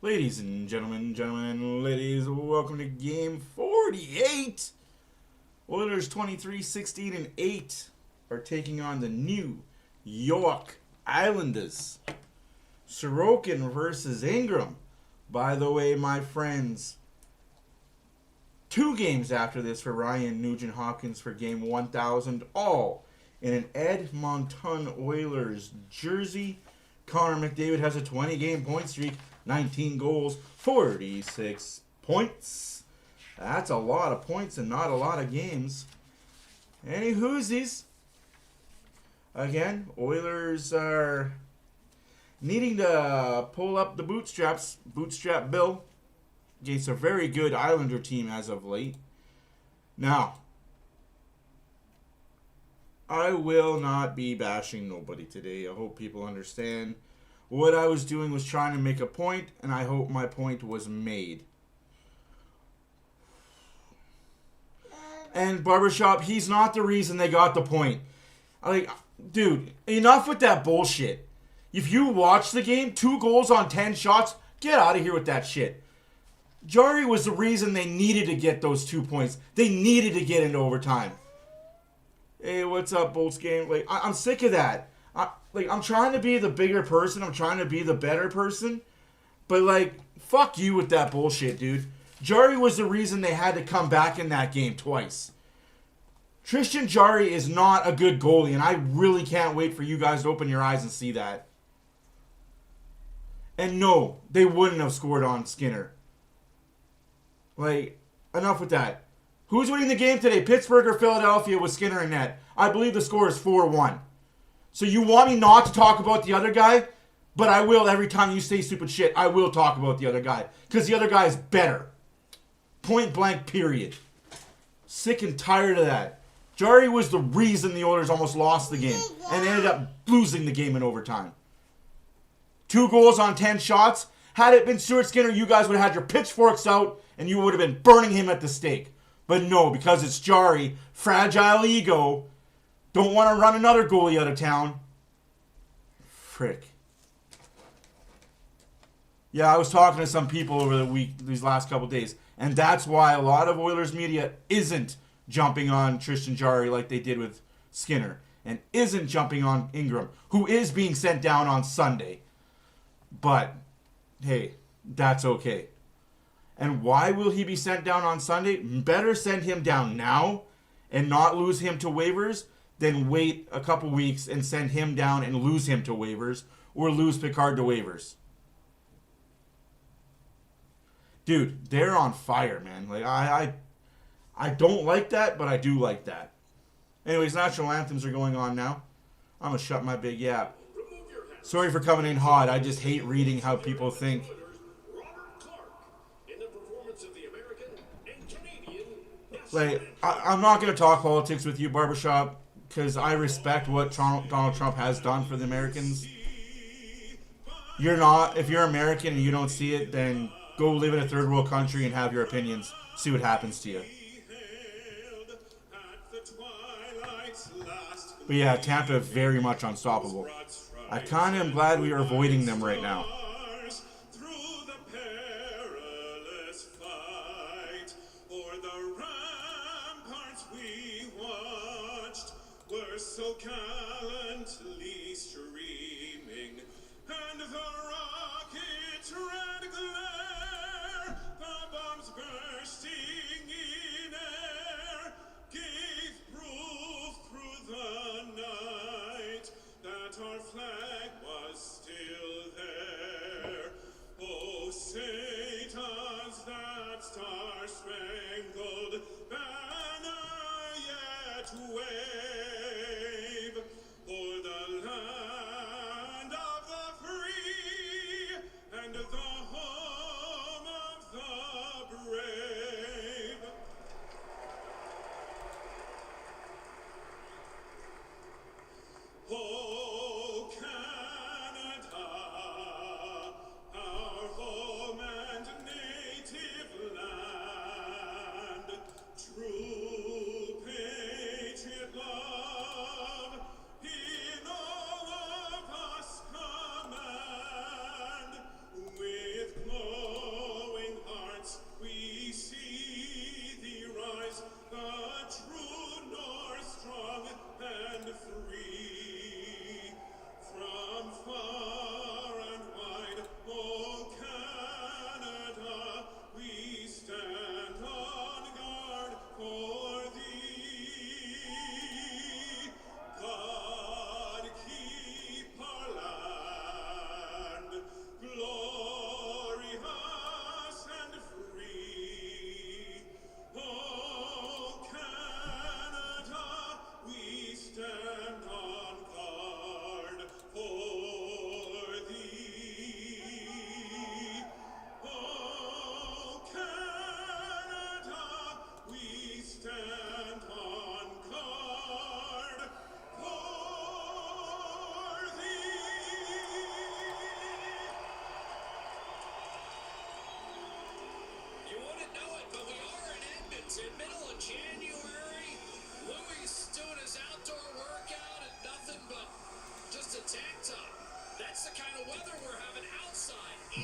Ladies and gentlemen, ladies, welcome to game 48. Oilers 23, 16, and 8 are taking on the New York Islanders. Sorokin versus Ingram. By the way, my friends, 2 games after this for Ryan Nugent-Hopkins for game 1000, all in an Edmonton Oilers jersey. Connor McDavid has a 20-game point streak, 19 goals, 46 points. That's a lot of points and not a lot of games. Any whoosies. Again, Oilers are needing to pull up the bootstrap Bill, against a very good Islander team as of late. Now, I will not be bashing nobody today. I hope people understand. What I was doing was trying to make a point, and I hope my point was made. And Barbershop, he's not the reason they got the point. Like, dude, enough with that bullshit. If you watch the game, 2 goals on 10 shots, get out of here with that shit. Jari was the reason they needed to get those 2 points. They needed to get into overtime. Hey, what's up, Bolts game? Like, I'm sick of that. I'm trying to be the bigger person. I'm trying to be the better person. But, like, fuck you with that bullshit, dude. Jari was the reason they had to come back in that game twice. Tristan Jari is not a good goalie, and I really can't wait for you guys to open your eyes and see that. And no, they wouldn't have scored on Skinner. Like, enough with that. Who's winning the game today? Pittsburgh or Philadelphia with Skinner in net? I believe the score is 4-1. So you want me not to talk about the other guy? But I will every time you say stupid shit. I will talk about the other guy. Because the other guy is better. Point blank, period. Sick and tired of that. Jari was the reason the Oilers almost lost the game. And ended up losing the game in overtime. 2 goals on 10 shots. Had it been Stuart Skinner, you guys would have had your pitchforks out. And you would have been burning him at the stake. But no, because it's Jari, fragile ego, don't want to run another goalie out of town. Frick. Yeah, I was talking to some people over the week, these last couple days, and that's why a lot of Oilers media isn't jumping on Tristan Jari like they did with Skinner, and isn't jumping on Ingram, who is being sent down on Sunday. But, hey, that's okay. And why will he be sent down on Sunday? Better send him down now and not lose him to waivers than wait a couple weeks and send him down and lose him to waivers or lose Picard to waivers. Dude, they're on fire, man. Like I don't like that, but I do like that. Anyways, national anthems are going on now. I'm going to shut my big yap. Sorry for coming in hot. I just hate reading how people think. Like, I'm not going to talk politics with you, Barbershop, because I respect what Donald Trump has done for the Americans. You're not. If you're American and you don't see it, then go live in a third world country and have your opinions. See what happens to you. But yeah, Tampa is very much unstoppable. I kind of am glad we are avoiding them right now. So gallantly streaming, and the rocket's red glare, the bombs bursting in air, gave proof through the night that our flag was still there.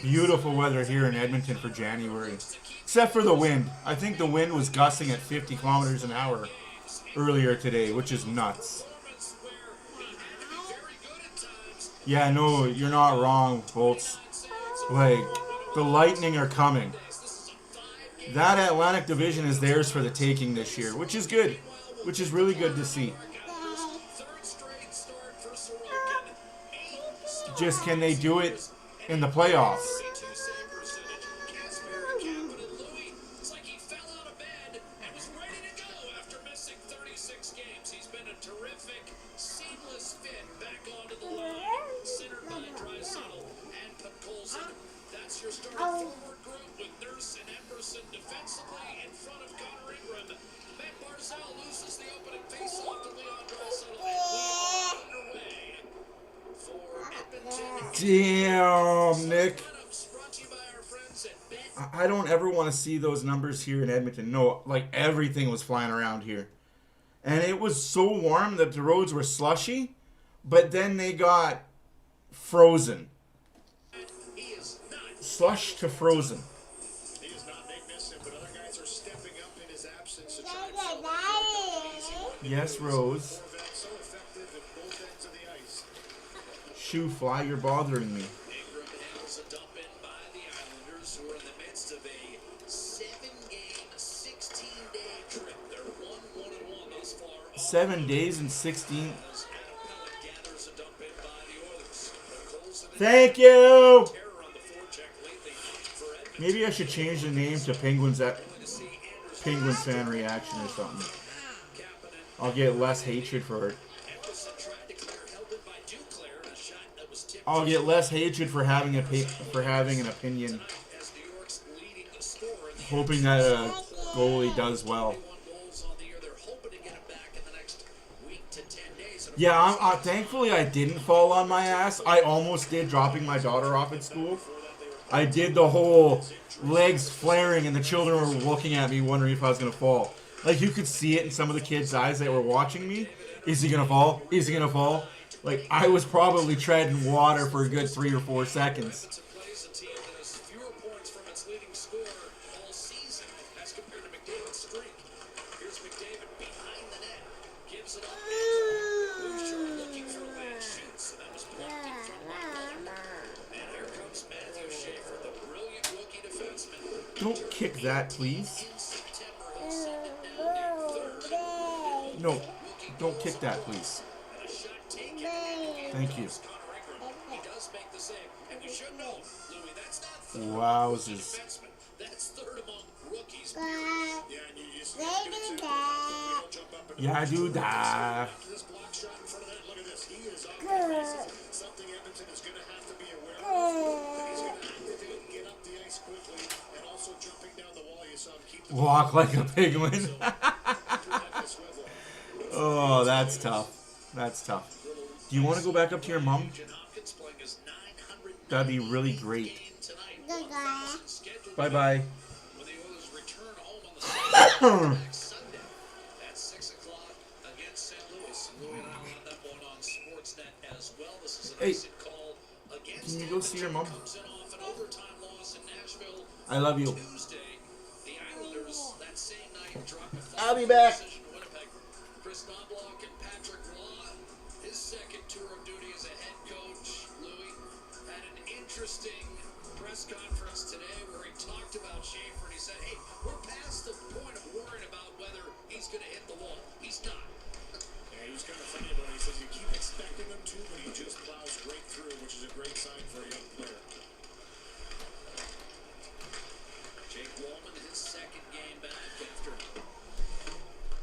Beautiful weather here in Edmonton for January. Except for the wind. I think the wind was gusting at 50 kilometers an hour earlier today, which is nuts. Yeah, no, you're not wrong, Bolts. Like, the Lightning are coming. That Atlantic Division is theirs for the taking this year, which is good. Which is really good to see. Just can they do it in the playoffs? Damn, Nick. I don't ever want to see those numbers here in Edmonton. No, like everything was flying around here. And it was so warm that the roads were slushy, but then they got frozen. Slush to frozen. Yes, Rose. Shoe fly, you're bothering me. 7 days and 16. Thank you. Maybe I should change the name to Penguins Fan Reaction or something. I'll get less hatred for it. I'll get less hatred for having an opinion. Hoping that a goalie does well. Yeah, thankfully I didn't fall on my ass. I almost did, dropping my daughter off at school. I did the whole legs flaring and the children were looking at me wondering if I was going to fall. Like, you could see it in some of the kids' eyes that were watching me. Is he going to fall? Is he going to fall? Like, I was probably treading water for a good 3 or 4 seconds. Don't kick that, please. No, don't kick that, please. Thank you. Wowzers. Yeah, I do that. Walk like a penguin. Oh, that's tough. That's tough. Do you want to go back up to your mom? That'd be really great. Bye-bye. Hey, can you go see your mom? I love you. I'll be back. Interesting press conference today where he talked about Schaefer and he said, hey, we're past the point of worrying about whether he's going to hit the wall. He's not. Yeah, he was kind of funny about it. He says you keep expecting him to, but he just plows right through, which is a great sign for a young player. Jake Wallman, his second game back after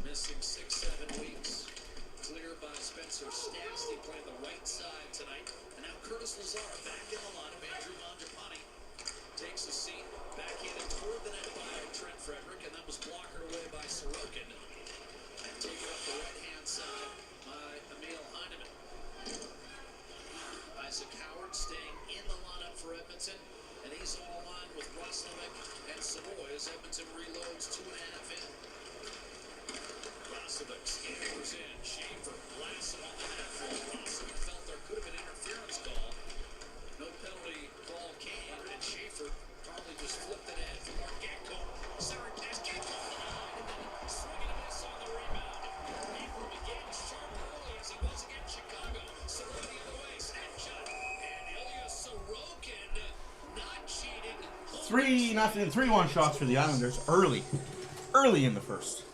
missing 6-7 weeks. Cleared by Spencer Stastny playing the right side tonight. And now Curtis Lazar back in the lineup. Andrew Mangiapane takes a seat, backhanded toward the net by Trent Frederick, and that was blockered away by Sorokin. And taken up the right-hand side by Emil Heineman. Isaac Howard staying in the lineup for Edmonton, and he's on a line with Roslovic and Savoy as Edmonton reloads 2.5 in. Roslovic scampers in. Schaefer blasts him on the half wall. Roslovic felt there could have been interference call. No penalty call came, and 3-0, 3-1 shots for the Islanders early in the first.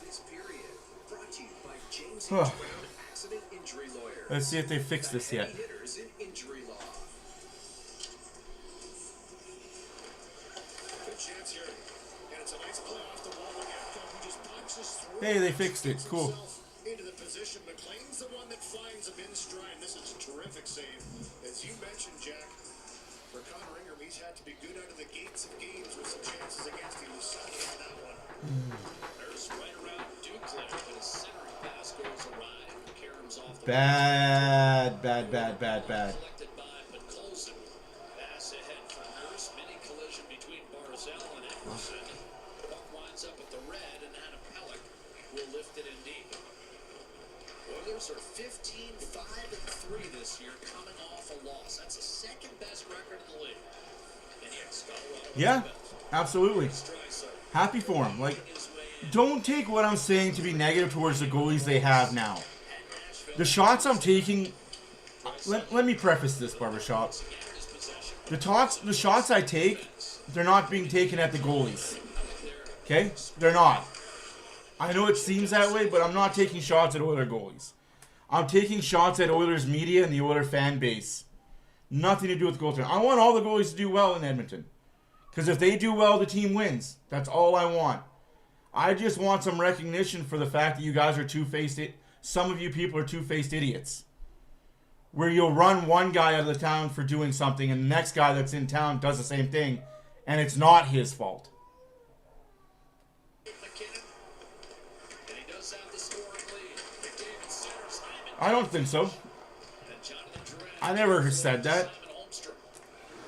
This period brought to you by James Huh. Brown Accident Injury Lawyers. Let's see if they fixed this yet. Heavy hitters in injury law. Good chance here. And it's a nice play off the wall. Who just punches through. Hey, they fixed it. Cool. Into the position. McLean's the one that finds him in stride. This is a terrific save. As you mentioned, Jack, for Connor Ingram, he's had to be good out of the gates of games with some chances against him. He's solid on that one. There's right around Duclair, but his centering pass goes awry. Karam's off the Bad. collected by Colson. Pass ahead for Nurse. Mini collision between Barzell and Anderson. Puck winds up at the red, and Adam Pellick will lift it in deep. Oilers are 15-5-3 this year, coming off a loss. That's the second best record in the league. And yes, Colorado Yeah, is the best. absolutely. Draisaitl Happy for him. Like, his way in. don't take what I'm saying to be negative towards the goalies they have now. At Nashville, The shots I'm taking. Let me preface this, Barbershop. again, his possession. The shots I take, they're not being taken at the goalies. Okay? They're not. I know it seems that way, but I'm not taking shots at Oilers goalies. I'm taking shots at Oilers media and the Oilers fan base. Nothing to do with goaltending. I want all the goalies to do well in Edmonton. Because if they do well, the team wins. That's all I want. I just want some recognition for the fact that you guys are two-faced. Some of you people are two-faced idiots. Where you'll run one guy out of the town for doing something, and the next guy that's in town does the same thing, and it's not his fault. McKinnon. And he does have the scoring lead. McDavid centers Hyman. I don't think so. And Jonathan Drouin. I never said that. Simon Holmstrom.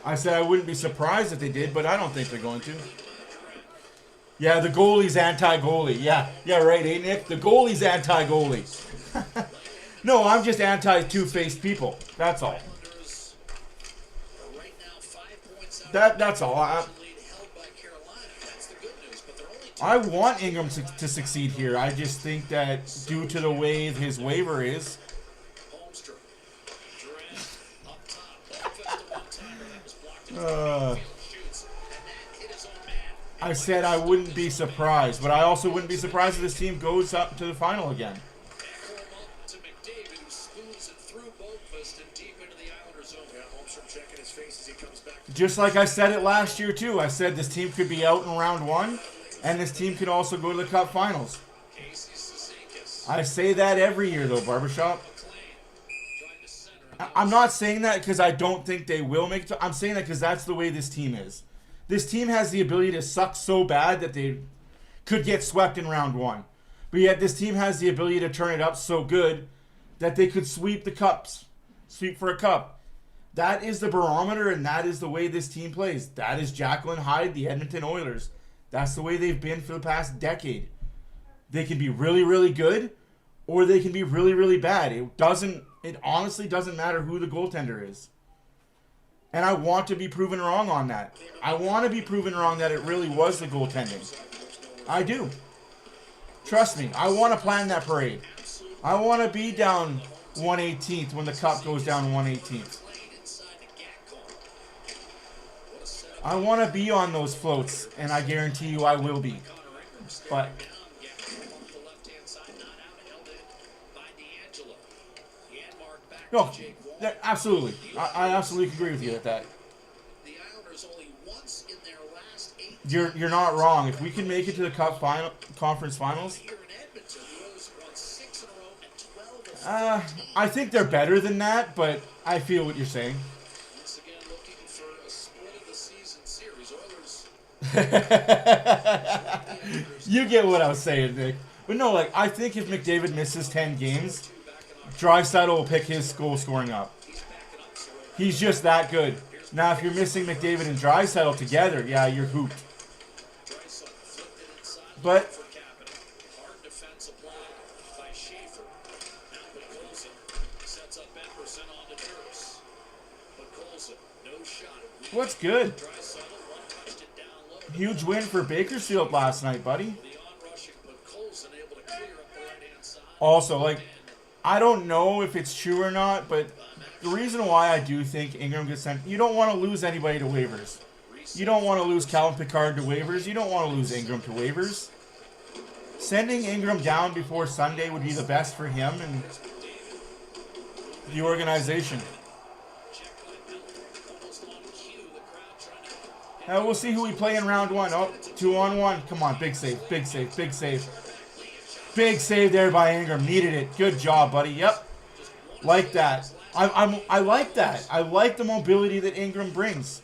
I said I wouldn't be surprised if they did, but I don't think they're going to. Yeah, the goalie's anti-goalie. Yeah, right, eh, Nick? The goalie's anti-goalie. No, I'm just anti-two-faced people. That's all. Islanders are right now 5 points out. That's all. Lead held by Carolina. That's the good news, but they're only two. I want Ingram to succeed here. I just think that due to the way his waiver is, Holmstrom. Drouin up top. Ball fist to one-timer. That was blocked in front. Shoots. And that hit his own man. I said I wouldn't be surprised. But I also wouldn't be surprised if this team goes up to the final again. Echo him up to McDavid, who spoons it through Boakfist and deep into the Islanders' zone. Yeah, Holmstrom checking his face as he comes back. Just like I said it last year, too. I said this team could be out in round one, and this team could also go to the Cup Finals. Casey Cizikas. I say that every year, though, Barbershop. McLean trying to center. I'm not saying that because I don't think they will make it. I'm saying that because that's the way this team is. This team has the ability to suck so bad that they could get swept in round one. But yet this team has the ability to turn it up so good that they could sweep the cups. Sweep for a cup. That is the barometer, and that is the way this team plays. That is Jacqueline Hyde, the Edmonton Oilers. That's the way they've been for the past decade. They can be really, really good, or they can be really, really bad. It honestly doesn't matter who the goaltender is. And I want to be proven wrong on that. I want to be proven wrong that it really was the goaltending. I do. Trust me, I want to plan that parade. I want to be down 1/18th when the cup goes down 1/18th. I want to be on those floats, and I guarantee you I will be. But no, absolutely. I absolutely agree with you with that. The Islanders only once in their last 8 You're not wrong. If we can make it to the Cup final, conference finals, here in Edmonton, the Oilers won 6 in a row and 12 of 15. I think they're better than that, but I feel what you're saying. Once again, looking for a split of the season series. Oilers. You get what I was saying, Nick. But no, like, I think if McDavid misses 10 games, Draisaitl will pick his goal scoring up. He's just that good. Now, if you're missing McDavid and Draisaitl together, yeah, you're hooped. But Hard defense applied by Schaefer. Now Colson sets up Epperson on the Nurse. But Colson, no shot. what's good? Draisaitl one-touched it down low. Huge win for Bakersfield last night, buddy. The on-rushing, but Colson able to clear up the right-hand side. Also, like, I don't know if it's true or not, but the reason why I do think Ingram gets sent, you don't want to lose anybody to waivers. You don't want to lose Calvin Pickard to waivers. You don't want to lose Ingram to waivers. Sending Ingram down before Sunday would be the best for him and the organization. Now we'll see who we play in round 1. Oh, 2-on-1. Come on, big save, big save, big save. Big save there by Ingram. Needed it. Good job, buddy. Yep. Like that. I like that. I like the mobility that Ingram brings.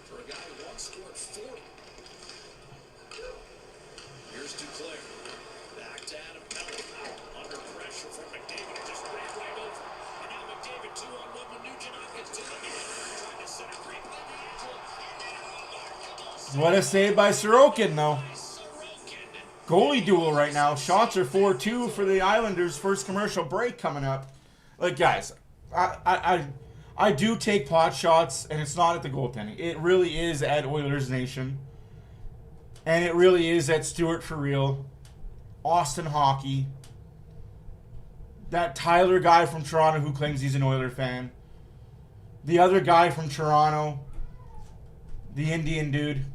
What a save by Sorokin, though. Goalie duel right now. Shots are 4-2 for the Islanders. First commercial break coming up. Like, guys, I do take pot shots, and it's not at the goaltending. It really is at Oilers Nation. And it really is at Stuart for real. Austin Hockey. That Tyler guy from Toronto who claims he's an Oiler fan. The other guy from Toronto. The Indian dude.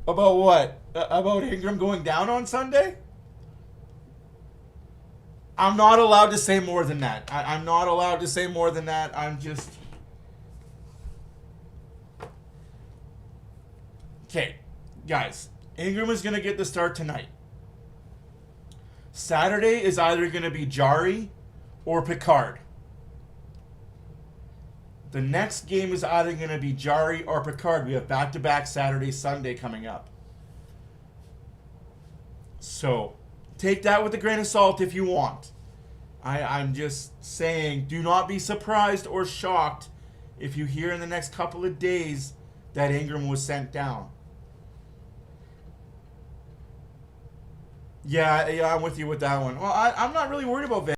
About what? About Ingram going down on Sunday? I'm not allowed to say more than that. I'm not allowed to say more than that. I'm just... Okay, guys. Ingram is going to get the start tonight. Saturday is either going to be Jari or Pickard. The next game is either going to be Jari or Pickard. We have back-to-back Saturday, Sunday coming up. So, take that with a grain of salt if you want. I'm just saying, do not be surprised or shocked if you hear in the next couple of days that Ingram was sent down. Yeah, I'm with you with that one. Well, I'm not really worried about Vegas.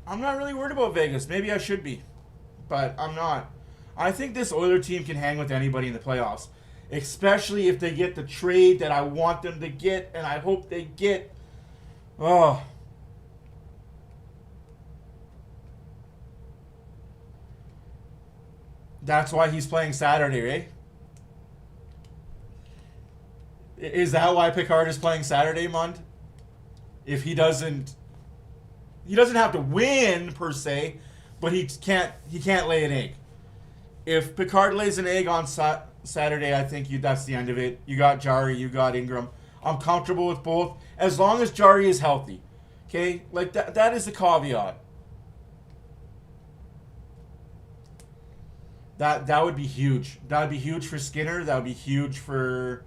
I'm not really worried about Vegas. Maybe I should be, but I'm not. I think this Oiler team can hang with anybody in the playoffs, especially if they get the trade that I want them to get, and I hope they get. Oh. That's why he's playing Saturday, right? Is that why Pickard is playing Saturday, Mund? If he doesn't have to win per se, but he can't lay an egg. If Pickard lays an egg on Saturday, I think that's the end of it. You got Jari, you got Ingram. I'm comfortable with both as long as Jari is healthy. Okay, like that is the caveat. That would be huge. That would be huge for Skinner. That would be huge for.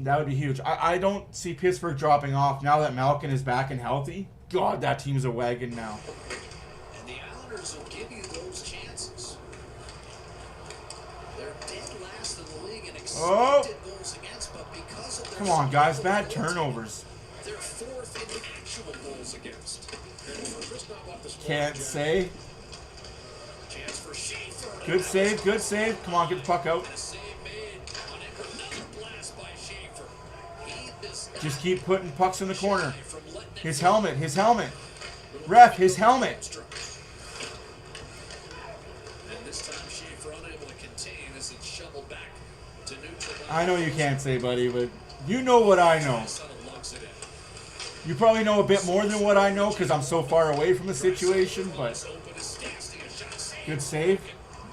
That would be huge. I don't see Pittsburgh dropping off now that Malkin is back and healthy. God, that team's a wagon now. And the Islanders will give you those chances. They're dead last in the league in expected goals against, but because of their come on, guys, bad turnovers. They're fourth in the actual goals against. Can't say. Chance for Schaefer. Good save, good save. Come on, get the puck out. Just keep putting pucks in the corner. His helmet, his helmet. Ref, his helmet. I know you can't say, buddy, but you know what I know. You probably know a bit more than what I know because I'm so far away from the situation, but good save.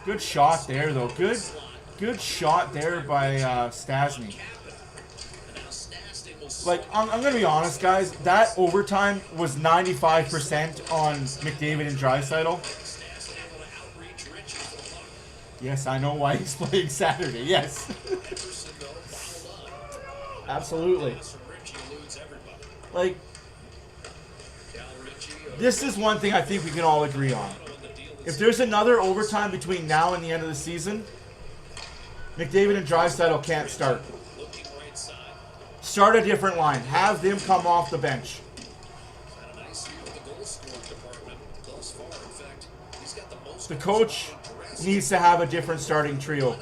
Good shot there, though. Good shot there by Stasny. Like, I'm going to be honest, guys. That overtime was 95% on McDavid and Draisaitl. Yes, I know why he's playing Saturday. Yes. Absolutely. Like, this is one thing I think we can all agree on. If there's another overtime between now and the end of the season, McDavid and Draisaitl can't start. Start a different line. Have them come off the bench. The coach needs to have a different starting trio.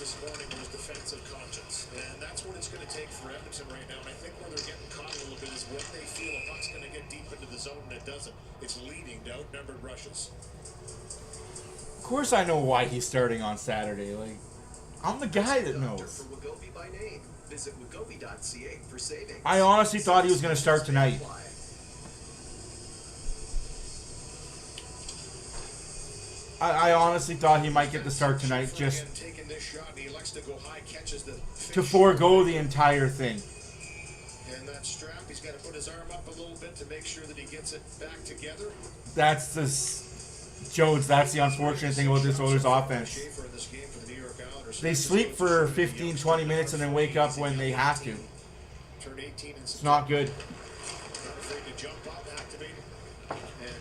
this morning was defensive conscience. And that's what it's going to take for Edmonton right now. And I think where they're getting caught a little bit is when they feel a puck's going to get deep into the zone and it doesn't. It's leading to outnumbered rushes. Of course I know why he's starting on Saturday. Like, I'm the guy that knows. I honestly thought he was going to start tonight. I honestly thought he might get the start tonight just to forego the entire thing. And that strap, he's got to put his arm up a little bit to make sure that he gets it back together. That's the Jones. That's the unfortunate thing about this Oilers offense. They sleep for 15, 20 minutes and then wake up when they have to. It's not good. Not afraid to jump up, activate it, and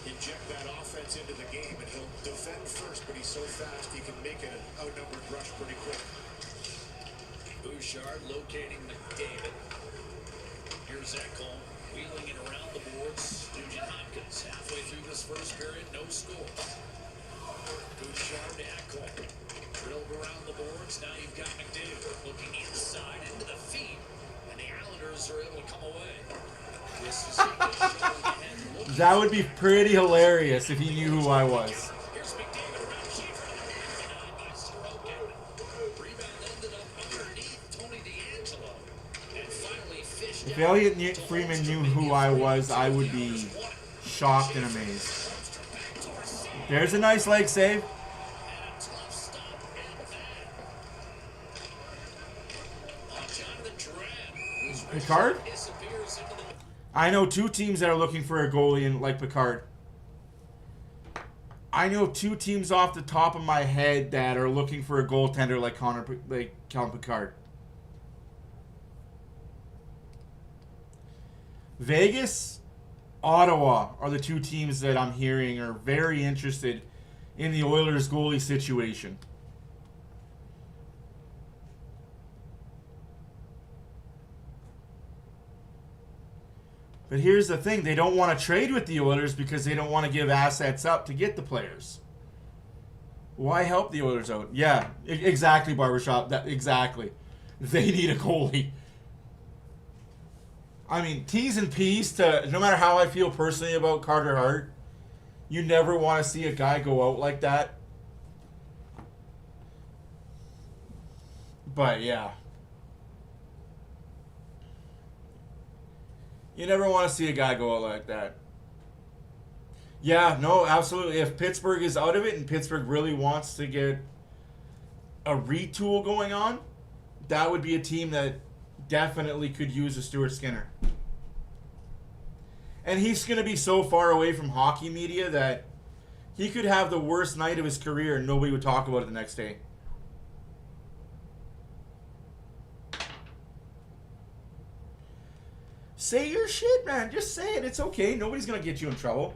inject that offense into the game. And he'll defend first, but he's so fast he can make an outnumbered rush pretty quick. Bouchard locating McDavid. Here's Ekholm wheeling it around the boards. Nugent Hopkins halfway through this first period, no score. Bouchard to Ekholm. Drilled around the boards. Now you've got McDavid looking inside into the feet. And the Islanders are able to come away. This is a That would be pretty hilarious if he knew who I was. Here's McDavid around Schaefer. Denied by Sorokin. Rebound ended up underneath Tony DeAngelo. And finally fished If out. Elliot Freeman knew who I was, I would be shocked and amazed. There's a nice leg save. Picard? I know two teams that are looking for a goalie in, like Picard. I know two teams off the top of my head that are looking for a goaltender like Calvin Picard. Vegas, Ottawa are the two teams that I'm hearing are very interested in the Oilers goalie situation. But here's the thing, they don't want to trade with the Oilers because they don't want to give assets up to get the players. Why help the Oilers out? Yeah, exactly, Barbershop. Exactly. They need a goalie. I mean, T's and P's to, no matter how I feel personally about Carter Hart, you never want to see a guy go out like that. But yeah. You never want to see a guy go out like that. Yeah, no, absolutely. If Pittsburgh is out of it and Pittsburgh really wants to get a retool going on, that would be a team that definitely could use a Stuart Skinner. And he's going to be so far away from hockey media that he could have the worst night of his career and nobody would talk about it the next day. Say your shit, man. Just say it. It's okay. Nobody's going to get you in trouble.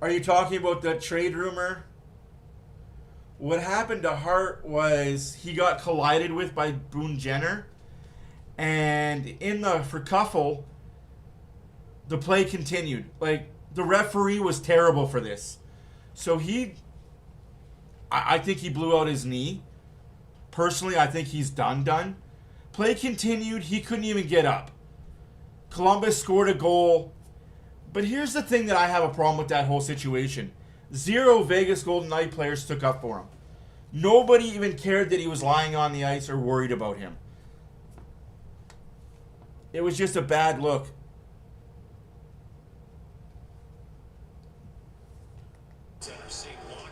Are you talking about the trade rumor? What happened to Hart was he got collided with by Boone Jenner. And in the kerfuffle, the play continued. Like, the referee was terrible for this. So I think he blew out his knee. Personally, I think he's done. Play continued. He couldn't even get up. Columbus scored a goal. But here's the thing that I have a problem with that whole situation. 0 Vegas Golden Knight players took up for him. Nobody even cared that he was lying on the ice or worried about him. It was just a bad look.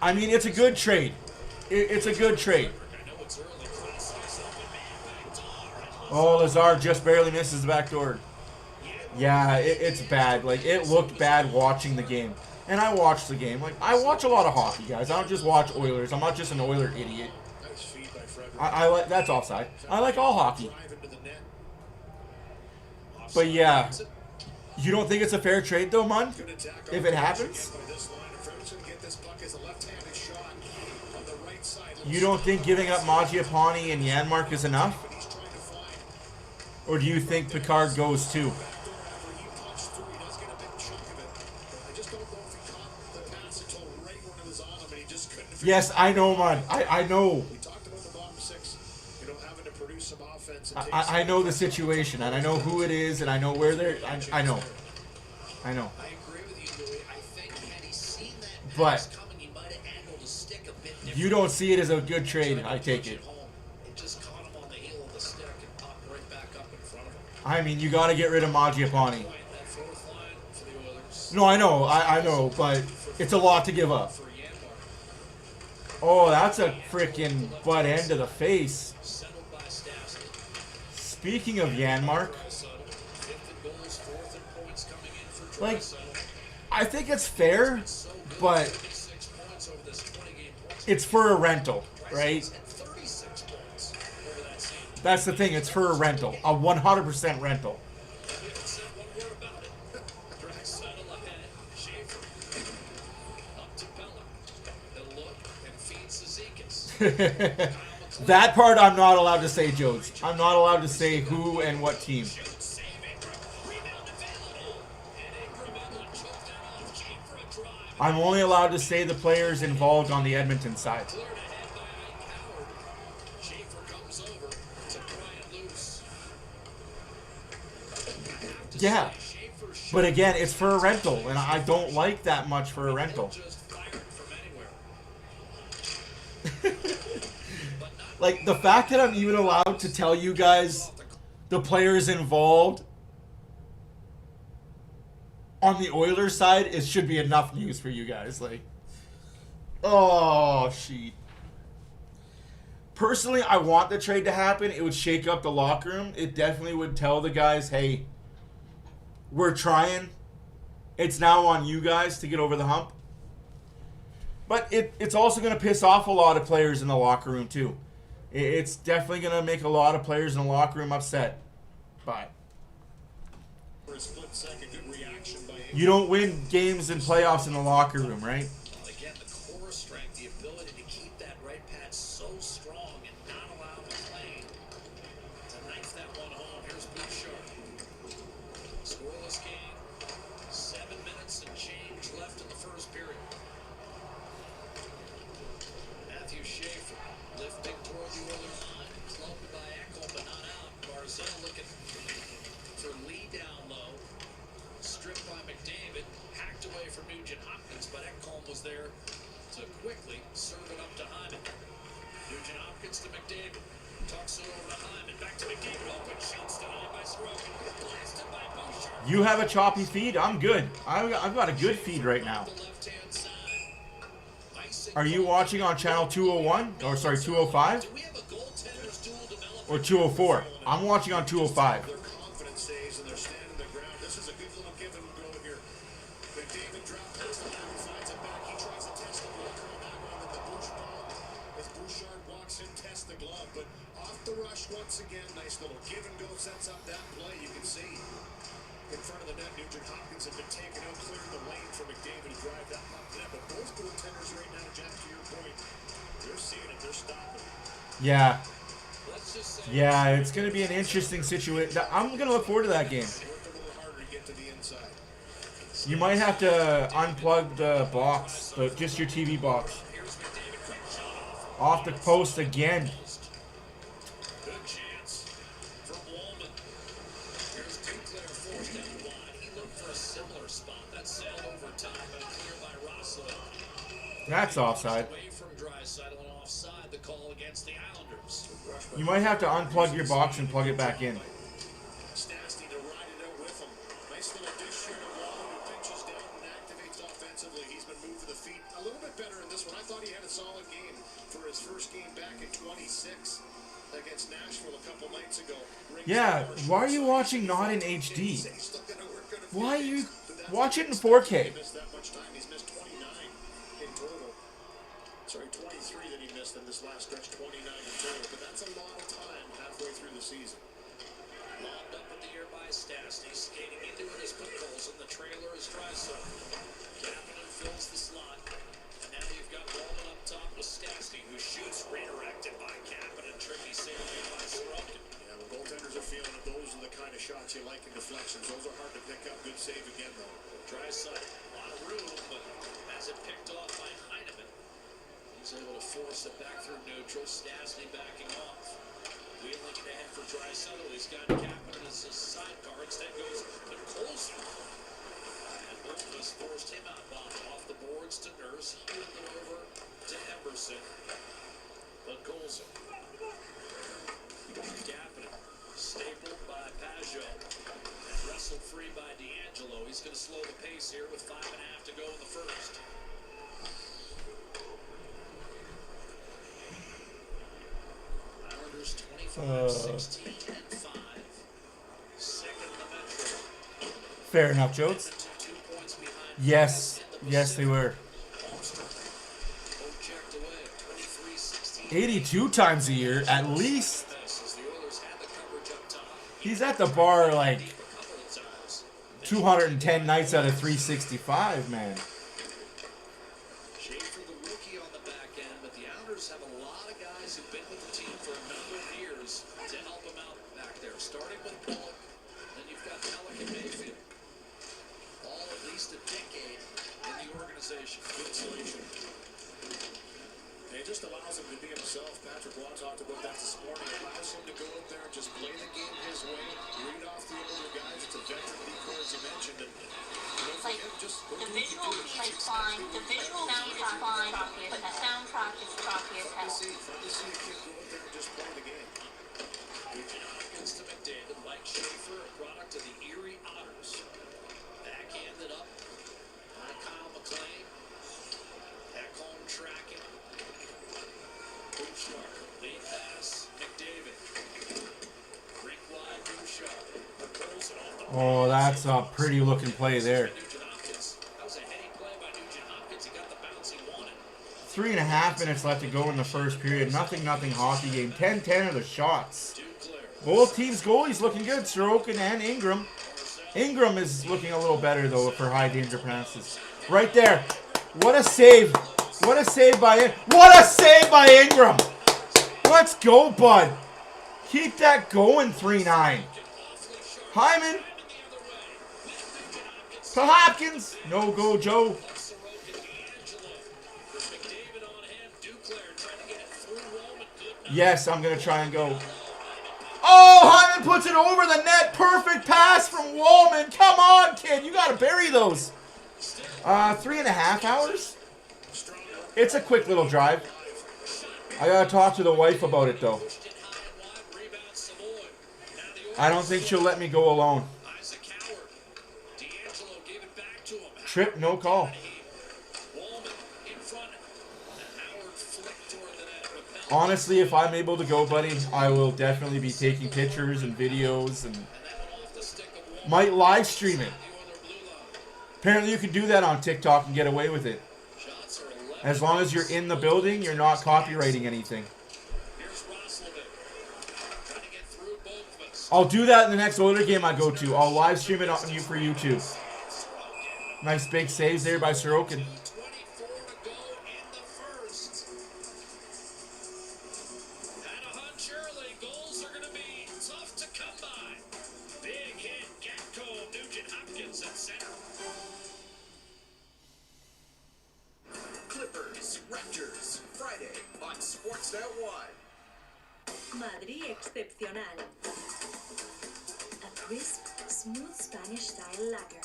I mean, it's a good trade. It's a good trade. Oh, Lazar just barely misses the back door. Yeah, it's bad. Like, it looked bad watching the game. And I watched the game. Like, I watch a lot of hockey, guys. I don't just watch Oilers. I'm not just an Oiler idiot. I like, that's offside. I like all hockey. But yeah, you don't think it's a fair trade though, Mun? If it happens? You don't think giving up Mangiapane and Janmark is enough? Or do you think Picard goes too? Yes, I know, man. I know. We talked about the bottom six, having to produce some offense. And I know the situation, and I know who it is, and I know where they're. I know. I know. I agree with you, Louis. I think had he seen that But pass coming, he might have angled his stick a bit different. you don't see it as a good trade, I take it. It just caught him on the heel of the stick and popped right back up in front of him. I mean, you got to get rid of Mangiapane. That fourth line for the Oilers. No, I know, but it's a lot to give up. For Yanmark. Oh, that's a freaking butt end to the face. Settled by Stastny. Speaking of Yanmark, Fifth in goals, fourth in points coming in for like, Draisaitl. I think it's fair, but 36 points over this 20-game point. it's for a rental, right? Draisaitl's at 36 points over that season. That's the thing, it's for a rental, a 100% rental. We haven't said one word about it. Draisaitl ahead. Schaefer. Up to Pella. He'll look and feed Cizikas. That part I'm not allowed to say, Jodes. I'm not allowed to say who and what team. Save Ingram. Rebound available. And Ingram able to choke that off. Cheap for a drive. I'm only allowed to say the players involved on the Edmonton side. Cleared ahead by Ike Howard. Schaefer comes over to pry it loose. I have to Yeah, say, Schaefer should but again, it's for a rental, and I don't like that much for a rental. just fired from anywhere. Like, the fact that I'm even allowed to tell you guys the players involved on the Oilers side, it should be enough news for you guys. Like, oh, shit. Personally, I want the trade to happen. It would shake up the locker room. It definitely would tell the guys, hey, we're trying. It's now on you guys to get over the hump. But it's also going to piss off a lot of players in the locker room, too. It's definitely going to make a lot of players in the locker room upset. But for a split second, good reaction by you don't win games and playoffs in the locker room, right? Again, the core strength, the ability to keep that right pad so strong and not allow McLean to knife that one home. Here's Bouchard. Scoreless game. 7 minutes and change left in the first period. Matthew Schaefer lifting toward the Oilers line. Clubbed by Ekholm, but not out. Barzell looking for Lee down low. Stripped by McDavid. Hacked away from Nugent Hopkins, but Ekholm was there to quickly serve it up to Hyman. Nugent Hopkins to McDavid. Tucks it over to Hyman. Back to McDavid. Open shots denied by Sorokin. Blasted by Bouchard. You have a choppy feed? I'm good. I've got a good feed right now. The left-hand side. Icing Are you watching on channel 201? Or sorry, 205? Do we have a goaltender's dual development? Or 204? I'm watching on 205. their confidence stays and they're standing their ground. This is a good little give and go here. McDavid dropped past the line, finds it back. He tries to test the blocker on that one, and the Bouch ball. As Bouchard walks in, tests the glove, but off the rush once again. Nice little give and go sets up that play. You can see in front of the net, Nugent Hopkins had been taken out, clearing the lane for McDavid to drive that puck net. But both goaltenders right now, Jack, to your point, they're seeing it, they're stopping. Yeah. Let's just say Yeah, it's going to be an interesting situation. I'm going to look forward to that game. Work a little harder to get to the inside. You might have to unplug the box, just your TV box. here's McDavid. Quick shot Off off. the post again. Good chance from Wallman. Here's Duclair forced out wide. He looked for a similar spot. That sailed over top and clear by Rossler. That's offside. Away from Draisaitl and offside. The call against the Islanders. You might have to unplug your box and plug it back in. Stastny to ride it out with him. Nice little dish here to Wallman, who pinches down and activates offensively. He's been moved to the feet a little bit better in this one. I thought he had a solid game for his first game back in 26 against Nashville a couple nights ago. Yeah, why are you watching not in HD? Why are you watch it in 4K? He missed that much time. He's missed 29 in total. Sorry, 23 that he missed in this last stretch, 29 in total. But that's a lot of time halfway through the season. Lobbed up in the air by Stastny. Skating into it is Pujols, and the trailer is Draisaitl. Kapanen fills the slot. And now you've got Wallman up top with Stastny, who shoots, redirected by Kapanen. Tricky save made by Sorokin. Yeah, well, goaltenders are feeling it. Those are the kind of shots you like in deflections. Those are hard to pick up. Good save again, though. Draisaitl, a lot of room, but has it picked off by Heineman. He He's able to force it back through neutral. Stastny backing off. Wheeling it ahead for Draisaitl. He's got Kapanen as his sidecar. Instead goes to Colson. And Bolton has forced him out. Bob off the boards to Nurse. Healing it over to Emberson. But Colson. Kapanen. Stapled by Pajot. And wrestled free by D'Angelo. He's going to slow the pace here with 5.5 to go in the first. Islanders 25, 16, and 5. Second in the Metro. Fair enough, Jones. Edmonton 2 points behind. Yes. Yes, they were. Holmstrom. Both checked away. 23, 16. 82 times a year, at least. As the Oilers had the coverage up top. He's at the bar like A couple of times. 210 nights out of 365, man. Schaefer, the rookie on the back end, but the Islanders have a lot of guys who've been with the team for a number of years to help them out back there. Starting with Bullock, then you've got Pellick and Mayfield. All at least a decade in the organization. Good solution. It just allows him to be himself. Patrick Waugh talked about that this morning. It allows him to go out there and just play the game his way, read off the older guys. It's a veteran decor, as you mentioned. And for him, just go The do what you visual do. is fine, the visual soundtrack fine, but the soundtrack is crappy as Fun hell. to see a kid go out there and just play the game. Nugent Hopkins to McDavid, like Schaefer, a product of the Erie Otters. Backhanded up by Kyle McLean. Ekholm tracking. Bouchard, lead pass, McDavid. Rink wide, Bouchard. Pulls it off the Oh, that's a pretty looking play there. Nugent Hopkins. That was a heady play by Nugent Hopkins. He got the bounce he wanted. 3.5 minutes left to go in the first period. Nothing hockey game. 10-10 are the shots. Duclair. Both teams' goalies looking good. Sorokin and Ingram. Ingram is looking a little better, though, for high danger passes. Right there. What a save. What a save by Ingram. Let's go, bud. Keep that going, 3-9. Hyman. To Hopkins. No go, Joe. Sorokin, D'Angelo. With McDavid on him. Duclair trying to get it through Roman. Good Yes, I'm going to try and go. Oh, Hyman puts it over the net. Perfect pass from Wallman. Come on, kid. You got to bury those. 3.5 hours? It's a quick little drive. I got to talk to the wife about it, though. pushed it high and wide. Rebound Savoy. Now the Oilers. I don't think she'll let me go alone. Isaac Howard. D'Angelo gave it back to him. Trip, no call. Wallman in front. And Howard flicked toward the net. Repelled. Honestly, if I'm able to go, buddy, I will definitely be taking pictures and videos and And that went off the stick of Wallman. might live stream it. The Oiler blue line. Apparently, you can do that on TikTok and get away with it. Shots are 11. As long as you're in the building, you're not copywriting anything. Here's Roslovic. Trying to get through both of us. I'll do that in the next Oiler game I go to. I'll live stream it on you for YouTube. Nice big saves there by Sorokin. 24 to go in the first. Had a hunch early. Goals are going to be tough to come by. Big hit. Gatco. Nugent Hopkins at center. Clippers, Raptors, Friday on Sportsnet 1. Madrid Excepcional. A crisp, smooth Spanish-style lager.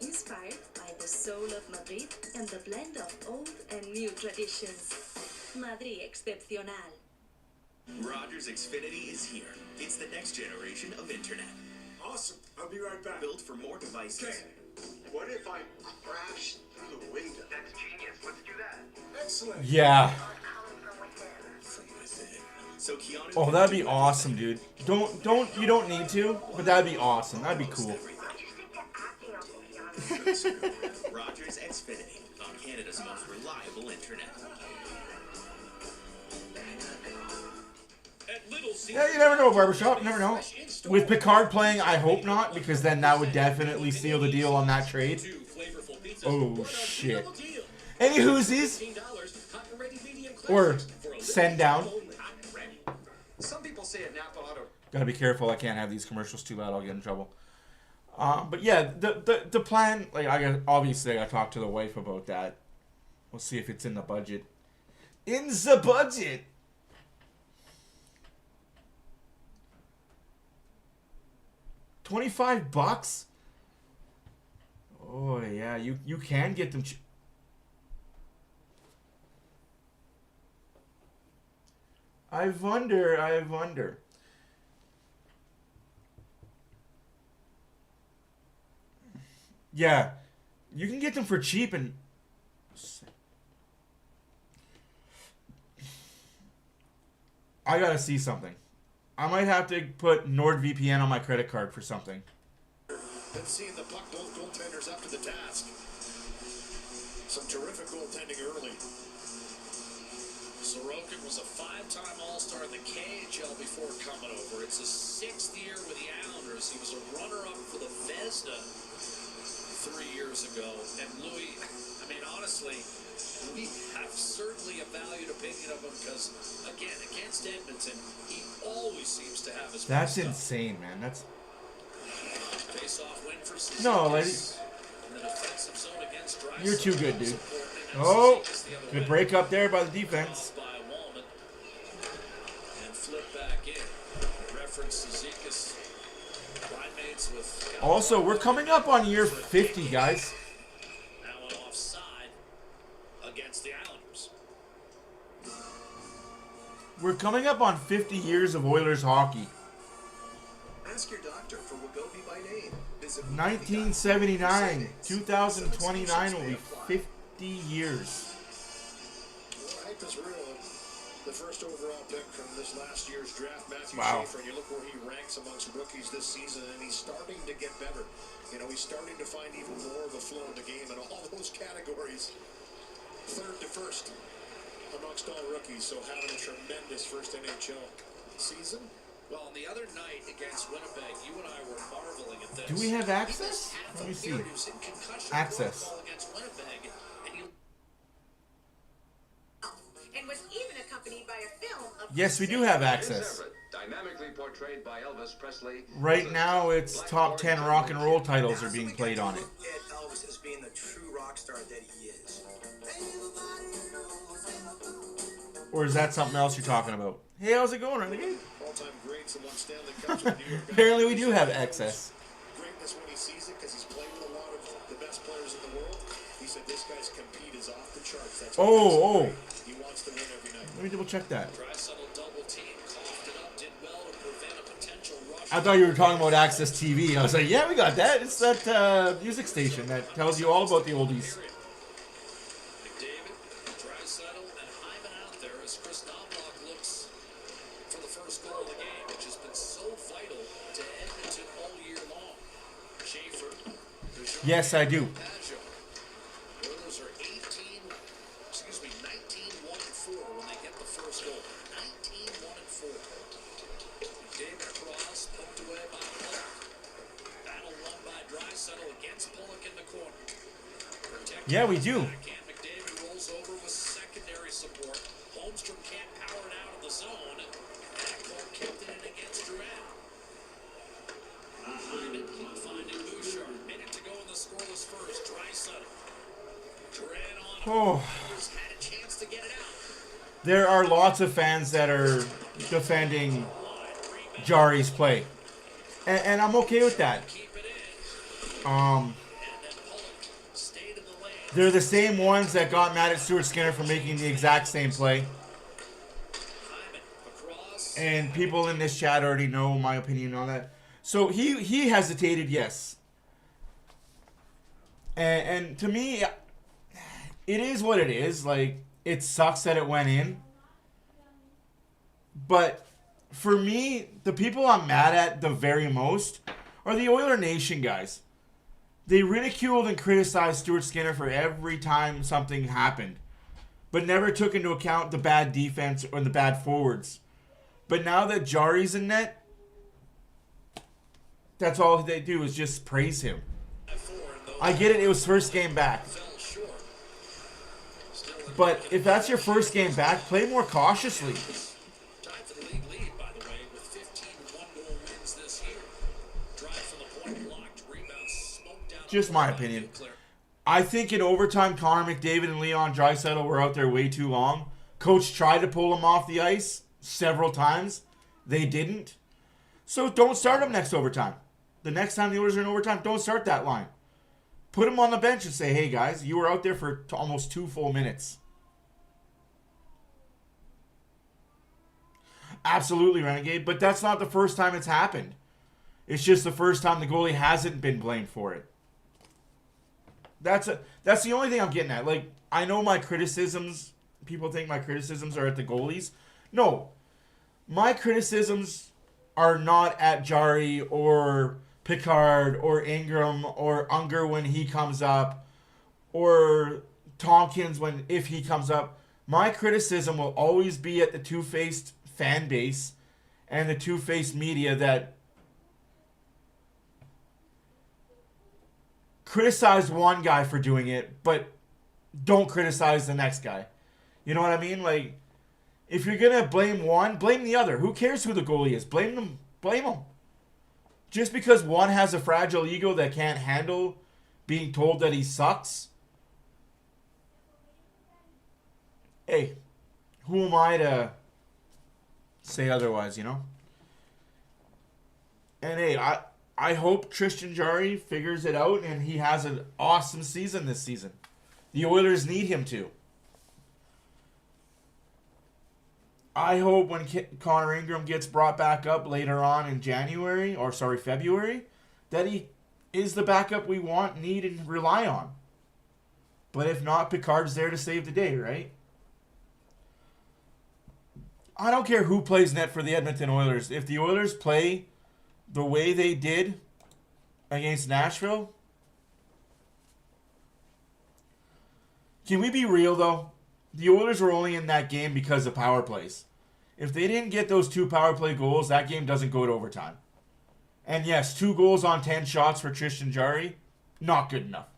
Inspired by the soul of Madrid and the blend of old and new traditions. Madrid Excepcional. Rogers Xfinity is here. It's the next generation of internet. Awesome. I'll be right back. Built for more devices. Okay. What if I crash through the window? That's genius. Let's do that. Excellent. Yeah. From within. So Keanu. Oh, that'd be awesome, dude. You don't need to, but that'd be awesome. That'd be cool. Rogers Xfinity on Canada's most reliable internet. At Little Caesars. Yeah, you never know, barbershop. Never know. With Picard playing, I hope not, because then that would definitely seal the deal on that trade. Two flavorful pizzas. Oh, shit. Double deal. Any whoosies? $15. Hot and ready medium Or classics for a limited send down. time only. Hot and ready. Some people say at Napa Auto. Gotta be careful. I can't have these commercials too loud. I'll get in trouble. But yeah, the plan. Like, obviously I gotta talk to the wife about that. We'll see if it's in the budget. In the budget. $25? Oh yeah, you can get them. I wonder. Yeah, you can get them for cheap and. I gotta see something. I might have to put NordVPN on my credit card for something. And seeing the puck, both goaltenders up to the task. Some terrific goaltending early. Sorokin was a 5-time All-Star in the KHL before coming over. It's his 6th year with the Islanders. He was a runner-up for the Vezina 3 years ago. And Louis, I mean, honestly, we have certainly a valued opinion of him because, again, against Edmonton, he always seems to have his That's best insane, man. That's face-off win for Suzuki. no, lady. In the defensive zone against Drysdale. You're too good, dude. And Oh, Suzuki's the other good way. break up there by the defense. By Wallman. And flip back in. Reference to Zekas. Line-mates with... Also, we're coming up on year 50, guys. Now an offside against the Islanders. We're coming up on 50 years of Oilers hockey. Ask your doctor for Wegovy by name. Visit 1979, 2029 will be 50 years. Well, hype is real. The first overall pick from this last year's draft, Matthew Wow. Schaefer, and you look where he ranks amongst rookies this season, and he's starting to get better. You know, he's starting to find even more of a flow in the game in all those categories. Third to first amongst all rookies, so having a tremendous first NHL season. Well, on the other night against Winnipeg, you and I were marveling at this. Do we have access? Let me see. Access. Against Winnipeg, and you and was even accompanied by a film of Yes, we do have access. Dynamically portrayed by Elvis Presley. Right now, it's top 10 rock and roll titles are being played on it. At Elvis as being the true rock star that he is. Or is that something else you're talking about? Hey, how's it going, Renegade? All-time greats and won Stanley Cups with the New York Islanders. Apparently, we do have access. Greatness when he sees it because he's played with a lot of the best players in the world. He said this guy's compete is off the charts. That's Oh. He wants to win every night. Let me double check that. Drysdale double team, coughed it up, did well to prevent a potential rush. I thought you were talking about Access TV. I was like, yeah, we got that. It's that music station that tells you all about the oldies. McDavid, Drysdale, and Hyman out there as Chris Knobloch looks for the first goal of the game, which has been so vital to Edmonton all year long. Schaefer. Yes, I do. Pageau. Oilers are 19-1-4 when they get the first goal. 19-1-4. David Cross poked away by Pollock. Battle won by Drysdale against Pollock in the corner. Protected Yeah, we do. backhand. McDavid rolls over with secondary support. Holmstrom can't power it out of the zone. Backcourt kept it in against Durant. Hyman finding Bouchard. Minute to go in the scoreless first. Drysdale. Durant on. Oh, Oilers had a chance to get it out. there are lots of fans that are defending Jari's play. And I'm okay with that. Keep it in. Um, And then Pollock stayed in the lane. they're the same ones that got mad at Stuart Skinner for making the exact same play. Hyman across. And people in this chat already know my opinion on that. So he hesitated, yes. And to me, it is what it is. Like, it sucks that it went in. But for me, the people I'm mad at the very most are the Oiler Nation guys. They ridiculed and criticized Stuart Skinner for every time something happened, but never took into account the bad defense or the bad forwards. But now that Jari's in net, that's all they do is just praise him. I get it, it was first game back. Fell short. Still in But if that's your first game back, play more cautiously. Tied for the league lead, by the way, with 15 one-goal wins this year. Drive from the point blocked, rebound smoked down. Just my opinion. I think in overtime, Connor McDavid and Leon Draisaitl were out there way too long. Coach tried to pull him off the ice several times. They didn't. So don't start him next overtime. The next time the Oilers are in overtime, don't start that line. Put him on the bench and say, hey, guys, you were out there for almost 2 full minutes. Absolutely, Renegade. But that's not the first time it's happened. It's just the first time the goalie hasn't been blamed for it. That's the only thing I'm getting at. Like, I know my criticisms, people think my criticisms are at the goalies. No. My criticisms are not at Jari or Picard or Ingram or Unger when he comes up or Tompkins if he comes up. My criticism will always be at the two-faced fan base and the two-faced media that criticize one guy for doing it, but don't criticize the next guy. You know what I mean? Like, if you're going to blame one, blame the other. Who cares who the goalie is? Blame them. Blame them. Just because one has a fragile ego that can't handle being told that he sucks. Hey, who am I to say otherwise, you know? And hey, I hope Tristan Jarry figures it out and he has an awesome season this season. The Oilers need him to. I hope when Connor Ingram gets brought back up later on in February, that he is the backup we want, need, and rely on. But if not, Picard's there to save the day, right? I don't care who plays net for the Edmonton Oilers. If the Oilers play the way they did against Nashville, can we be real, though? The Oilers were only in that game because of power plays. If they didn't get those 2 power play goals, that game doesn't go to overtime. And yes, 2 goals on 10 shots for Tristan Jarry, not good enough.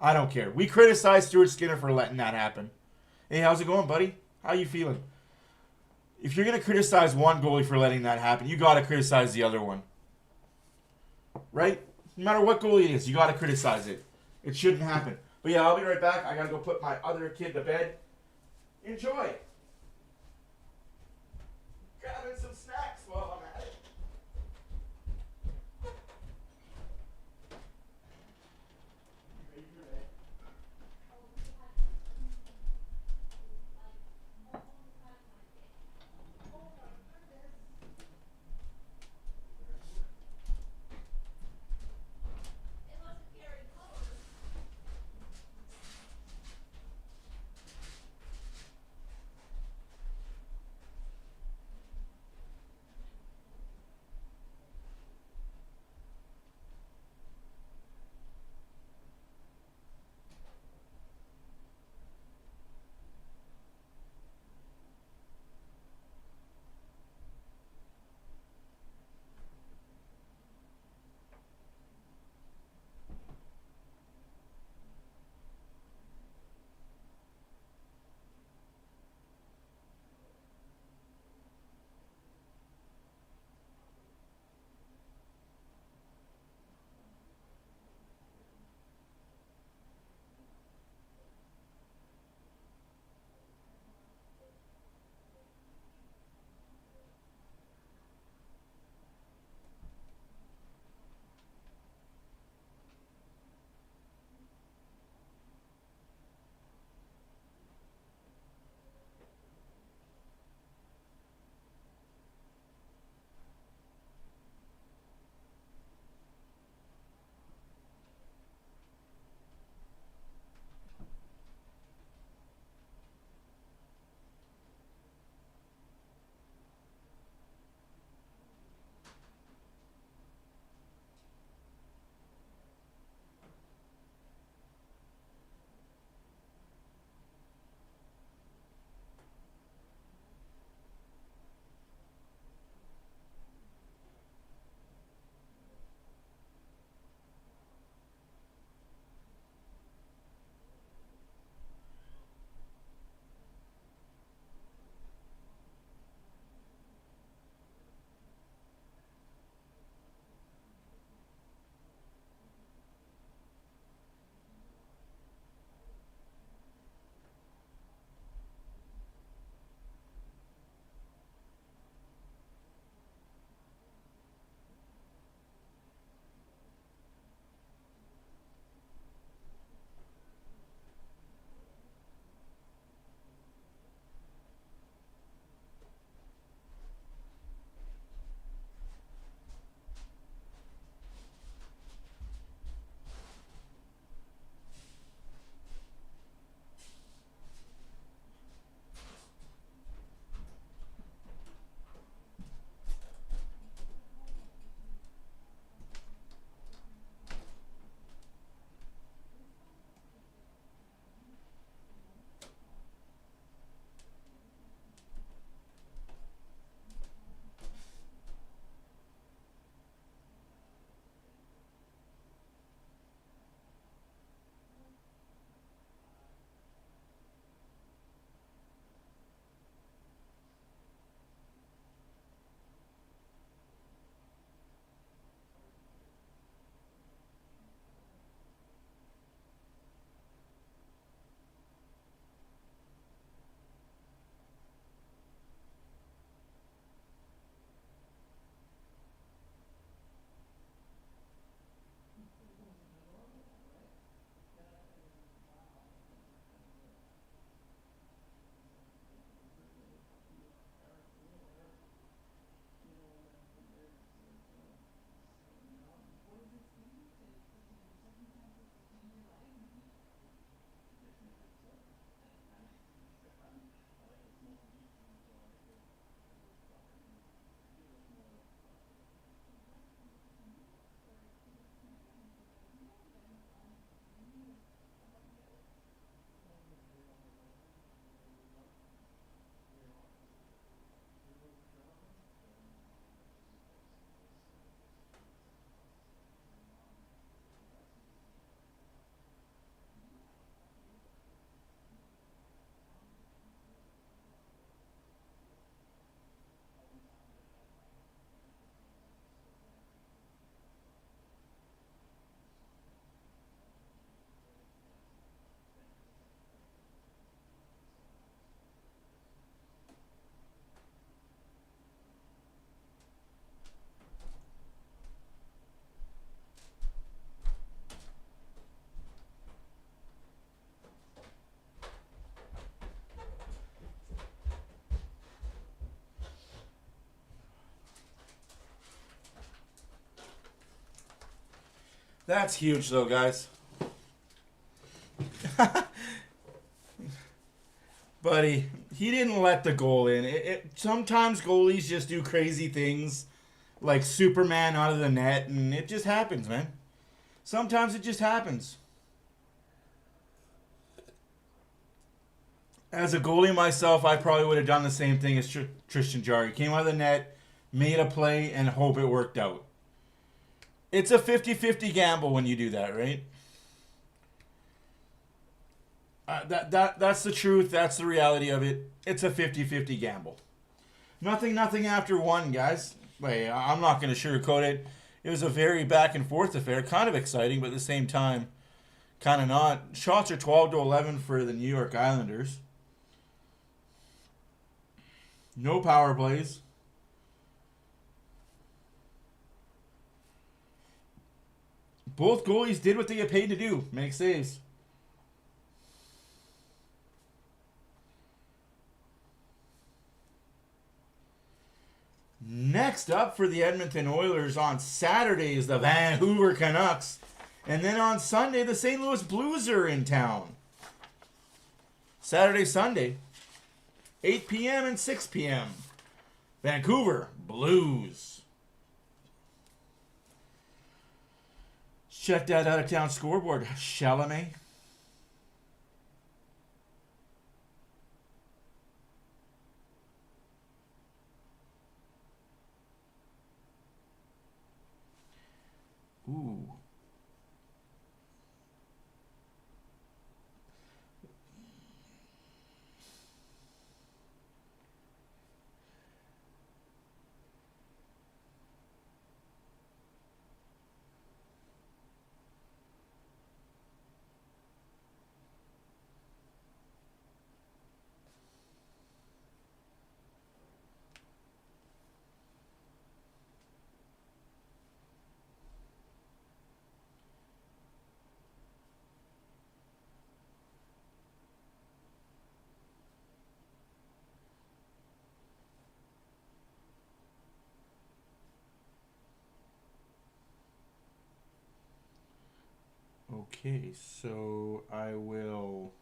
I don't care. We criticized Stuart Skinner for letting that happen. Hey, how's it going, buddy? How you feeling? If you're going to criticize one goalie for letting that happen, you got to criticize the other one. Right? No matter what goalie it is, you got to criticize it. It shouldn't happen. But yeah, I'll be right back. I got to go put my other kid to bed. Enjoy. Grabbing some snacks while I'm at it. That's huge, though, guys. Buddy, he didn't let the goal in. Sometimes goalies just do crazy things, like Superman out of the net, and it just happens, man. Sometimes it just happens. As a goalie myself, I probably would have done the same thing as Tristan Jarry. Came out of the net, made a play, and hope it worked out. It's a 50-50 gamble when you do that, right? That's the truth. That's the reality of it. It's a 50-50 gamble. Nothing after one, guys. Like, I'm not going to sugarcoat it. It was a very back and forth affair. Kind of exciting, but at the same time, kind of not. Shots are 12-11 for the New York Islanders. No power plays. Both goalies did what they get paid to do. Make saves. Next up for the Edmonton Oilers on Saturday is the Vancouver Canucks. And then on Sunday, the St. Louis Blues are in town. Saturday, Sunday, 8 p.m. and 6 p.m. Vancouver Blues. Check that out-of-town scoreboard. Chalamet. Ooh. Okay, so I will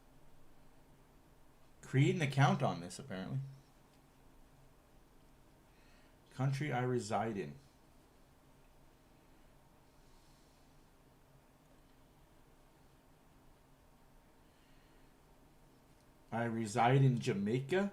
create an account on this, apparently. Country I reside in. I reside in Jamaica.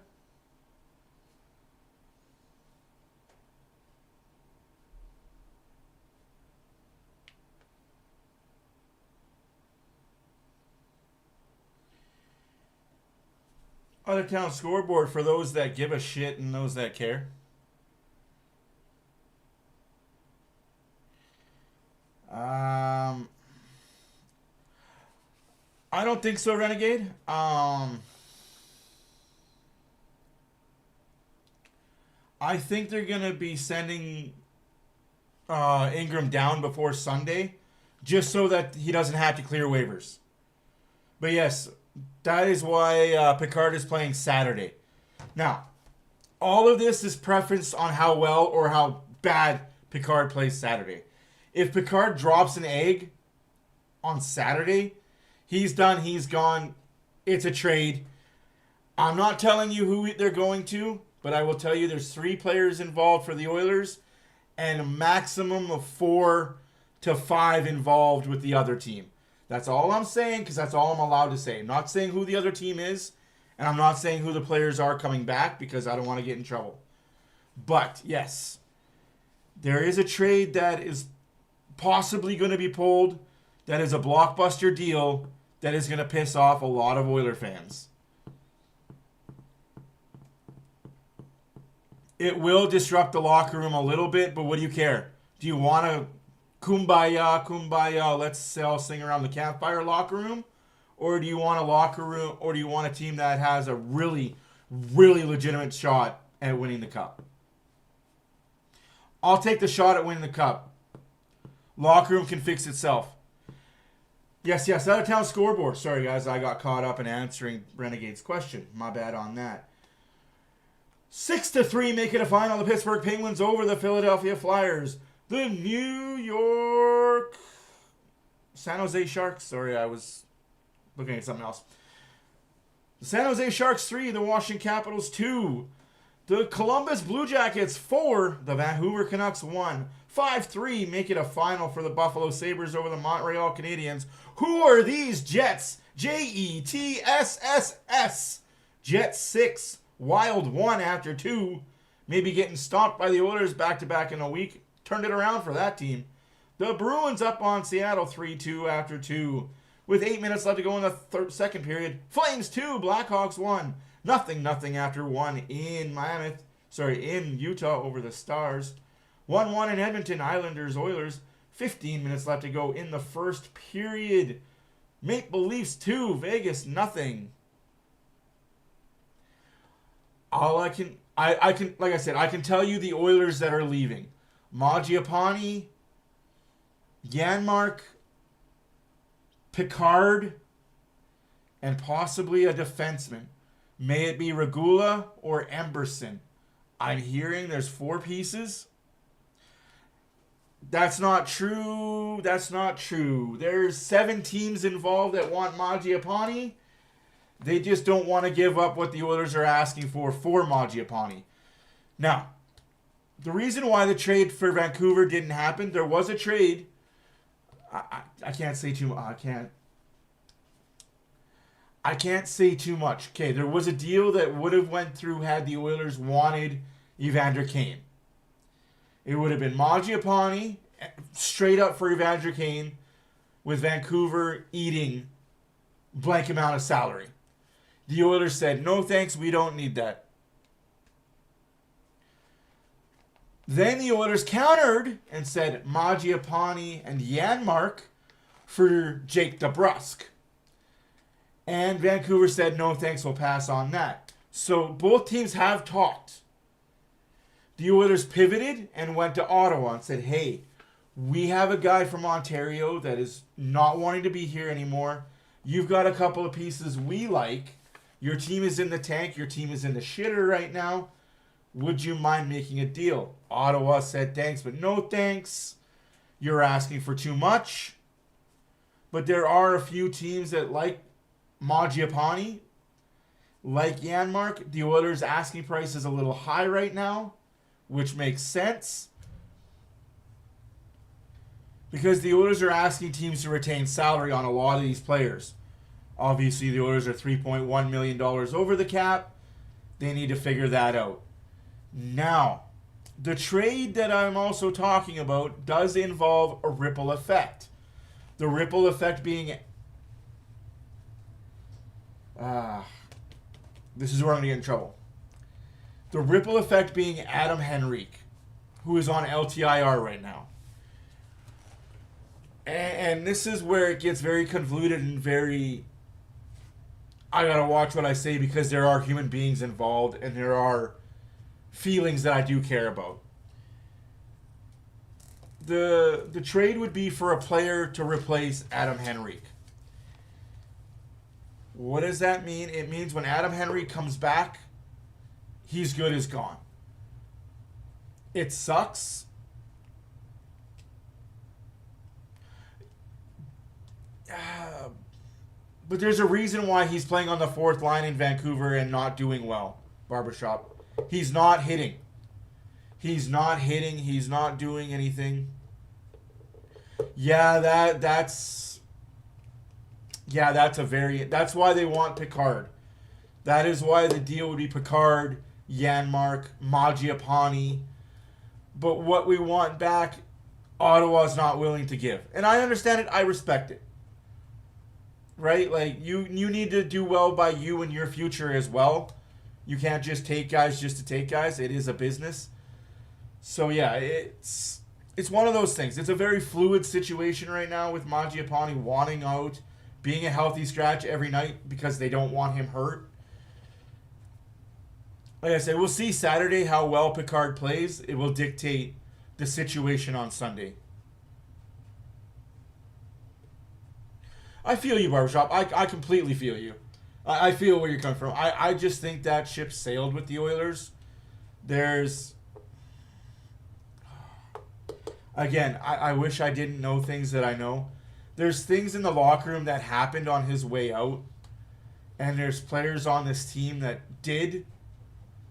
Out-of-town scoreboard for those that give a shit and those that care. I don't think so, Renegade. I think they're going to be sending Ingram down before Sunday just so that he doesn't have to clear waivers. But yes, that is why Picard is playing Saturday. Now, all of this is preference on how well or how bad Picard plays Saturday. If Picard drops an egg on Saturday, he's done, he's gone. It's a trade. I'm not telling you who they're going to, but I will tell you there's 3 players involved for the Oilers and a maximum of 4 to 5 involved with the other team. That's all I'm saying because that's all I'm allowed to say. I'm not saying who the other team is, and I'm not saying who the players are coming back because I don't want to get in trouble. But, yes, there is a trade that is possibly going to be pulled that is a blockbuster deal that is going to piss off a lot of Oiler fans. It will disrupt the locker room a little bit, but what do you care? Do you want to kumbaya, kumbaya, let's all sing around the campfire locker room? Or do you want a locker room, or do you want a team that has a really, really legitimate shot at winning the cup? I'll take the shot at winning the cup. Locker room can fix itself. Yes, out-of-town scoreboard. Sorry, guys, I got caught up in answering Renegade's question. My bad on that. 6-3 make it a final. The Pittsburgh Penguins over the Philadelphia Flyers. The New York San Jose Sharks. Sorry, I was looking at something else. The San Jose Sharks 3, the Washington Capitals 2. The Columbus Blue Jackets 4, the Vancouver Canucks 1. 5-3 make it a final for the Buffalo Sabres over the Montreal Canadiens. Who are these Jets? Jetss. Jets 6, Wild 1 after 2. Maybe getting stomped by the Oilers back-to-back in a week. Turned it around for that team. The Bruins up on Seattle 3-2 after 2. With 8 minutes left to go in the second period. Flames 2, Blackhawks 1. Nothing after 1 in in Utah over the Stars. 1-1 in Edmonton, Islanders, Oilers. 15 minutes left to go in the first period. Maple Leafs 2, Vegas nothing. I can tell you the Oilers that are leaving. Mangiapane, Janmark, Picard, and possibly a defenseman. May it be Regula or Emberson. I'm hearing there's 4 pieces. That's not true. There's 7 teams involved that want Mangiapane. They just don't want to give up what the Oilers are asking for Mangiapane. Now, the reason why the trade for Vancouver didn't happen, there was a trade. I can't say too much. I can't say too much. Okay, there was a deal that would have went through had the Oilers wanted Evander Kane. It would have been Mangiapane straight up for Evander Kane, with Vancouver eating blank amount of salary. The Oilers said, no thanks, we don't need that. Then the Oilers countered and said Mangiapane and Janmark for Jake DeBrusk. And Vancouver said, no thanks, we'll pass on that. So both teams have talked. The Oilers pivoted and went to Ottawa and said, hey, we have a guy from Ontario that is not wanting to be here anymore. You've got a couple of pieces we like. Your team is in the tank. Your team is in the shitter right now. Would you mind making a deal? Ottawa said thanks, but no thanks. You're asking for too much. But there are a few teams that like Mangiapane, like Janmark. The Oilers' asking price is a little high right now, which makes sense. Because the Oilers are asking teams to retain salary on a lot of these players. Obviously, the Oilers are $3.1 million over the cap. They need to figure that out. Now, the trade that I'm also talking about does involve a ripple effect. The ripple effect being... this is where I'm going to get in trouble. The ripple effect being Adam Henrique, who is on LTIR right now. And this is where it gets very convoluted and very... I gotta watch what I say because there are human beings involved and there are feelings that I do care about. The trade would be for a player to replace Adam Henrique. What does that mean? It means when Adam Henrique comes back, he's good as gone. It sucks. But there's a reason why he's playing on the 4th line in Vancouver and not doing well, Barbershop. He's not hitting. He's not doing anything. That's why they want Picard. That is why the deal would be Picard, Janmark, Mangiapane. But what we want back, Ottawa's not willing to give. And I understand it, I respect it. Right? Like, you need to do well by you and your future as well. You can't just take guys just to take guys. It is a business. So, yeah, it's one of those things. It's a very fluid situation right now with Mangiapane wanting out, being a healthy scratch every night because they don't want him hurt. Like I said, we'll see Saturday how well Picard plays. It will dictate the situation on Sunday. I feel you, Barbershop. I completely feel you. I feel where you're coming from. I just think that ship sailed with the Oilers. Again, I wish I didn't know things that I know. there's things in the locker room that happened on his way out, and there's players on this team that did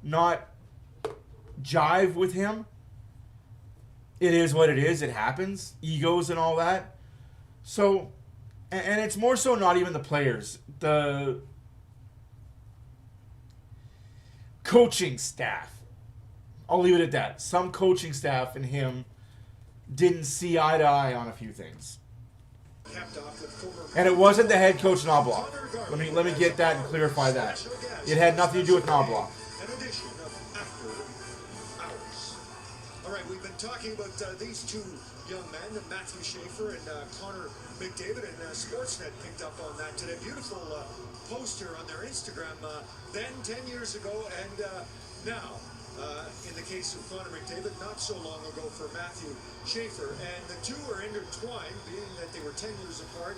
not jive with him. It is what it is. It happens. Egos and all that. So, and it's more so not even the players. The coaching staff. I'll leave it at that. Some coaching staff and him didn't see eye to eye on a few things. And it wasn't the head coach Knobloch. Let me get that and clarify that. It had nothing to do with Knobloch. An edition of After Hours. All right, we've been talking about these two young men, Matthew Schaefer and Connor McDavid, and Sportsnet picked up on that today. Beautiful poster on their Instagram. Then 10 years ago, and now. In the case of Connor McDavid, not so long ago for Matthew Schaefer. And the two are intertwined, being that they were 10 years apart,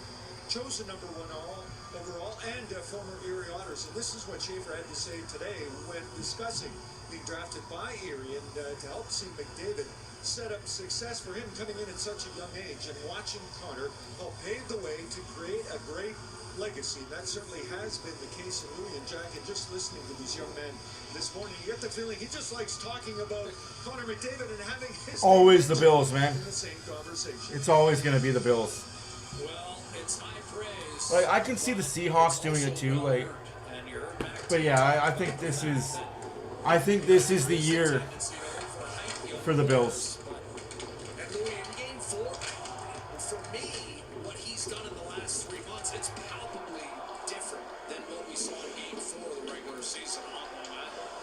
chosen #1 overall, and former Erie Otters. And this is what Schaefer had to say today when discussing being drafted by Erie and to help see McDavid set up success for him coming in at such a young age, and watching Connor help pave the way to create a great legacy. That certainly has been the case in Louis and Jack, and just listening to these young men this morning, you get the feeling he just likes talking about Connor McDavid and having his always the Bills, man. in the same conversation. It's always going to be the Bills. Well, it's high praise. Like, I can see the Seahawks doing it too. Like, but yeah, I think this is the year for the Bills. And Louis, in game 4, for me, what he's done in the last 3 months, it's palpably different than what we saw in game 4 of the regular season on Long Island.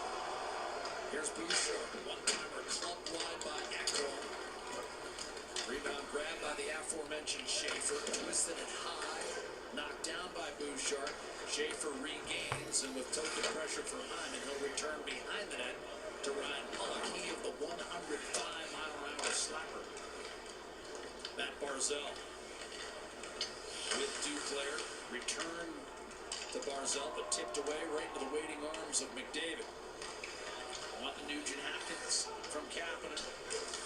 Here's Bouchard, one-timer clubbed wide by Echo. Rebound grabbed by the aforementioned Schaefer, twisted it high, knocked down by Bouchard. Schaefer regains, and with token pressure from Hyman, he'll return behind the net to Ryan Pollock. He of the 105-mile-an-hour slapper. Matt Barzell with Duclair. Return to Barzell, but tipped away right into the waiting arms of McDavid. On the Nugent Hopkins from Kapanen.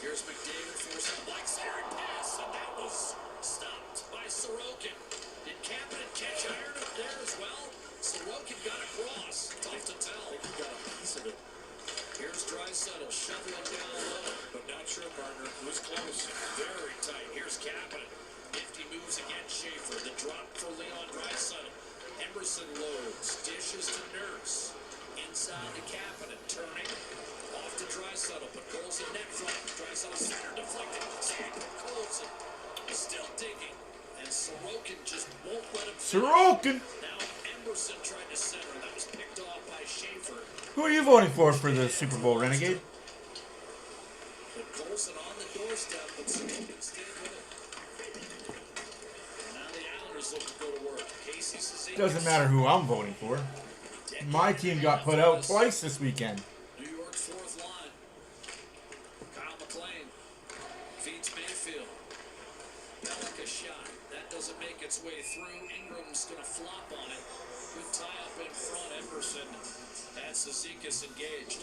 Here's McDavid forcing a black-side pass, and that was stopped by Sorokin. Did Kapanen catch iron up there as well? Sorokin got across. Tough to tell. I think he got a piece of it. Here's Draisaitl shoveling down low, but not sure, partner. It was close. Very tight. Here's Kapanen. Nifty moves against Schaefer. The drop for Leon Draisaitl. Emerson loads. Dishes to Nurse. Inside to Kapanen. Turning. Off to Draisaitl. But goals in net front. Draisaitl center deflected. Sandberg closing. Still digging. And Sorokin just won't let him. Sorokin! Now Emerson tried to center. That was picked off by Schaefer. Who are you voting for the Super Bowl, Renegade? But Colson on the doorstep, but Sorokin stayed with it. And now the Islanders look to go to work. Casey Cizikas. Doesn't matter who I'm voting for. My team got put out twice this weekend. New York's fourth line. Kyle McLean feeds Mayfield. Pellick a shot. That doesn't make its way through. Ingram's going to flop on it. Good tie-up in front. Emerson and Cizikas engaged.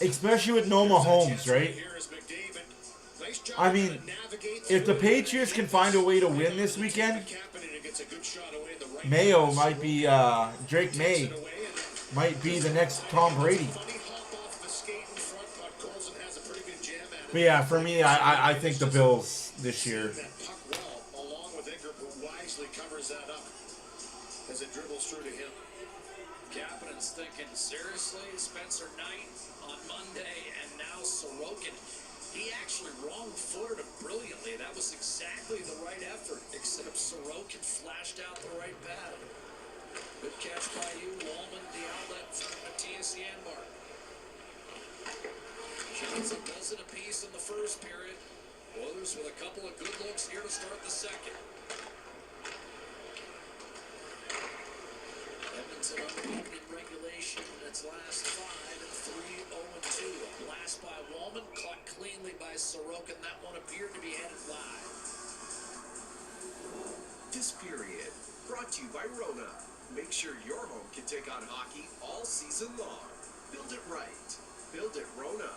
Especially with no Mahomes, right? I mean, if the Patriots can find a way to win this weekend, Mayo might be, Drake May might be the next Tom Brady. But yeah, for me, I think the Bills this year. Along with Ingram, who wisely covers that up as it dribbles through to him. Kapanen's thinking, seriously? Spencer Knight on Monday, and now Sorokin. He actually wrong-footed him brilliantly. That was exactly the right effort, except Sorokin flashed out the right pad. Good catch by you, Wallman, the outlet from Matthias Janmark. Shots a dozen apiece in the first period. Oilers with a couple of good looks here to start the second. Edmonton unbeaten in regulation in its last 5 and 3-0-2. A blast by Wallman, caught cleanly by Sorokin. That one appeared to be headed wide. This period brought to you by Rona. Make sure your home can take on hockey all season long. Build it right. Build it Rona.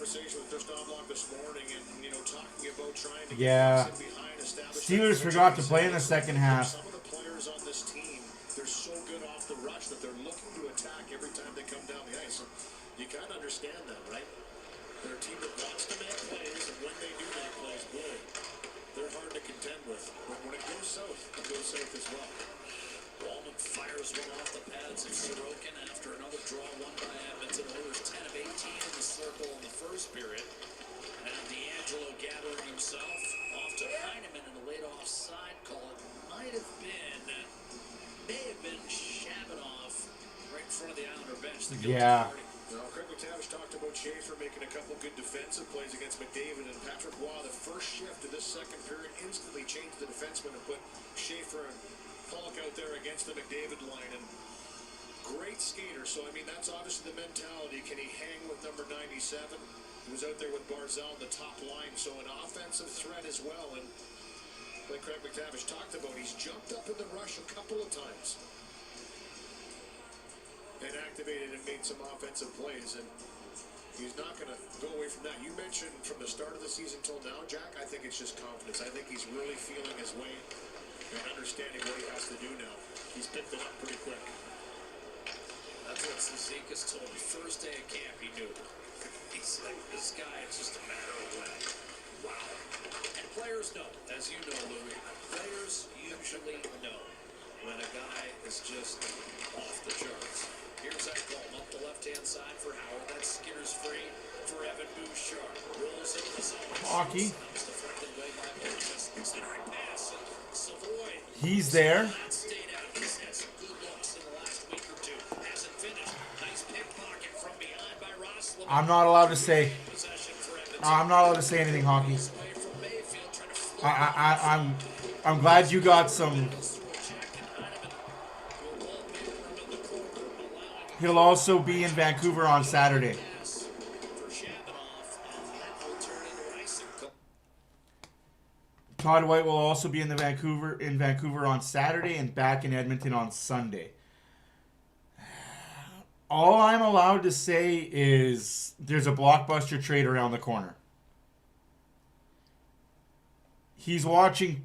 conversation with Chris Knobloch this morning, and talking about trying to Yeah. get behind established. Steelers forgot to play in the second half. Some of the players on this team, they're so good off the rush that they're looking to attack every time they come down the ice. And you kind of understand that, right? They're a team that wants to make plays, and when they do make plays, boy, they're hard to contend with. But when it goes south as well. Wallman fires one off the pads of Sorokin after another draw won by Edmonton Oilers. 10 of 18 in the circle in the first period. Now D'Angelo gathering himself off to Heineman in a late offside call. It may have been Shabanoff right in front of the Islander bench. Yeah. Now, Craig McTavish talked about Schaefer making a couple good defensive plays against McDavid, and Patrick Waugh, the first shift of this second period, instantly changed the defenseman and put Schaefer and Pollock out there against the McDavid line. And great skater, so I mean that's obviously the mentality. Can he hang with number 97? He was out there with Barzal in the top line, so an offensive threat as well. And like Craig McTavish talked about, he's jumped up in the rush a couple of times and activated and made some offensive plays, and he's not going to go away from that. You mentioned from the start of the season till now, Jack, I think it's just confidence. I think he's really feeling his way and understanding what he has to do now. He's picked it up pretty quick. That's what Zizekas told me. First day of camp, he knew. He's like, this guy, it's just a matter of when. Wow. And players know, as you know, Louis, players usually know when a guy is just off the charts. Here's that ball up the left-hand side for Howard. That Skinner's free for Evan Bouchard. Rolls into the zone. Hockey. Deflected away by Burgess. Centering pass. Savoy. He's there. That stayed out. He's had some good looks in the last week or two. Hasn't finished. Nice pickpocket from behind by Ross. I'm not allowed to say. Possession for Edmonton. I'm not allowed to say anything, Hockey. Away from Mayfield, trying to flip I'm glad you got some. He'll also be in Vancouver on Saturday. Todd White will also be in Vancouver on Saturday and back in Edmonton on Sunday. All I'm allowed to say is there's a blockbuster trade around the corner. He's watching.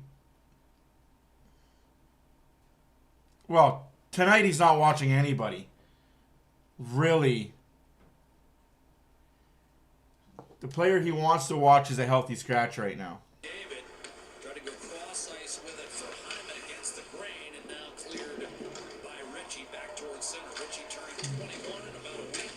Well, tonight he's not watching anybody. Really. The player he wants to watch is a healthy scratch right now. David tried to go cross ice with it for Hyman against the grain, and now cleared by Ritchie back towards center. Ritchie turning 21 in about a week.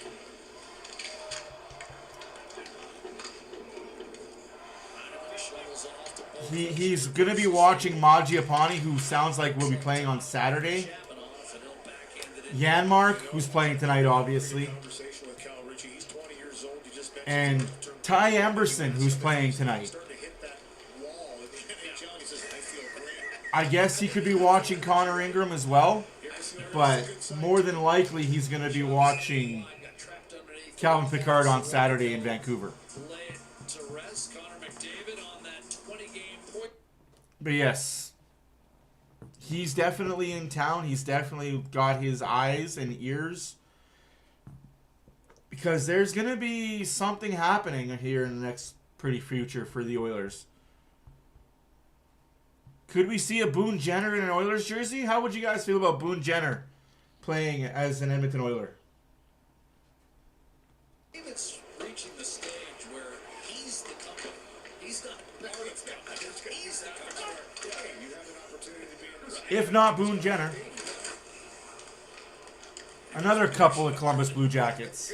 Hyman shovels off to both. He's going to be watching Mangiapane, who sounds like will be playing on Saturday. Shabanoff, and he'll backhand it in. Yanmark, who's playing tonight, obviously. Conversation with Cal Ritchie. He's 20 years old. You just mentioned And Ty Emberson, who's playing tonight. starting to hit that wall in the NHL. He says, I feel great. I guess he could be watching Connor Ingram as well. But more than likely, he's going to be watching Got trapped underneath. Calvin Pickard on Saturday in Vancouver. Lay it to rest. Connor McDavid on that 20-game point. But yes, he's definitely in town. He's definitely got his eyes and ears. Because there's going to be something happening here in the next pretty future for the Oilers. Could we see a Boone Jenner in an Oilers jersey? How would you guys feel about Boone Jenner playing as an Edmonton Oiler? David's reaching the stage where he's the company. He's not part of company. He's the company. You have an opportunity to be in the If not Boone Jenner. Another couple of Columbus Blue Jackets.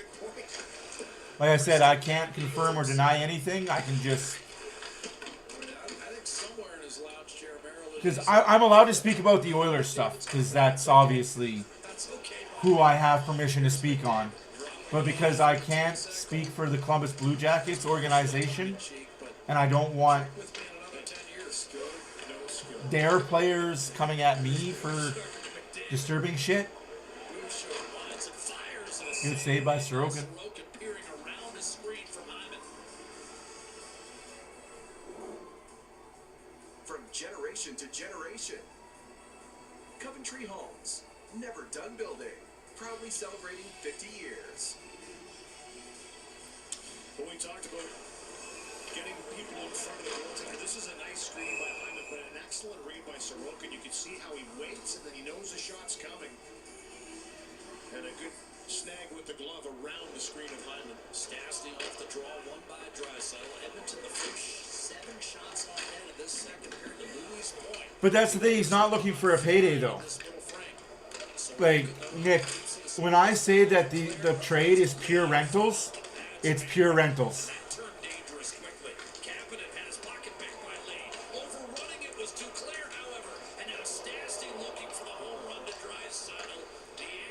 Like I said, I can't confirm or deny anything. I can just... I think somewhere in his lounge chair, Maryland. Because I'm allowed to speak about the Oilers stuff. Because that's obviously That's okay. who I have permission to speak on. But because I can't speak for the Columbus Blue Jackets organization, and I don't want With me in another 10 years. no skill. their players coming at me for disturbing shit. Bouchard winds and fires. Good save by Sorokin. Sorokin peering around his screen from Hyman. From generation to generation. Coventry Homes, never done building, proudly celebrating 50 years. When we talked about getting people in front of the goaltender, this is a nice screen by Hyman, but an excellent read by Sorokin. You can see how he waits, and then he knows the shot's coming. And a good snag with the glove around the screen of Hyman. Stastny off the draw, one by Draisaitl. Edmonton, the first 7 shots on net of this second period to Louis' point. But that's the thing. He's not looking for a payday, though. This little frame. Like, Nick, when I say that the trade is pure rentals, it's pure rentals. That turned dangerous quickly. Kapanen had his pocket picked by Lee. Overrunning it was Duclair, however. And now Stastny looking for the home run to Draisaitl.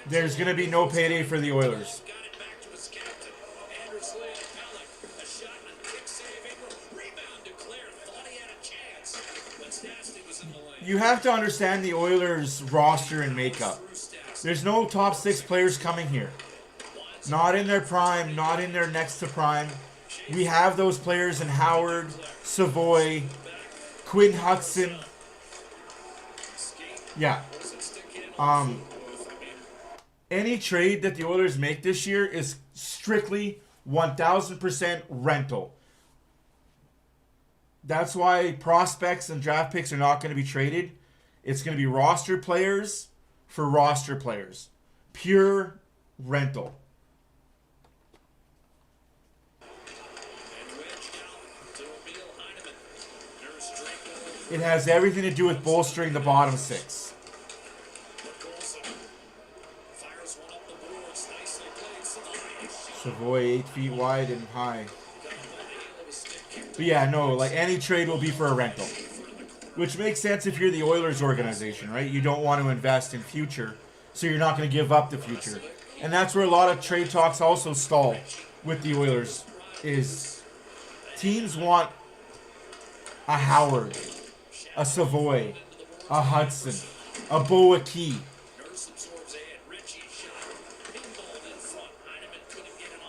There's going to be no payday for the Oilers. Got it back to his captain. Anders Lee and Pellick. A shot and a kick save. Ingram. Rebound. Duclair thought he had a chance. But Stastny was in the lane. You have to understand the Oilers roster and makeup. There's no top 6 players coming here. Not in their prime, not in their next to prime. We have those players in Howard, Savoy, Quinn Hudson. Yeah. Any trade that the Oilers make this year is strictly 1,000% rental. That's why prospects and draft picks are not going to be traded. It's going to be roster players for roster players. Pure rental. It has everything to do with bolstering the bottom 6. Savoy 8 feet wide and high. But yeah, no, like any trade will be for a rental. Which makes sense if you're the Oilers organization, right? You don't want to invest in future, so you're not going to give up the future. And that's where a lot of trade talks also stall with the Oilers, is teams want a Howard, a Savoy, a Hudson, a Boakey.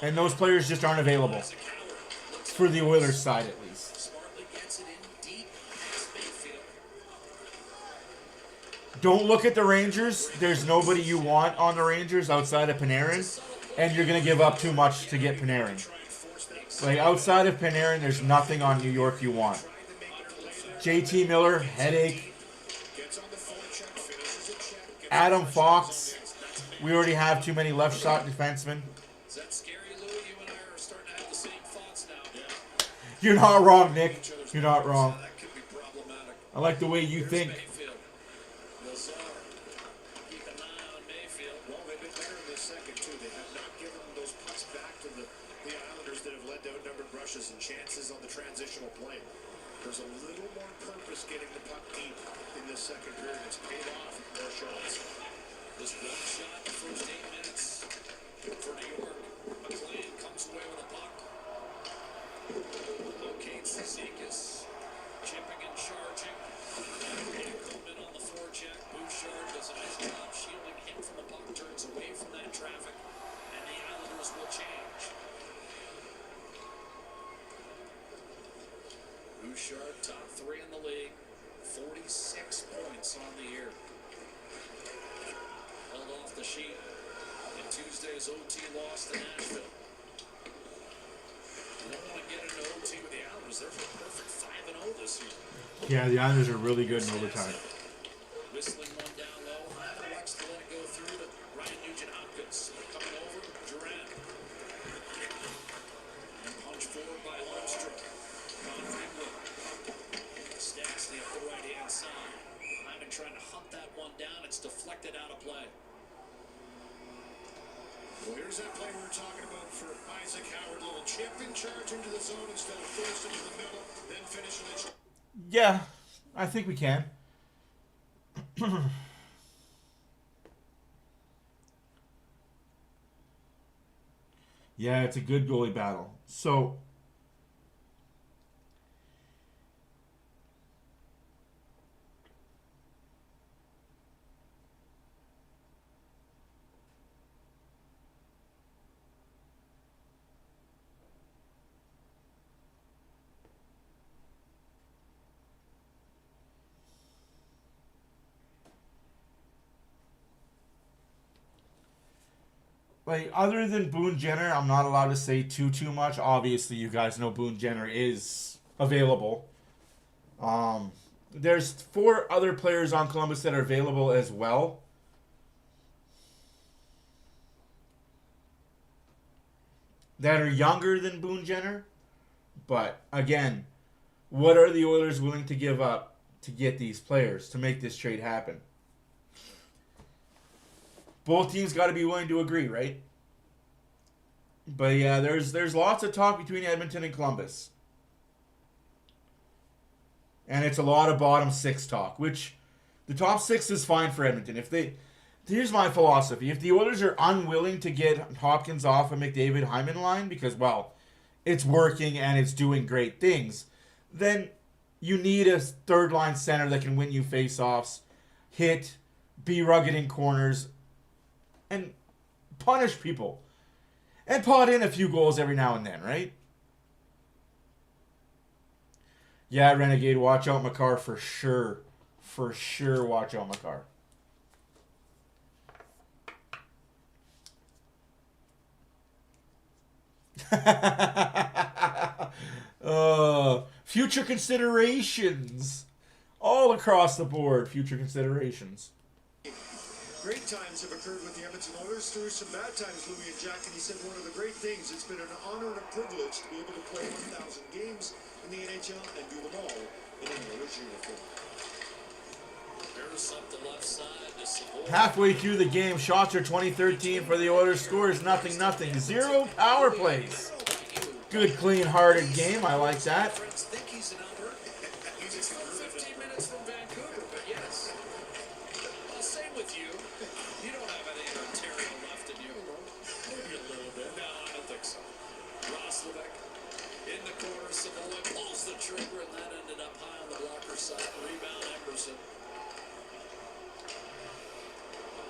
And those players just aren't available. For the Oilers side, at least. Don't look at the Rangers. There's nobody you want on the Rangers outside of Panarin. And you're going to give up too much to get Panarin. Like, outside of Panarin, there's nothing on New York you want. JT Miller, headache. Adam Fox. We already have too many left shot defensemen. Is that scary, Louis? You and I are starting to have the same thoughts now. You're not wrong, Nick. You're not wrong. That could be problematic. I like the way you think. Mayfield. Lazar. Keep an eye on Mayfield. Well, they've been better in this second, too. They have not given those pucks back to the Islanders that have led to outnumbered rushes and chances on the transitional play. There's a little more purpose getting the puck deep in this second period. It's paid off in more shots. This one shot in the first 8 minutes for New York. McLean comes away with a puck. Locates Zizekas. Chipping and charging. Coleman on the forecheck. Bouchard does a nice job shielding him from the puck. Turns away from that traffic. And the Islanders will change. Bouchard, top 3 in the league. 46 points on the year. Held off the sheet in Tuesday's OT loss to Nashville. You don't want to get into OT with the Islanders. They're a perfect 5-0 this year. Yeah, the Islanders are really good in overtime. Whistling one down low. Alex to let it go through to Ryan Nugent-Hopkins. Coming over, Durant. And punch forward by Holmstrom. Stastny up the right-hand side. Hyman trying to hunt that one down. It's deflected out of play. Well, here's that play we were talking about for Isaac Howard. Little chip and charge into the zone instead of forced into the middle, then finishing it. Yeah, I think we can. Yeah, it's a good goalie battle. So, like, other than Boone Jenner, I'm not allowed to say too much. Obviously, you guys know Boone Jenner is available. There's 4 other players on Columbus that are available as well. That are younger than Boone Jenner. But, again, what are the Oilers willing to give up to get these players, to make this trade happen? Both teams got to be willing to agree, right? But, yeah, there's lots of talk between Edmonton and Columbus. And it's a lot of bottom 6 talk, which the top 6 is fine for Edmonton. Here's my philosophy. If the Oilers are unwilling to get Hopkins off a McDavid-Hyman line because, well, it's working and it's doing great things, then you need a third-line center that can win you face-offs, hit, be rugged in corners, and punish people. And pot in a few goals every now and then, right? Yeah, Renegade, watch out Makar for sure. For sure, watch out Makar. Future considerations. All across the board, future considerations. Great times have occurred with the Edmonton Oilers through some bad times, Louis and Jack, and he said one of the great things, it's been an honor and a privilege to be able to play 1,000 games in the NHL and do them all in an Oilers uniform. There's up the left side to Savoy. Halfway through the game, shots are 2013 for the Oilers. Scores nothing. 0 power plays. Good, clean-hearted game. I like that. Friends think he's an Alberta. He's just 15 minutes from Vancouver, but yes. Well, same with you. You don't have any Ontario left in you. Maybe a little bit. No, I don't think so. Roslovic in the corner. Savoy pulls the trigger, and that ended up high on the blocker side. Rebound, Emerson.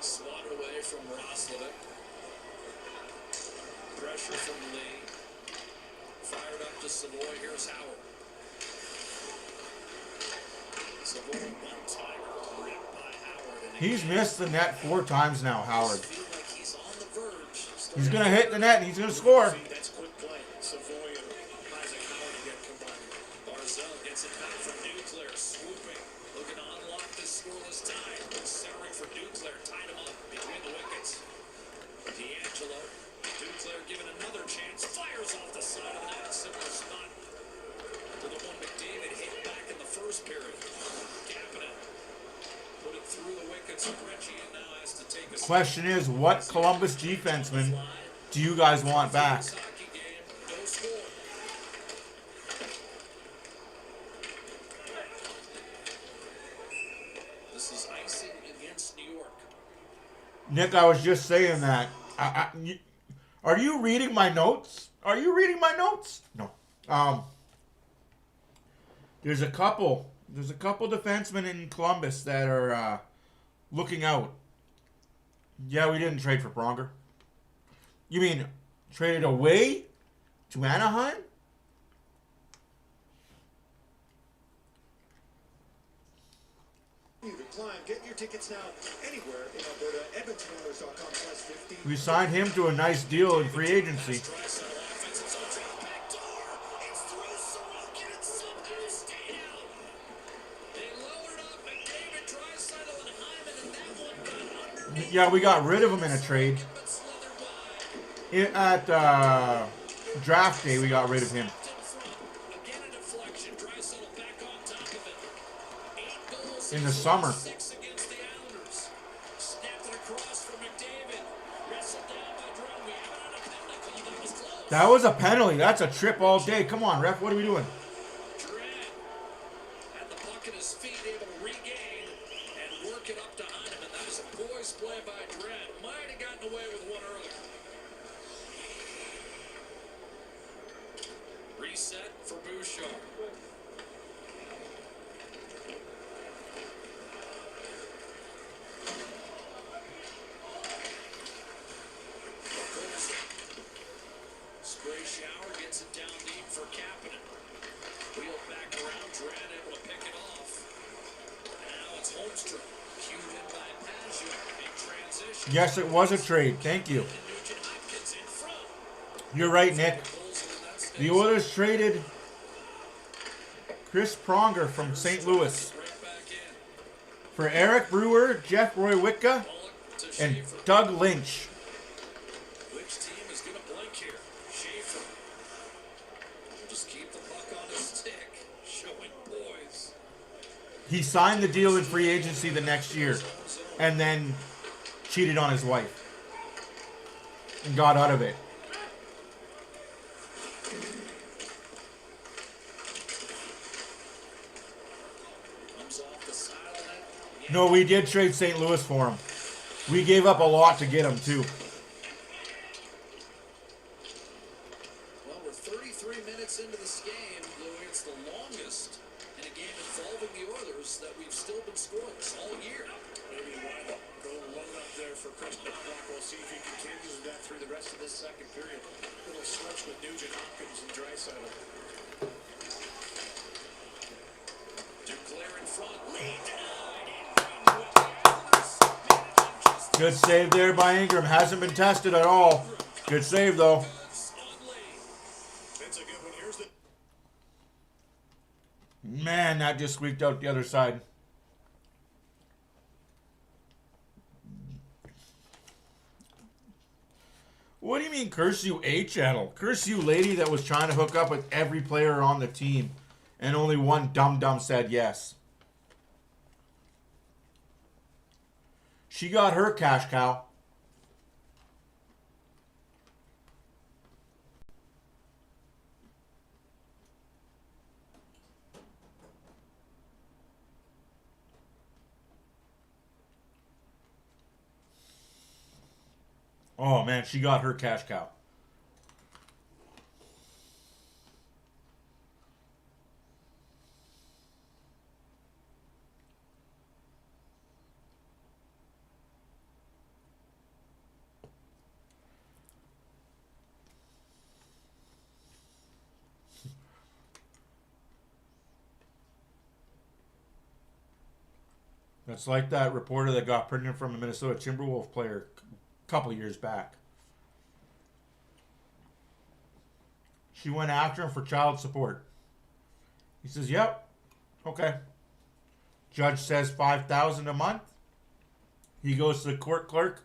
Swat away from Roslovic. Pressure from Lee. Fired up to Savoy. Here's Howard. Savoy one-timer ripped by Howard. And He's missed the net 4 times now, Howard. feel like he's on the verge. He's going to hit the net and he's going to score. That's quick play. Savoy and Isaac Howard get combined. Barzell gets it back from Duclair. Swooping. Looking to unlock this scoreless tie. Centering for Duclair. Tied him up between the wickets. D'Angelo. Duclair given another chance. Fires off the side of the net. Similar spot to the one McDavid hit back in the first period. Kapanen put it through the wickets. Reggie now has to take a Question is, what Columbus defenseman do you guys want back? hockey game. No score. This is icing against New York. Nick, I was just saying that. Are you reading my notes? Are you reading my notes? No. There's a couple defensemen in Columbus that are looking out. Yeah, we didn't trade for Pronger. You mean traded away to Anaheim? You can climb. Get your tickets now anywhere in Alberta. EdmontonOilers.com/50. We signed him to a nice deal in free agency. Draisaitl offensive zone drop back door. It's through Sorokin and somehow stayed out. They lowered up McDavid, Draisaitl, and Hyman, and that one got underneath. Yeah, we got rid of him in a trade. But slithered by. At draft day, we got rid of him. Again a deflection. Draisaitl back on top of it. 8 goals In the summer. 6 against the Islanders. Snapped it across for McDavid. Wrestled down by Drum. We haven't had a penalty call. That was close. That was a penalty. That's a trip all day. Come on, ref. What are we doing? Durant had the puck at his feet, able to regain and work it up to Hyman. That was a poised play by Durant. Might have gotten away with one earlier. Reset for Bouchard. Spray shower gets it down deep for Kapanen. Wheeled back around, Durant able to pick it off. Now it's Holmstrom. Cued in by Pajot. Big transition. Yes, it was a trade. Thank you. Nugent You're right, Nick. The Oilers traded Chris Pronger from St. Louis for Eric Brewer, Jeff Roy-Witka, and Doug Lynch. Which team is going to blink here? Schaefer. Will just keep the puck on his stick. Showing boys. He signed the deal in free agency the next year and then cheated on his wife and got out of it. Comes off the side of the net. No, we did trade St. Louis for him. We gave up a lot to get him, too. Well, we're 33 minutes into this game, Louis. It's the longest in a game involving the Oilers that we've still been scoreless all year. Maybe why go load up there for Chris Knocklock. We'll see if he continues that through the rest of this second period. Little switch with Nugent Hopkins and Draisaitl. Duclair in front. Lead denied. Good save there by Ingram. Hasn't been tested at all. Good save, though. That's a good one. Here's the Man, that just squeaked out the other side. What do you mean, curse you, A-channel? Curse you, lady that was trying to hook up with every player on the team, and only one dum-dum said yes. She got her cash cow. Oh, man, she got her cash cow. That's like that reporter that got pregnant from a Minnesota Timberwolves player a couple years back. She went after him for child support. He says, "Yep, okay." Judge says $5,000 a month. He goes to the court clerk.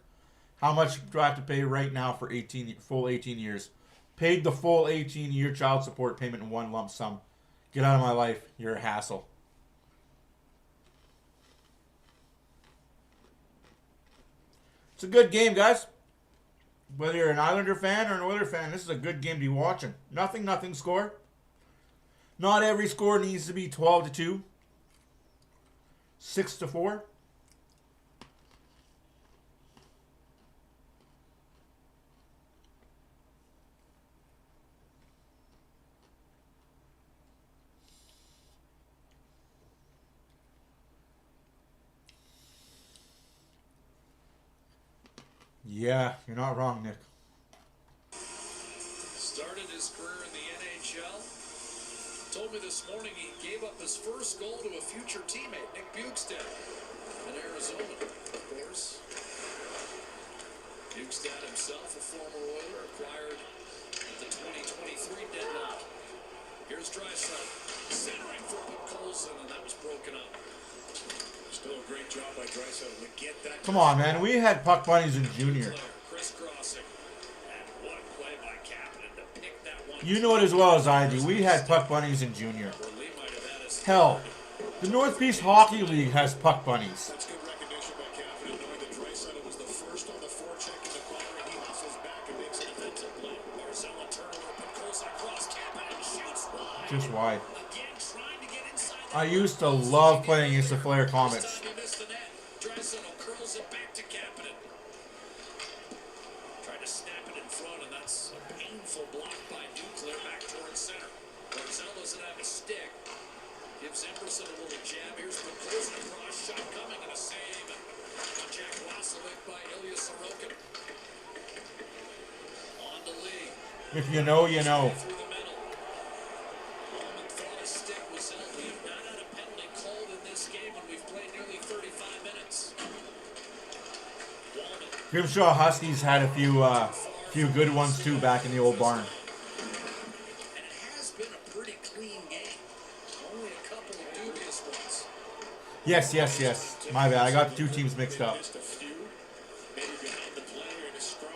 How much do I have to pay right now for full 18 years? Paid the full 18-year child support payment in one lump sum. Get out of my life. You're a hassle. It's a good game, guys. Whether you're an Islander fan or an Oiler fan, this is a good game to be watching. Nothing score. Not every score needs to be 12-2. 6-4. Yeah, you're not wrong, Nick. Started his career in the NHL. Told me this morning he gave up his first goal to a future teammate, Nick Bukestad, in Arizona, of course. Bukestad himself, a former Oiler, acquired at the 2023 deadline. Here's Draisaitl, centering for Colson, and that was broken up. still a great job by Draisaitl to get that. Come on, man. We had puck bunnies in junior. Crisscrossing. And what a play by Kapanen to pick that one. You know it as well as I do. We had puck bunnies in junior. Hell, the Northeast Hockey League has puck bunnies. That's good recognition by Kapanen, knowing that Draisaitl was the first on the forecheck in the corner. He hustles back and makes an offensive play. Barzella turnover, but Colson across. Kapanen shoots wide. Just wide. Again, trying to get inside. I used to love playing against the Flair Comets. Draisaitl curls it back to Kapanen. Tried to snap it in front, and that's a painful block by Duclair back towards center. Barzella doesn't have a stick. Gives Emerson a little jab. Here's Colson across, shot coming, and a save. And Jack Wasilek by Ilya Sorokin. On to Lee. If you know, you know. Through the middle. Bowman thought his stick was out. We have not had a penalty called in this game, and we've played nearly 35 minutes. Bowman Grimshaw Huskies had a few Few good ones too back in the old barn. And it has been a pretty clean game. Only a couple of dubious ones. Yes. My bad. I got the two teams mixed up. Just a few. Maybe behind the play or in a scrum.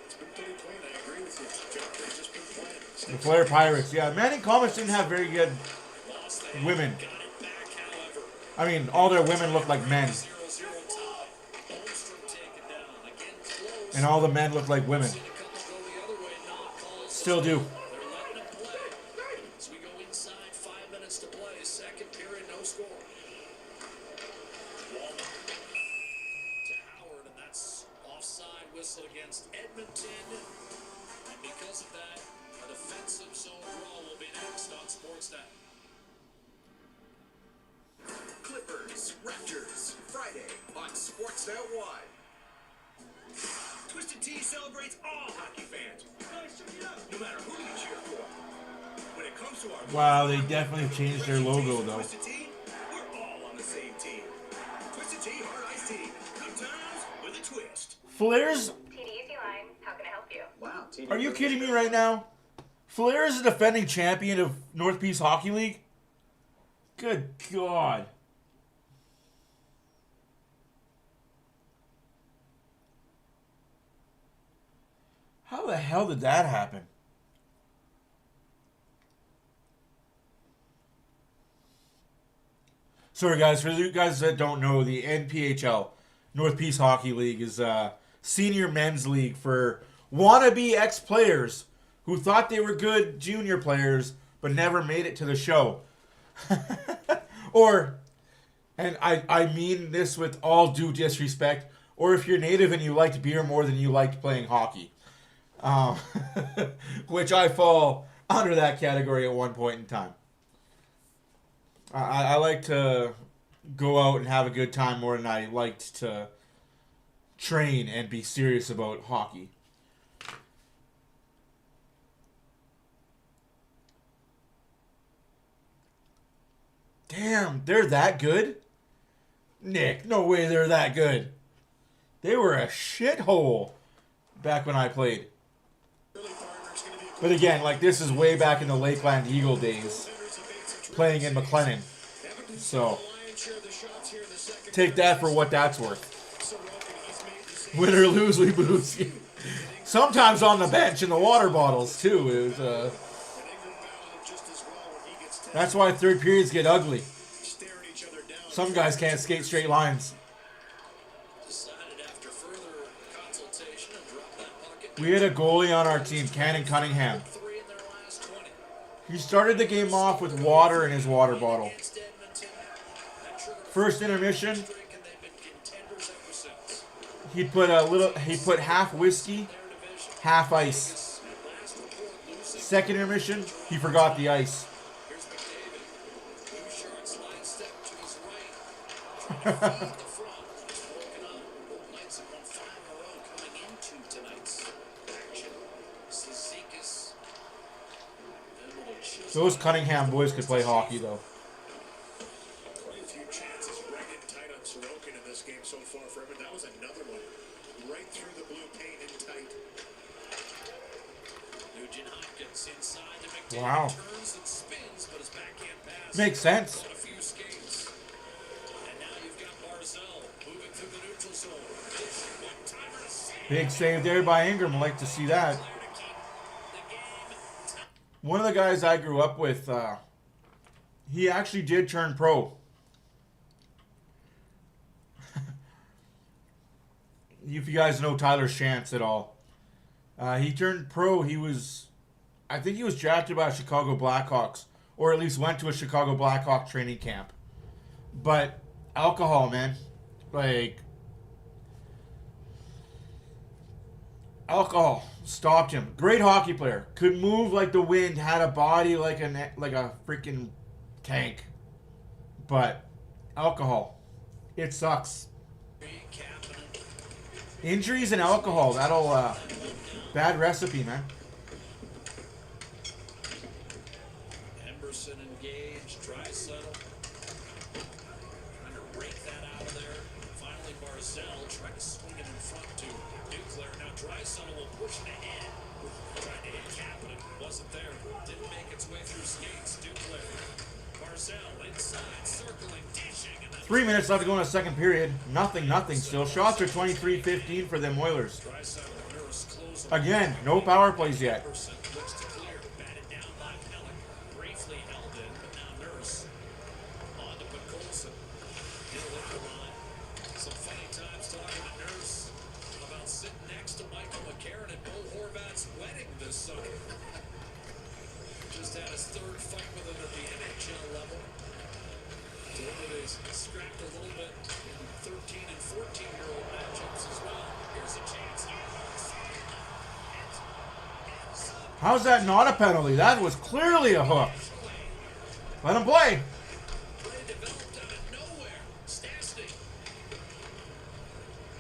It's been pretty clean. I agree with you. They've just been playing. The Flair Pirates. Yeah, Manning Comets didn't have very good women. Got it back, however. I mean, all their women look like men. 0-0 tie. Holmstrom taken down. Again, close. And all the men look like women. Seen a couple go the other way, not calls. Still do. They're letting him play. As we go inside, 5 minutes to play. Second period, no score. Wallman to Howard, and that's offside whistle against Edmonton. And because of that, a defensive zone draw will be next on Sportsnet. Clippers, Raptors, Friday on Sportsnet 1. Twisted Tea celebrates all hockey fans. No matter who you cheer for. When it comes to our Wow, they definitely changed their logo though. Twisted Tea, we're all on the same team. Twisted Tea, hard iced tea. Good times with a twist. Flair's. TD line. How can I help you? Wow. TD. Are you kidding me right now? Flair is the defending champion of North Peace Hockey League. Good God. How the hell did that happen? Sorry guys, for you guys that don't know, the NPHL, North Peace Hockey League, is a senior men's league for wannabe ex-players who thought they were good junior players but never made it to the show. Or, and I mean this with all due disrespect, or if you're native and you liked beer more than you liked playing hockey. Which I fall under that category at one point in time. I like to go out and have a good time more than I liked to train and be serious about hockey. Damn, they're that good? Nick, no way they're that good. They were a shithole back when I played. But again, like, this is way back in the Lakeland Eagle days, playing in McLennan. So, take that for what that's worth. Win or lose, we booze. Sometimes on the bench in the water bottles, too. It was, that's why third periods get ugly. Some guys can't skate straight lines. We had a goalie on our team, Cannon Cunningham. He started the game off with water in his water bottle. First intermission, he put half whiskey, half ice. Second intermission, he forgot the ice. Those Cunningham boys could play hockey, though. Quite a few chances right in tight on Sorokin in this game so far for him. That was another one. Right through the blue paint in tight. Nugent Hopkins inside to McDavid. Wow. Turns and spins, but his backhand pass. Makes sense. Got a few skates. And now you've got Barzell moving through the neutral zone. One-timer to save. Big save there by Ingram. I'd like to see that. One of the guys I grew up with, he actually did turn pro. If you guys know Tyler Shantz at all. He turned pro. I think he was drafted by Chicago Blackhawks, or at least went to a Chicago Blackhawk training camp. But alcohol, man. Like, alcohol stopped him. Great hockey player. Could move like the wind. Had a body like a freaking tank. But alcohol, it sucks. Injuries and alcohol. That'll bad recipe, man. Emberson engaged. Try settle. Trying to rake that out of there. finally Barzell tried to swing it in front to Duclair. Now Draisaitl will push it ahead. Tried to hit cap, but it wasn't there. Didn't make its way through skates. Duclair. Barzell inside, circling, dishing. And 3 minutes left to go in the second period. Nothing still. Shots are 23-15 for them Oilers. Again, no power plays yet. Looks to clear. Batted down by Pellick. Briefly held in, but now Nurse. On to Podkolzin. He'll hit the line. Some funny times talking to Nurse about sitting next to Michael McCarron at Bo Horvat's wedding this summer. Just had his third fight with him at the NHL level. He's scrapped a little bit in 13 and 14-year-old matchups as well. Here's a chance. How's that not a penalty? That was clearly a hook. Let him play. Play developed out of nowhere. Stastny.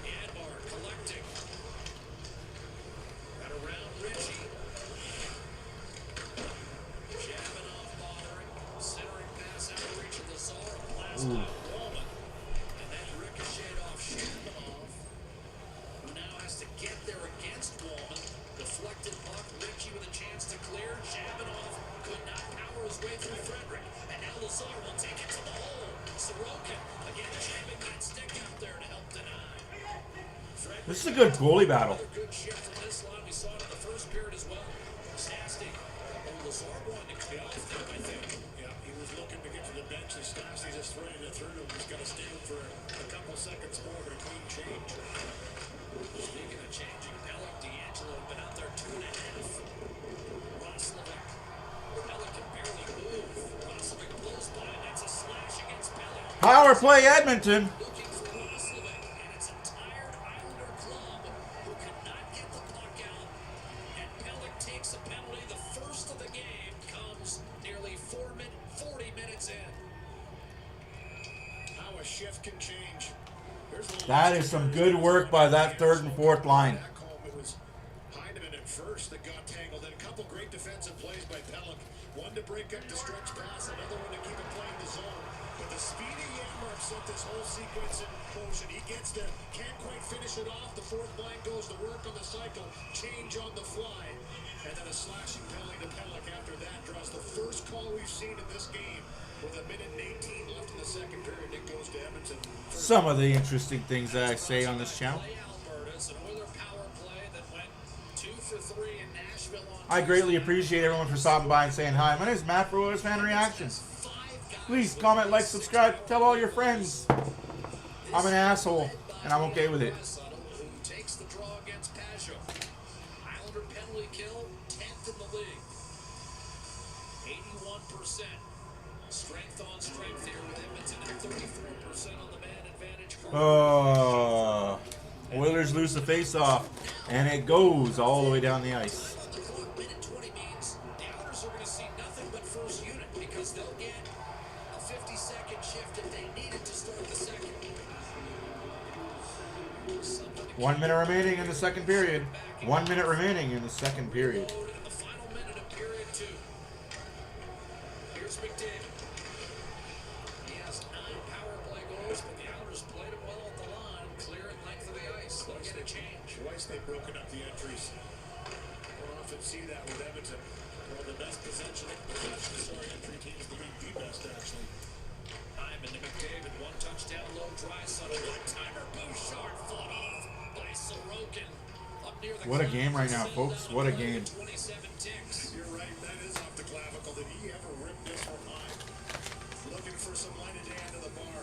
Yanmar collecting. Got around Ritchie. Jabbing off bothering. Centering pass out of reach of the Czar. Blast by Wallman. And that ricocheted off Shambanov, who now has to get there against Wallman. Deflected puck. Ritchie with a chance to clear. Shambanov could not power his way through Frederick. And now Lazar will take it to the hole. Sorokin again jamming that stick out there to help deny. Frederick, This is a good goalie battle. another good shift from this line. We saw it in the first period as well. Stastny. Lazar wanting to get off there, I think. Yeah, he was looking to get to the bench, and Stastny just threading it through to him. He's got to stand for a couple seconds more of a clean change. Speaking of changing, Pellick, D'Angelo have been out there 2.5. Roslovic. Pellick can barely move. Roslovic blows by, and that's a slash against Pellick. Power play Edmonton. Looking for Roslovic, and it's a tired Islander club who cannot get the puck out. And Pellick takes a penalty. The first of the game comes nearly 40 minutes in. How a shift can change. That is some good work by that third and fourth line. Back home, it was Heineman at first that got tangled. And a couple great defensive plays by Pellick. One to break up the stretch pass, another one to keep it playing the zone. But the speedy Yanmark set this whole sequence in motion. He gets there, can't quite finish it off. The fourth line goes to work on the cycle, change on the fly. And then a slashing penalty to Pellick after that draws the first call we've seen in this game. With a minute and 18 left in the second period, it goes to Edmonton. Some of the interesting things that I say on this channel. Alberta's an Oiler power play that went 2 for 3 in Nashville on I greatly appreciate everyone for stopping by and saying hi. My name is Matt for OilersFanReaction. Please comment, like, subscribe, tell all your friends. I'm an asshole, and I'm okay with it. Who takes the draw against Pajot. Islander penalty kill, 10th in the league. 81%. Strength on strength here with Edmonton at 34% on the man advantage. Oilers lose the face-off, and it goes all the way down the ice. Minute 20 means the Oilers are going to see nothing but first unit because they'll get a 50-second shift if they need it to start the second. 1 minute remaining in the second period. 1 minute remaining in the second period. In the final minute of period 2. Here's McDavid. He has 9 power play goals, but the Oilers played him well at the line, clear and length of the ice. They'll get a change. Twice they've broken up the entries. We'll often see that with Edmonton. One of the best possession entry teams in the league, the best actually. Hyman to McDavid, 1 touchdown, low Draisaitl, one-timer, Bouchard fought off by Sorokin. Up near the What a game right now, folks. What a game. 27 ticks. You're right, that is off the clavicle. Did he ever rip this from high? Looking for some light at the end of the bar.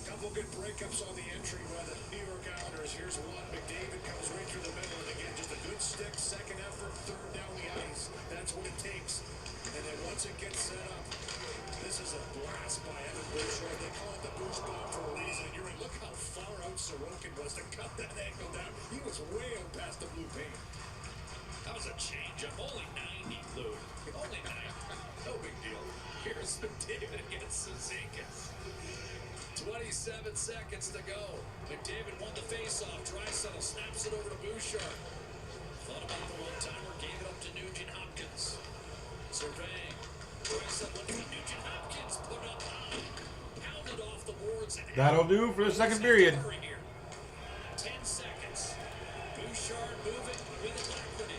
Couple good breakups on the entry by the New York Islanders. Here's one. McDavid comes right through the middle, and again, just a good stick, second effort, third down the ice. That's what it takes. And then once it gets set up, this is a blast by Evan Bouchard. They call it the Bouch bomb for a reason. And you're right, look how far out Sorokin was to cut that angle down. He was way out past the blue paint. That was a change. I'm only 90, Lou. Only 90. No big deal. Here's McDavid against Cizikas. 27 seconds to go. McDavid won the faceoff. Draisaitl snaps it over to Bouchard. Thought about the one-timer, gave it up to Nugent Hopkins. Surveying. Draisaitl looking at Nugent Hopkins. Put up high. Pounded off the boards and That'll do for the second period. 10 seconds. Bouchard moving with alacrity.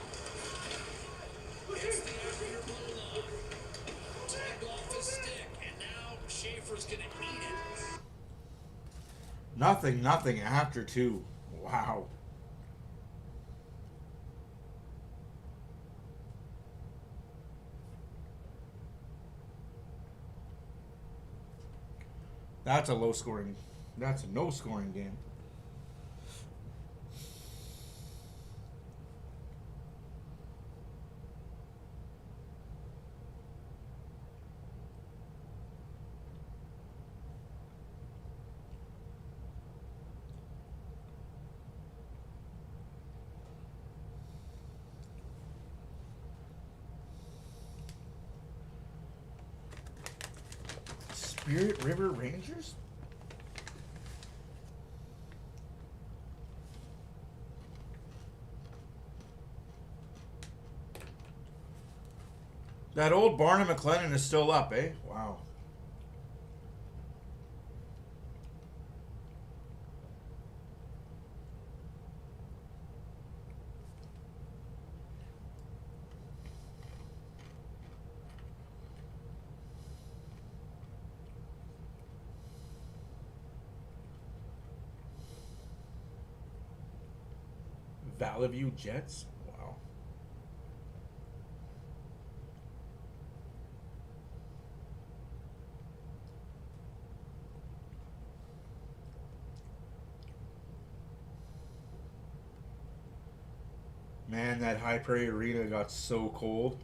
Hits the outer blue line. Tagged off his stick, and now Schaefer's going to eat it. Nothing after 2. Wow. That's a low scoring. That's a no scoring game. Spirit River Rangers? That old Barnum McLennan is still up, eh? Wow. Valley View Jets? Wow. Man, that High Prairie Arena got so cold.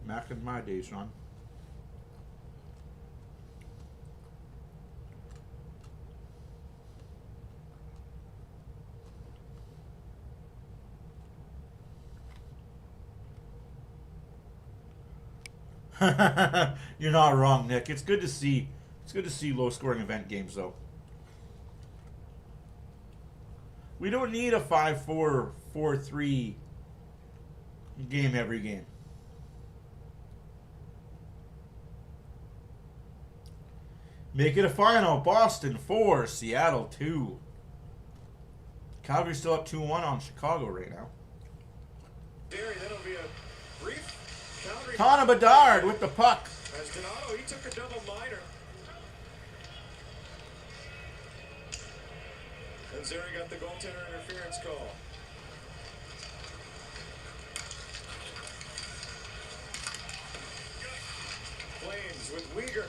Back in my days, Sean. You're not wrong, Nick. It's good to see. It's good to see low-scoring event games, though. We don't need a 5-4, 4-3 game every game. Make it a final. Boston 4, Seattle 2. Calgary's still up 2-1 on Chicago right now. That'll be a brief Calgary. Connor Bedard with the puck. As Donato, he took a double minor. And Zeri got the goaltender interference call. Flames with Uyghur.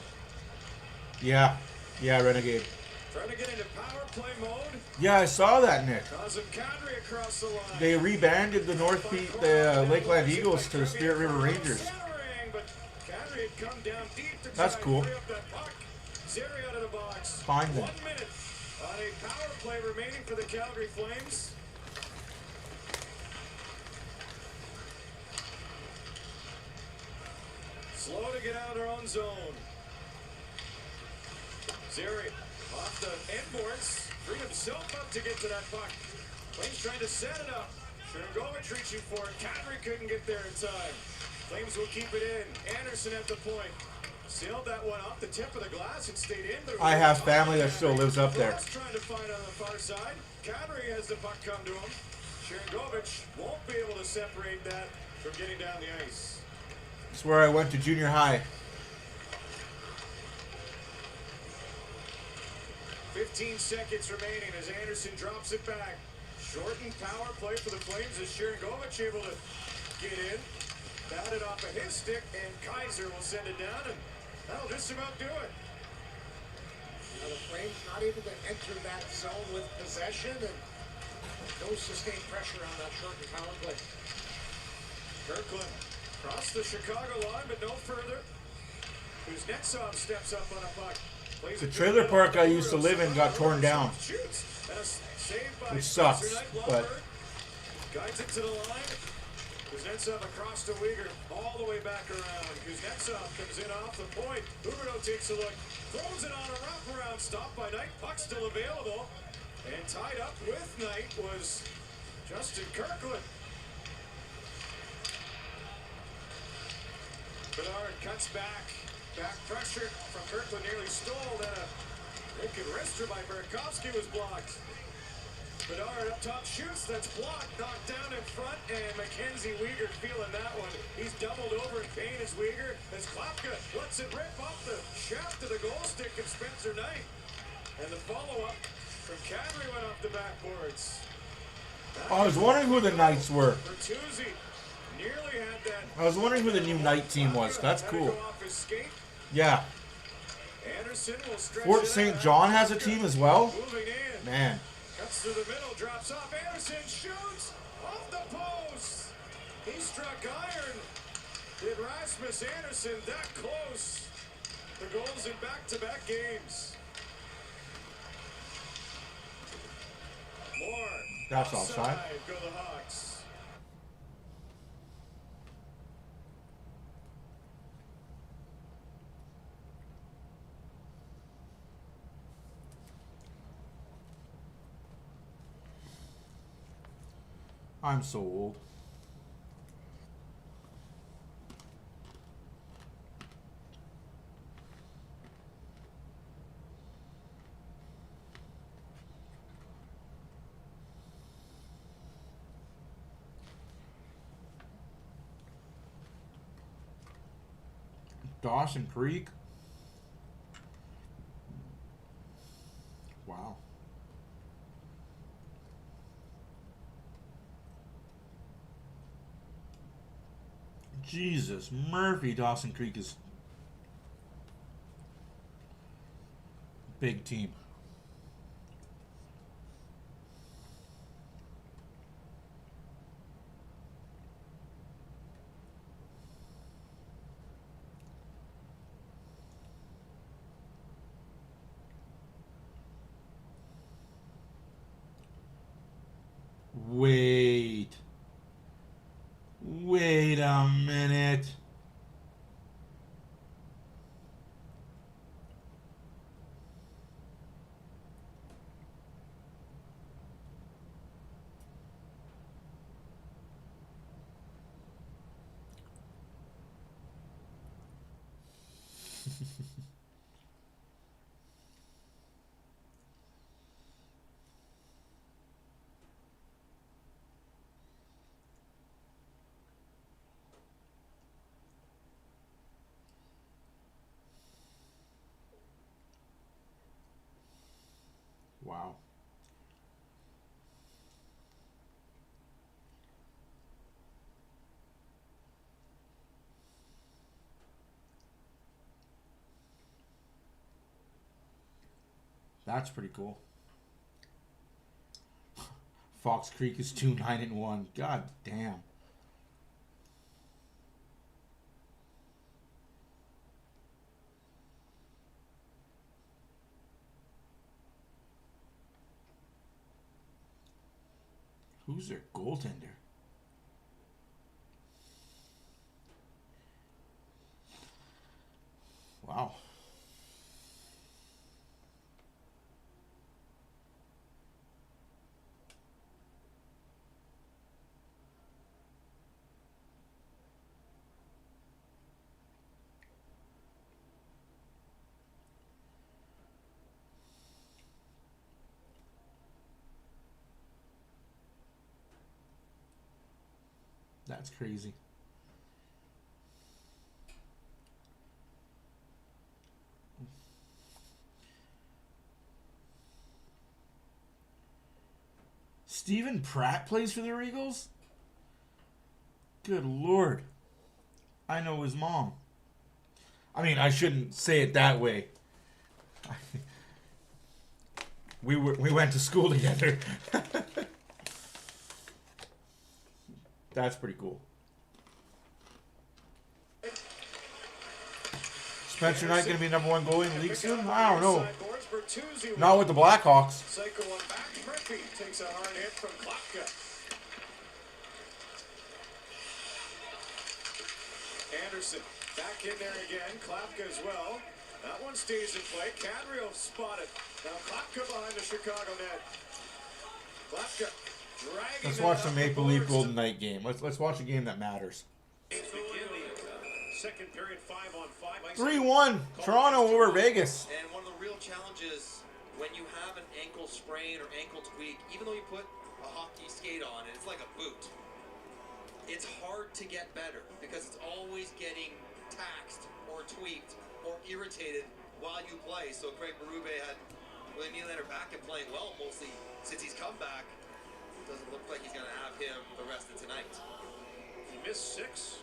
Yeah, Renegade. Trying to get into power play mode. Yeah, I saw that, Nick. Causing Kadri across the line. They rebanded the Lakeland Eagles to the Spirit River Rangers. But Kadri had come down deep to That's try cool. and free up that puck. Zeri out of the box. Fine then. 1 minute on a power play remaining for the Calgary Flames. Slow to get out of their own zone. Zeri off the endboards, freed himself up to get to that puck. Flames trying to set it up. Sharangovich reaching for it. Kadri couldn't get there in time. Flames will keep it in. Anderson at the point. Sailed that one off the tip of the glass and stayed in. I have family that still lives up there. Trying to find on the far side. Kadri has the puck come to him. Sharangovich won't be able to separate that from getting down the ice. It's where I went to junior high. 15 seconds remaining as Anderson drops it back. Shortened power play for the Flames as Sharangovich able to get in. Batted off of his stick, and Kaiser will send it down, and that'll just about do it. Now the Flames not able to enter that zone with possession, and no sustained pressure on that shortened power play. Kirkland across the Chicago line, but no further. Kuznetsov steps up on a puck. Plays The it trailer to park I Udall. used to live in got torn down, Shoots. And a save by which Spencer sucks, Knight. but Lundberg guides it to the line. Kuznetsov across to Uyghur, all the way back around. Kuznetsov comes in off the point. Huberdeau takes a look, throws it on a wraparound, stopped by Knight. Puck still available, and tied up with Knight was Justin Kirkland. Bedard cuts back. Back pressure from Kirkland, nearly stole. Then a wicked wrister by Burakovsky was blocked. Bedard up top shoots, that's blocked, knocked down in front, and Mackenzie Uyghur feeling that one. He's doubled over in pain as Uyghur, as Klapka lets it rip off the shaft of the goal stick of Spencer Knight. And the follow-up from Kadri went off the backboards. I was wondering who the Knights were. Bertuzzi nearly had that. I was wondering who the new Knight team was. That's Had to cool. go off his skate. Yeah. Anderson will stretch Fort it St. out. John has a team as well? Moving in. Man. Cuts through the middle, drops off. Anderson shoots off the post. He struck iron. Did Rasmus Anderson that close? The goals in back-to-back games. More. That's offside. Go the Hawks. I'm so old. Dawson Creek. Wow. Jesus, Murphy, Dawson Creek is big team. Wait a minute. Wow. That's pretty cool. Fox Creek is 2-9-1. God damn. Who's their goaltender? Wow. That's crazy. Stephen Pratt plays for the Eagles? Good Lord. I know his mom. I mean, I shouldn't say it that way. We went to school together. That's pretty cool. Spencer Knight going to be number 1 goalie in the league soon? I don't know. Sideboards, Bertuzzi Not with the Blackhawks. Psycho one back. Murphy takes a hard hit from Klapka. Anderson back in there again. Klapka as well. That one stays in play. Cadrio spotted. Now Klapka behind the Chicago net. Klapka dragging. Let's watch the Maple Leaf Golden Knight game. Let's watch a game that matters. Second period, 5-on-5. 3-1. Toronto over Vegas. And one of the real challenges when you have an ankle sprain or ankle tweak, even though you put a hockey skate on and it's like a boot, it's hard to get better because it's always getting taxed or tweaked or irritated while you play. So Craig Berube had William Nylander back and playing well mostly since he's come back. Doesn't look like he's going to have him the rest of tonight. He missed 6.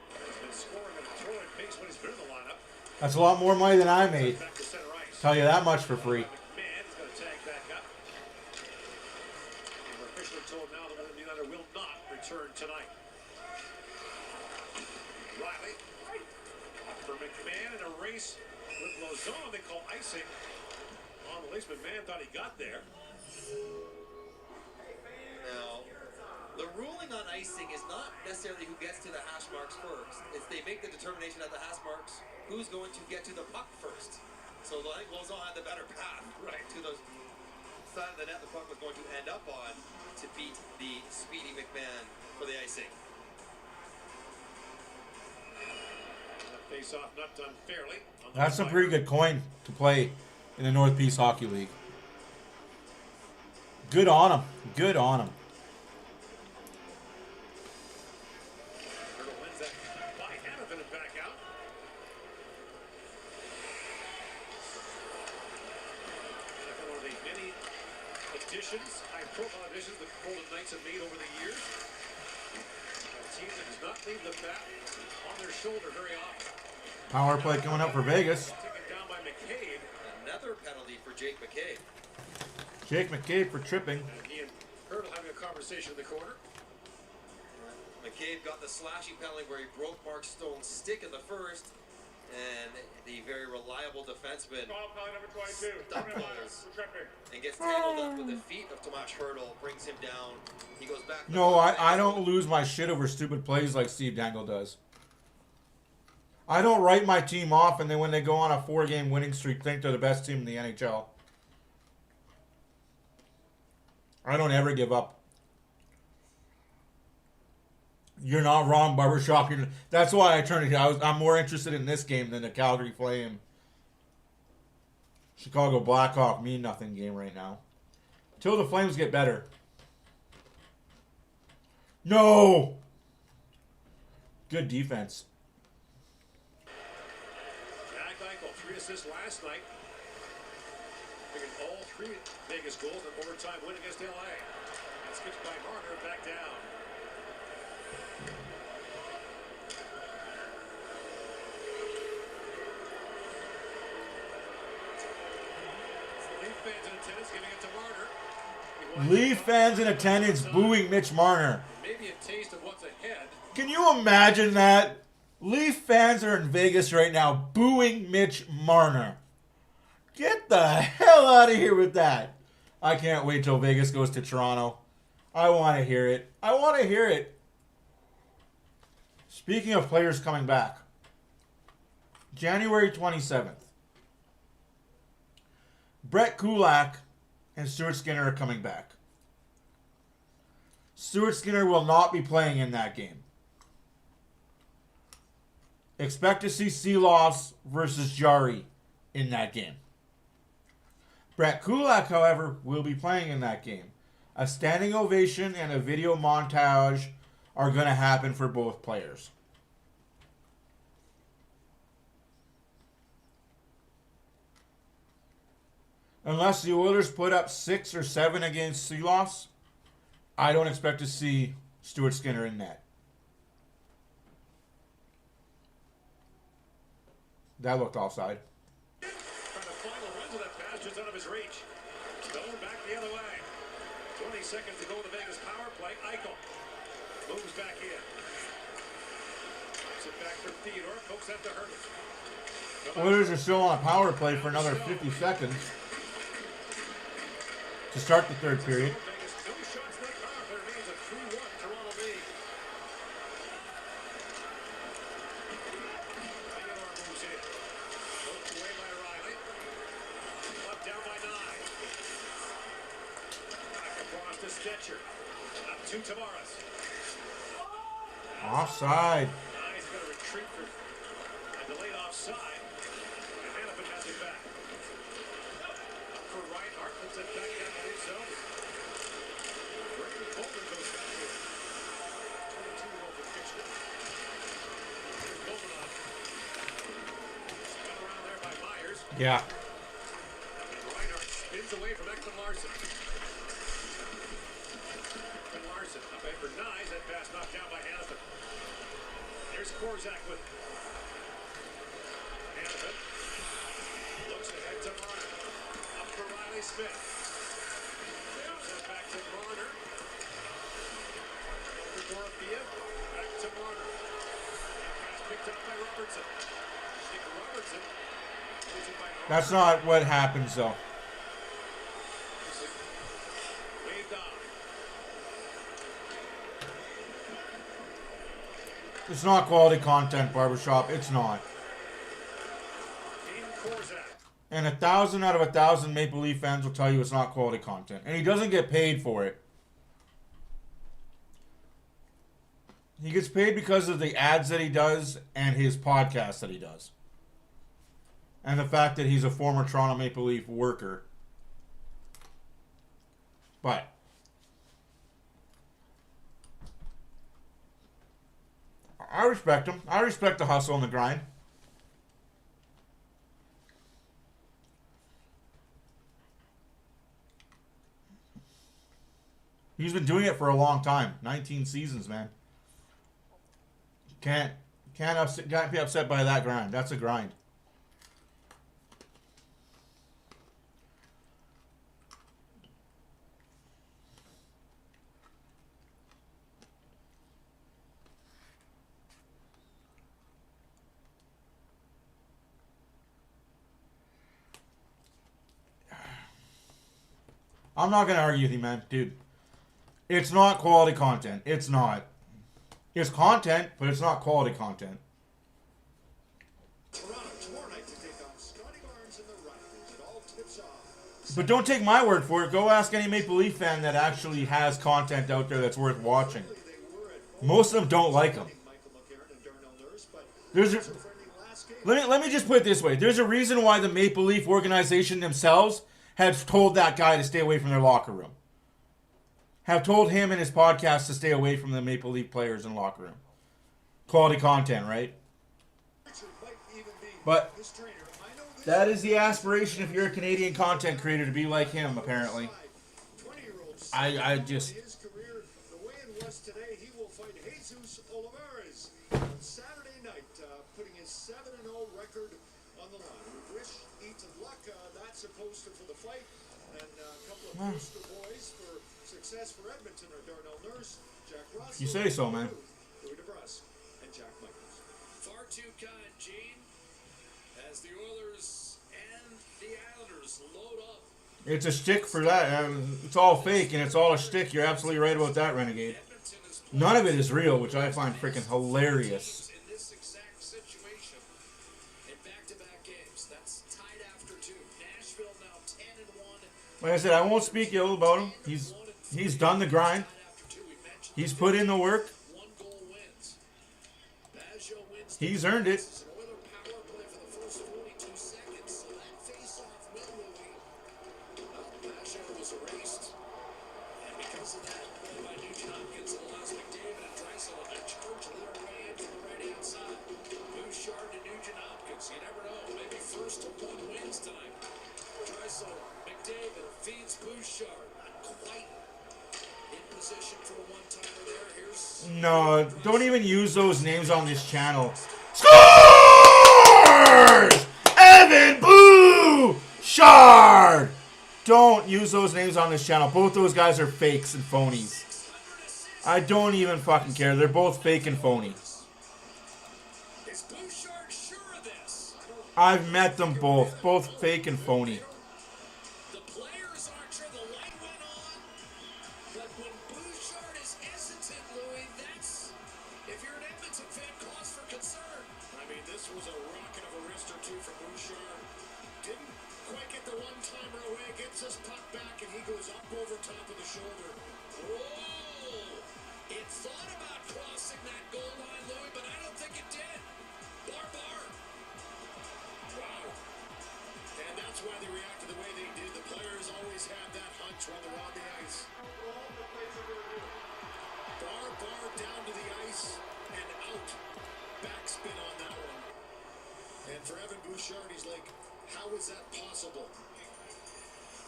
He's been scoring at a torrid pace when he's been in the lineup. That's a lot more money than I made. Back to center ice. Tell you that much for free. McMahon is going to tag back up. And we're officially told now that William Nylander will not return tonight. Riley for McMahon in a race with Lozon. They call icing on the least. McMahon thought he got there. Now, the ruling on icing is not necessarily who gets to the hash marks first. It's they make the determination at the hash marks who's going to get to the puck first. So I think Lozon had the better path to the side of the net the puck was going to end up on to beat the speedy McMahon for the icing. Face off not done fairly. That's a pretty good coin to play in the Northeast Hockey League. Good on him. Good on him. Wins that by Hanifin and back out. One of the many additions, high-profile additions the Golden Knights have made over the years. A team that does not leave the bat on their shoulder very often. Power play coming up for Vegas. Taken down by McCabe. Another penalty for Jake McCabe. Jake McCabe for tripping. And he and Hurdle having a conversation in the corner. McCabe got the slashing penalty where he broke Mark Stone's stick in the first, and the very reliable defenseman stumbles and gets tangled up with the feet of Tomas Hurdle, brings him down. He goes back. No, I don't lose my shit over stupid plays like Steve Dangle does. I don't write my team off, and then when they go on a 4-game winning streak, think they're the best team in the NHL. I don't ever give up. You're not wrong, Barbershop. That's why I turned it. I'm more interested in this game than the Calgary Flame, Chicago Blackhawk mean nothing game right now. Till the Flames get better. No. Good defense. Jack Eichel, 3 assists last night. Making all 3 Vegas goals in overtime win against LA. And skipped by Marner back down. Leaf fans in attendance giving it to Marner. Leaf fans in attendance booing Mitch Marner. Maybe a taste of what's ahead. Can you imagine that? Leaf fans are in Vegas right now booing Mitch Marner. Get the hell out of here with that. I can't wait till Vegas goes to Toronto. I want to hear it. I want to hear it. Speaking of players coming back. January 27th. Brett Kulak and Stuart Skinner are coming back. Stuart Skinner will not be playing in that game. Expect to see Seeloss versus Jari in that game. Brett Kulak, however, will be playing in that game. A standing ovation and a video montage are going to happen for both players. Unless the Oilers put up 6 or 7 against Seeloss, I don't expect to see Stuart Skinner in net. That looked offside. Trying to final run to that pass just out of his reach. Stone back the other way. 20 seconds to go in the Vegas power play. Eichel moves back in. Takes it back for Theodore. Pokes out to Hurdle. Oilers are still on a power play for another 50 seconds to start the third period. Offside. He's going to retreat for a delayed offside. And Hannafin has it back. Up for Reinhart, puts it back down to his zone. Brendan Coleman goes back here. 22-year-old for Kitchener. Here's Coleman on. Spun around there by Myers. Yeah. And Reinhart spins away from Ekman Larson. Ekman Larson up for Nyes. That pass knocked down by Hannafin. Here's Korzak with Hannafin. Looks ahead to Marner. Up for Riley Smith. Bounce it back to Marner. Over Dorothea. Back to Marner. Pass picked up by Robertson. Nick Robertson. That's not what happens, though. Waved off. It's not quality content, Barbershop. It's not. And 1,000 out of 1,000 Maple Leaf fans will tell you it's not quality content. And he doesn't get paid for it. He gets paid because of the ads that he does and his podcast that he does. And the fact that he's a former Toronto Maple Leaf worker. But I respect him. I respect the hustle and the grind. He's been doing it for a long time. 19 seasons, man. Can't be upset by that grind. That's a grind. I'm not going to argue with you, man. Dude, it's not quality content. It's not. It's content, but it's not quality content. But don't take my word for it. Go ask any Maple Leaf fan that actually has content out there that's worth watching. Most of them don't like him. Let me just put it this way. There's a reason why the Maple Leaf organization themselves have told that guy to stay away from their locker room. Have told him and his podcast to stay away from the Maple Leaf players in the locker room. Quality content, right? But that is the aspiration if you're a Canadian content creator, to be like him, apparently. I just... The weigh-in was today, he will fight Jesus Olivares on Saturday night, putting his 7-0 record on the line. We wish Ethan luck. That's a poster for the fight, and a couple of poster boys for success for Edmonton are Darnell Nurse, Jack Russell, You say so, man. Louis DeBrusk, and Jack Michaels. Far too kind, Gene. As the Oilers and the Islanders load up. It's a shtick for that. It's all fake and it's all a shtick. You're absolutely right about that, Renegade. None of it is real, which I find freaking hilarious. In this exact situation, in back-to-back games, that's tied after 2. Nashville now 10-1. Like I said, I won't speak ill about him. He's done the grind. He's put in the work. 1 goal wins. Baggio wins. He's earned it. Oiler power play for the first 42 seconds. So that face-off win, Louis. Baggio was erased. And because of that, play by Nugent Hopkins, it allows McDavid and Draisaitl to charge their way in from the right-hand side. Bouchard to Nugent Hopkins. You never know. Maybe first to 1 wins tonight. Draisaitl, McDavid feeds Bouchard. Not quite in position for a one-timer there. Here's... No, don't even use those names on this channel. Scores! Evan Bouchard! Don't use those names on this channel. Both those guys are fakes and phonies. I don't even fucking care. They're both fake and phony. It's Bouchard. Bouchard sure of this? I've met them both fake and phony. The players aren't sure. The light went on. But when Bouchard is hesitant, Louis, that's, if you're an Edmonton fan, cause for concern. I mean, this was a rocket of a wrist or two from Bouchard. Didn't quite get the one-timer away. Gets his puck back, and he goes up over top of the shoulder. Whoa! It thought about crossing that goal line, Louis, but I don't think it did. Bar. Wow. And that's why they reacted the way they did. The players always have that hunch when they're on the ice. Bar down to the ice and out. Backspin on that one. And for Evan Bouchard, he's like, how is that possible?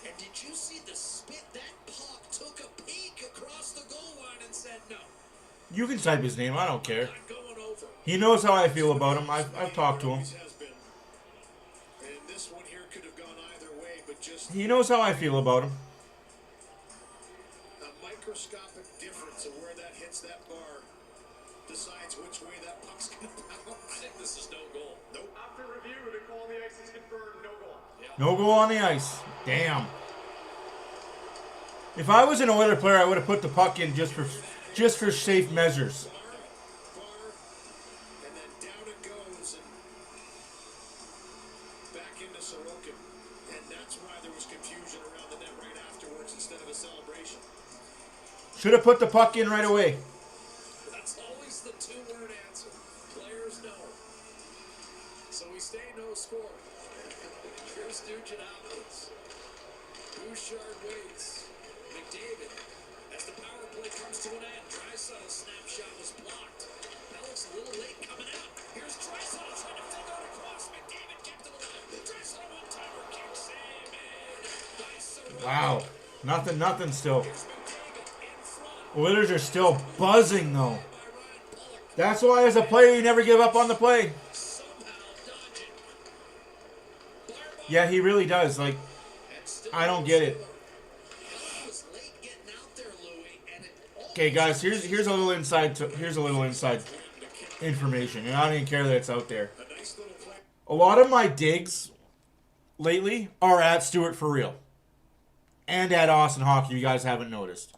And did you see the spit? That puck took a peek across the goal line and said no. You can type his name. I don't care. Not going over. He knows how I feel about him. I've talked to him. Always has been. And this one here could have gone either way, but just He knows how I feel about him. a microscopic difference of where that hits that bar decides which way that puck's going to bounce. I think this is no goal. Nope. After review, the call on the ice is confirmed, no goal. No goal on the ice. Damn. If I was an Oiler player, I would have put the puck in just for safe measures. Bar, and then down it goes, and back into Sorokin. And that's why there was confusion around the net right afterwards instead of a celebration. Should have put the puck in right away. That's always the two-word answer. Players know. So we stay no score. Here's Nugent Hopkins. Bouchard waits. McDavid, as the power play comes to an end, Draisaitl's snapshot was blocked. That looks a little late coming out. Here's Draisaitl trying to figure out across. McDavid kept him alive. Draisaitl one-timer kicks him in. Nice. Wow. Nothing still. Here's McDavid in front. Oilers are still buzzing, though. That's why, as a player, you never give up on the play. Somehow dodging. Yeah, he really does. Like, I don't get it. Was late getting out there, Louis, and it Okay, guys, here's a little inside information, and I don't even care that it's out there. A lot of my digs lately are at Stuart for real, and at Austin Hockey. You guys haven't noticed.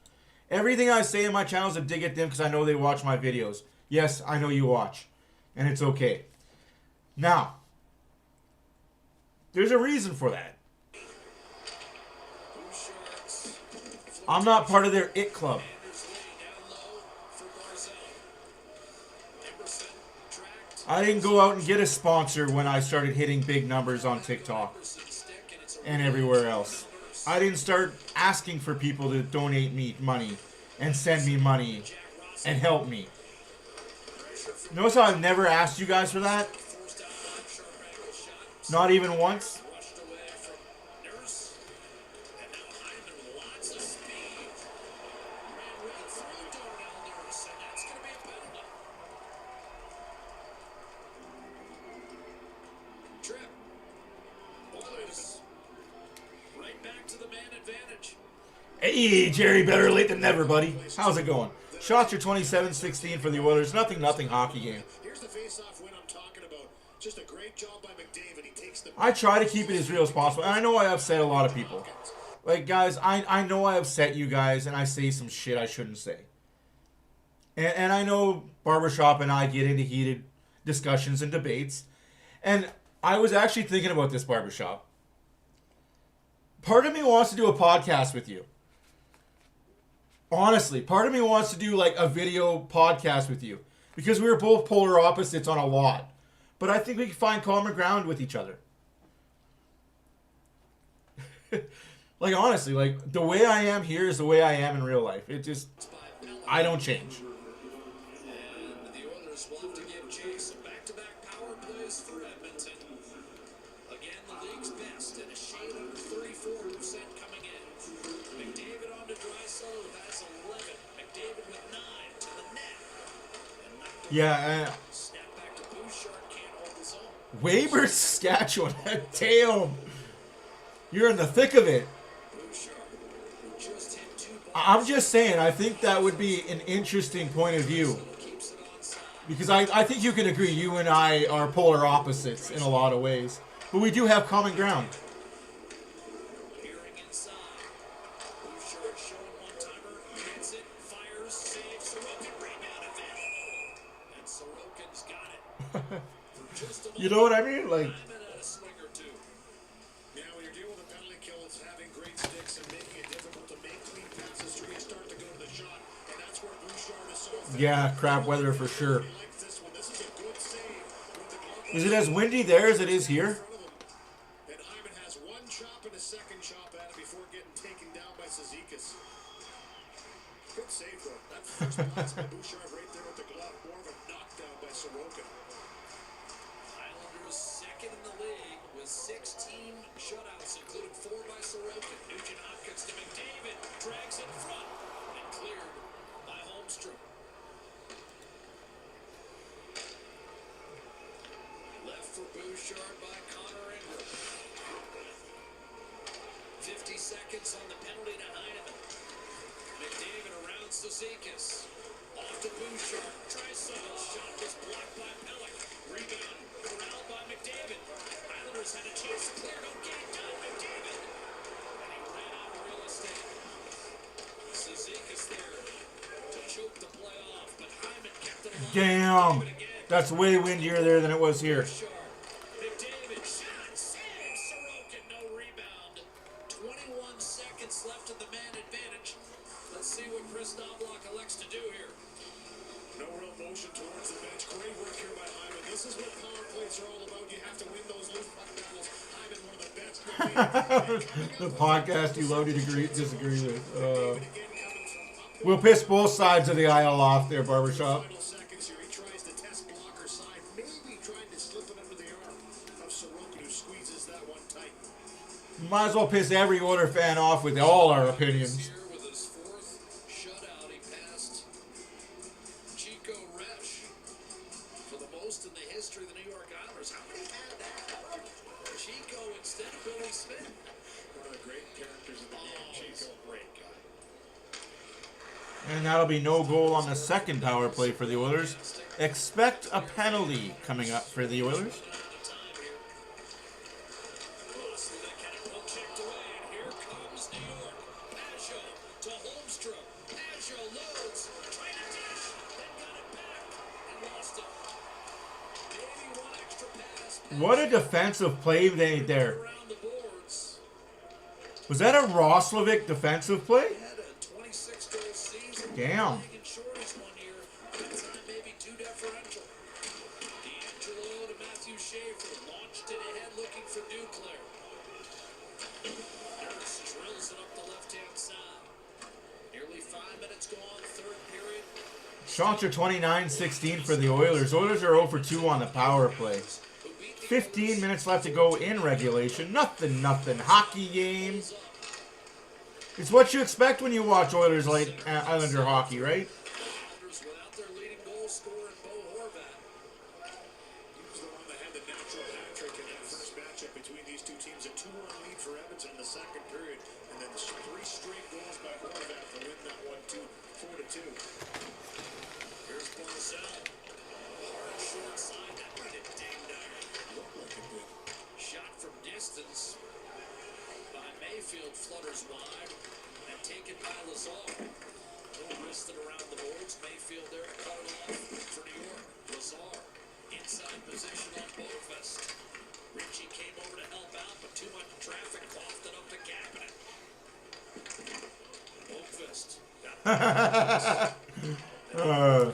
Everything I say in my channel is a dig at them because I know they watch my videos. Yes, I know you watch, and it's okay. Now, there's a reason for that. I'm not part of their it club. I didn't go out and get a sponsor when I started hitting big numbers on TikTok and everywhere else. I didn't start asking for people to donate me money and send me money and help me. Notice how I've never asked you guys for that? Not even once? Hey, Jerry, better late than never, buddy. How's it going? Shots are 27-16 for the Oilers. Nothing hockey game. Here's the face-off win I'm talking about. Just a great job by McDavid. He takes the... I try to keep it as real as possible, and I know I upset a lot of people. Like, guys, I know I upset you guys, and I say some shit I shouldn't say. And I know Barbershop and I get into heated discussions and debates. And I was actually thinking about this, Barbershop. Part of me wants to do a podcast with you. Honestly, part of me wants to do like a video podcast with you. Because we were both polar opposites on a lot. But I think we can find common ground with each other. Like, honestly, like, the way I am here is the way I am in real life. It just, I don't change. And the Oilers will have to give Chase some back-to-back power plays for Edmonton. Again, the league's best, and a shade under 34% coming in. McDavid on to Draisaitl, who has 11. McDavid with 9 to the net. Yeah, Snap back to Bouchard, can't hold his own. Weber, Saskatchewan. Damn. You're in the thick of it. Bouchard, who just hit 2 balls. I'm just saying, I think that would be an interesting point of view. Keeps it onside. Because I think you can agree, you and I are polar opposites in a lot of ways. But we do have common ground. Peering inside. Bouchard showing one-timer. Hits it. Fires. Saves. Sorokin. Rebound available. And Sorokin's got it. For just a You know what I mean? Like, Hyman had a swing or two. Now, when you're dealing with a penalty kill, it's having great sticks and making it difficult to make clean passes to restart to go to the shot. And that's where Bouchard is so effective. yeah, crap weather for sure. He likes this one. This is a good save with the glove. Is it as windy there as it is here? And Hyman has one chop and a second chop at it before getting taken down by Cizikas. Good save, though. That first pass by Bouchard right there with the glove. More of a knockdown by Sorokin. Islanders second in the league with 16 shutouts, including 4 by Sorokin. Nugent Hopkins to McDavid. Drags in front and cleared by Holmstrom. Left for Bouchard by Connor Ingram. 50 seconds on the penalty to Heineman. McDavid around Cizikas. Off to Bouchard. Draisaitl. Shot was blocked by Pellick. Rebound. Corralled by McDavid. Islanders had a chance to clear. Don't get it done. McDavid. And he ran out of real estate. Cizikas there to choke the play off. But Hyman kept it alive. Damn. McDavid again. That's way windier there than it was here. Bouchard. McDavid. Shot. Save. Sorokin. No rebound. 21 seconds left in the man advantage. Let's see what Chris Knobloch elects to do here. No real motion towards the bench. Great work here by Hyman. This is what power plays are all about. You have to win those loose puck battles. Hyman, one of the best. The podcast you love to disagree with. Again, coming from up We'll piss both sides of the aisle off there, Barbershop. final seconds here. He tries to test blocker side. Maybe trying to slip it under the arm of Sorokin, who squeezes that one tight. Might as well piss every Oiler fan off with all our opinions. Here with his 4th shutout, he passed Chico Resch for the most in the history of the New York Islanders. How many had that? Chico instead of Billy Smith. One of the great characters in the game. Chico. Great guy. And that'll be no goal on the second power play for the Oilers. Expect a penalty coming up for the Oilers. Out of time here. Lost the kind of poke checked away, and here comes New York. Pajot to Holmstrom. Pajot loads, trying to dish, then got it back and lost it. Maybe one extra pass. What a defensive play they made there. Around the boards. Was that a Roslovic defensive play? He had a 26-goal season. Damn. Playing in shorties one year. That time maybe too deferential. D'Angelo to Matthew Schaefer. Launched it ahead looking for Duclair. Nurse drills it up the left-hand side. Nearly 5 minutes gone, third period. Shots are 29-16 for the Oilers. Oilers are 0 for 2 on the power play. 15 minutes left to go in regulation. Nothing. Hockey game. It's what you expect when you watch Oilers like Islander hockey, right? Islanders without their leading goal scorer in Bo Horvat. He was the one that had the natural hat trick in that first matchup between these two teams. A 2-1 lead for Edmonton in the second period. And then 3 straight goals by Horvat to win that one 4-2. Here's Barzell. Hard short side. That might have dinged iron. Looked like it did. Shot from distance by Mayfield, flutters wide and taken by Lazar. Wristed around the boards. Mayfield there to cut it off for New York. Lazar inside position on Boqvist. Ritchie came over to help out, but too much traffic coughed it up to Kapanen. Boqvist got it over.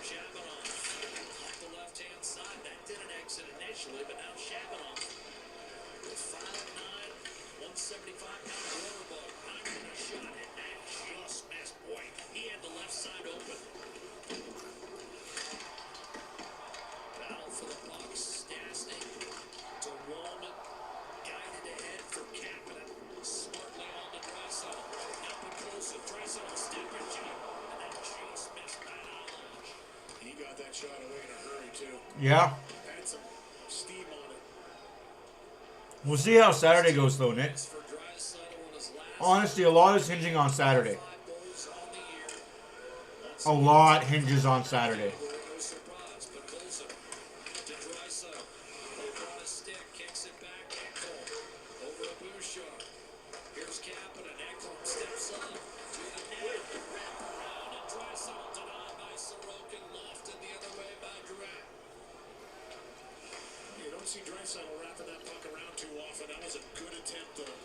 Shabanoff off the left-hand side. That didn't exit initially, but now Shabanoff with 5'9", 175-pound water bug. Hyman a shot, and that just missed. Boy, he had the left side open. Battle for the puck. Stastny to Wallman. Guided ahead for Kapanen. Smartly on to Draisaitl. Up and close to Draisaitl. Step and jump. And that just missed by Knowledge. He got that shot away in a hurry, too. Yeah. Had some steam on it. We'll see how Saturday goes, though, Nick. For Draisaitl in his last Honestly, a lot is hinging on Saturday. 5 goals on the year. Once A lot hinges on Saturday. No surprise, but Colson to Draisaitl. Over on his stick, kicks it back. Ekholm over to Bouchard. Here's Kapanen. Ekholm steps up to the net. Wrap around, and Draisaitl denied by Sorokin. Lofted the other way by Durant. You don't see Draisaitl wrapping that puck around too often. That was a good attempt, though.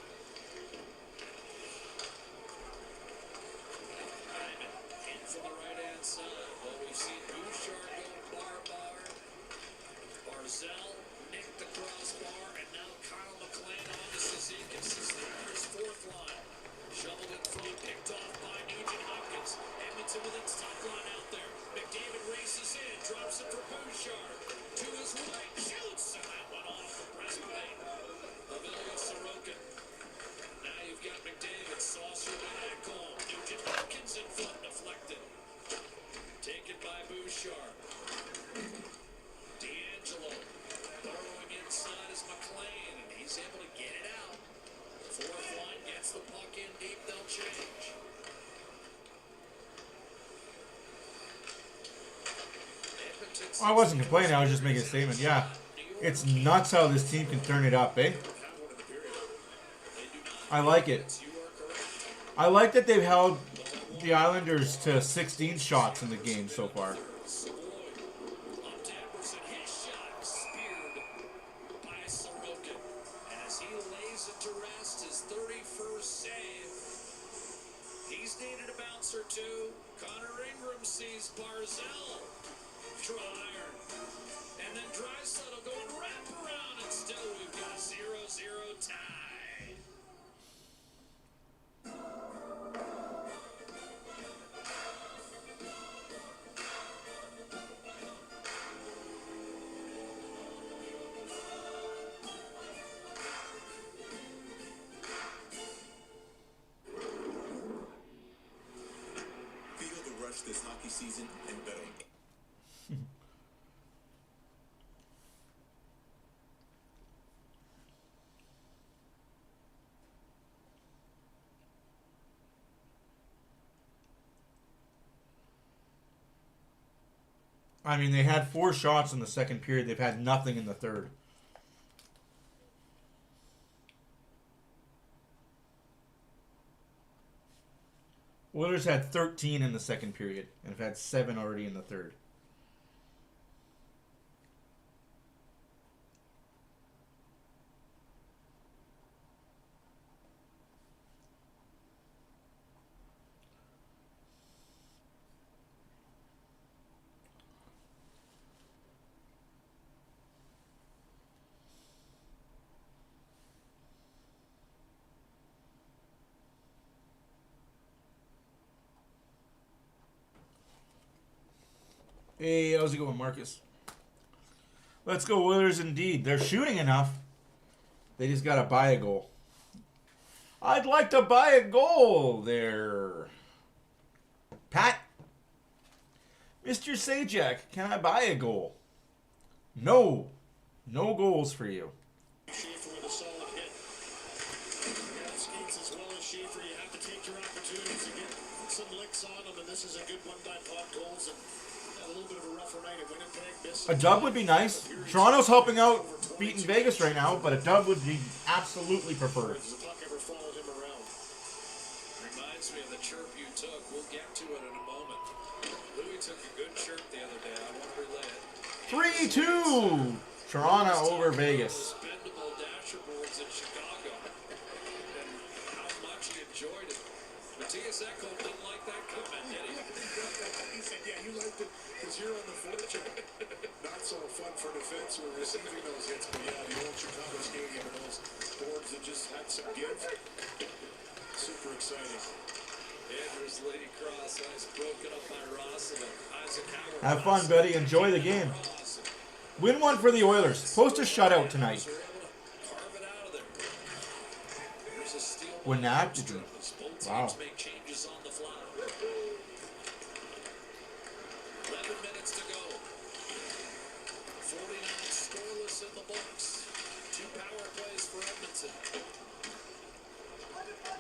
Hyman in from the right-hand side. Well, we've seen Bouchard go bar. Barzell nicked the crossbar, and now Kyle McLean on to Cizikas. This is the Oilers' fourth line. Shoveled in front, picked off by Nugent Hopkins. Edmonton with its top line out there. McDavid races in, drops it for Bouchard. To his right, shoots, and that went off the breastplate of Ilya Sorokin. Now you've got McDavid, saucer to Ekholm. Nugent Hopkins in front, deflected. Taken by Bouchard. D'Angelo burrowing inside is McLean, and he's able to get it out. Fourth line gets the puck in deep, they'll change. I wasn't complaining, I was just making a statement. Yeah, it's nuts how this team can turn it up, eh? I like it. I like that they've held the Islanders to 16 shots in the game so far. Connor Ingram sees Barzell. Try iron. And then Draisaitl going wrap around, and still we've got a 0-0 tie. Feel the rush this hockey season and better. I mean, they had 4 shots in the second period. They've had nothing in the third. Oilers had 13 in the second period and have had 7 already in the third. Hey, how's it going, Marcus? Let's go Oilers indeed. They're shooting enough. They just got to buy a goal. I'd like to buy a goal there. Pat? Mr. Sajak, can I buy a goal? No. No goals for you. Schaefer with a solid hit. Yeah, skates as well as Schaefer. You have to take your opportunities to get some licks on them, and this is a good one by Pop goals. And a little bit of a rougher night at Winnipeg. A dub would be nice. Toronto's helping out beating Vegas right now, but a dub would be absolutely preferred. The puck ever followed him around. Reminds me of the chirp you took. We'll get to it in a moment. Louis took a good chirp the other day. I want to relay it. 3-2. Toronto over Vegas. Expendable dasher boards in Chicago. And how much he enjoyed it. Matthias Ekholm didn't like that comment, did he? He said, yeah, you liked it because you're on the forecheck. Not so fun for defense who are receiving those hits, but yeah, the old Chicago Stadium and those boards that just had some give. Super exciting. Andrews Lady Cross ice broken up by Rossman. Isaac Howard. Have fun, buddy. Enjoy the game. Win one for the Oilers. Post a shutout tonight. Carve it out of there. There's a steal. Win that? Wow. Make changes on the fly. 11 minutes to go. 49 scoreless in the books. 2 power plays for Edmonton.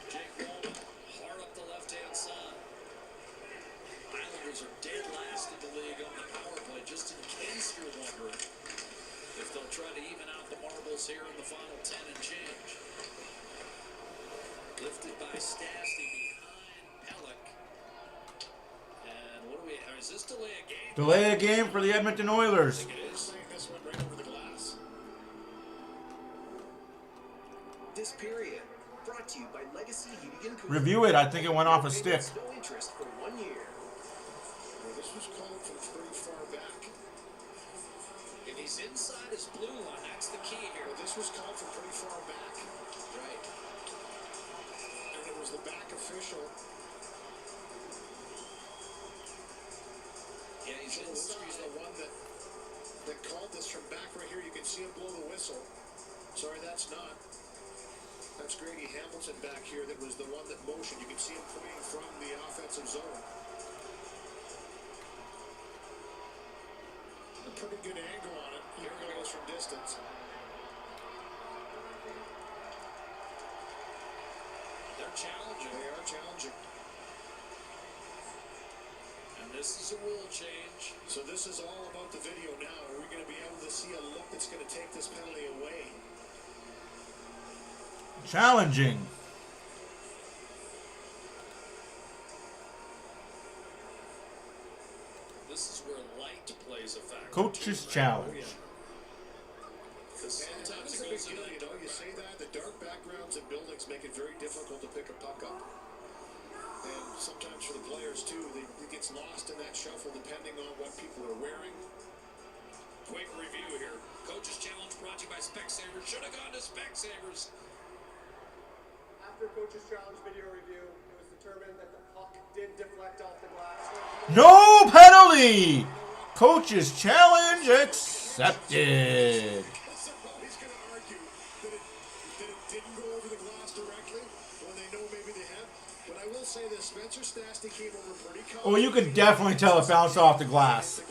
Jake Walman hard up the left-hand side. Islanders Oilers are dead last in the league on the power play, just in case you're wondering if they'll try to even out the marbles here in the final 10 and change. Lifted by Stastny behind Pelech. And what do we have? Is this delay a game? Delay a game for the Edmonton Oilers. I think it is. This went right over the glass. This period brought to you by Legacy Heating and Cooling. Review it. I think it went off a stick. No interest for 1 year. Well, this was called from pretty far back. If he's inside his blue line, that's the key here. Well, this was called from pretty far back. Right. And it was the back official. Yeah, he's He's inside. the one that called this from back right here. You can see him blow the whistle. Sorry, that's not. That's Grady Hamilton back here that was the one that motioned. You can see him pointing from the offensive zone. A pretty good angle on it. Here it goes from distance. They're challenging. They are challenging. And this is a rule change. So this is all about the video now. Are we going to be able to see a look that's going to take this penalty away? Challenging. This is where light plays a factor. Coach's challenge. Because And sometimes that's it a big goes in deal, that you know, you say that, the dark backgrounds in buildings make it very difficult to pick a puck up. And sometimes for the players too, it gets lost in that shuffle depending on what people are wearing. quick review here. Coach's challenge brought to you by Specsavers. Should have gone to Specsavers. After Coach's Challenge video review, it was determined that the puck did deflect off the glass. No penalty. Coach's challenge accepted. Somebody's going to argue that it didn't go over the glass directly when they know maybe they have. But I will say this, Spencer Stastny came over pretty calm. Oh, you can definitely tell it bounced off the glass.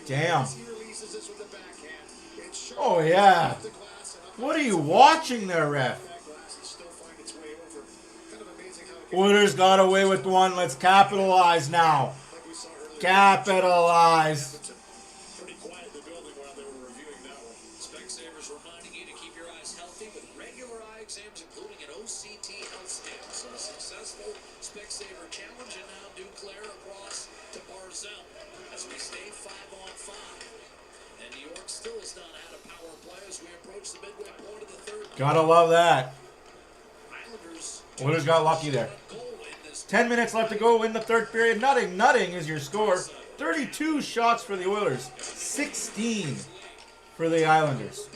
Damn. He releases this with the backhand. It's sharp. Oh, yeah. The glass and up What are you watching there, ref? that glass and still find its way over. Kind of amazing how it can, Oilers got away with one. Let's capitalize now. like we saw earlier. Capitalize. Pretty quiet in the building while they were reviewing that one. Specsavers reminding you to keep your eyes healthy with regular eye exams, including an OCT health stamp. So a successful Specsaver challenge, and now Duclair across to Barzell as we stay 5-on-5. And New York still is not out of power play as we approach the midway point of the third. Gotta love that. Islanders Oilers got lucky there. goal in this 10 minutes left to go in the third period. Nutting is your score. 32 shots for the Oilers. 16 for the Islanders.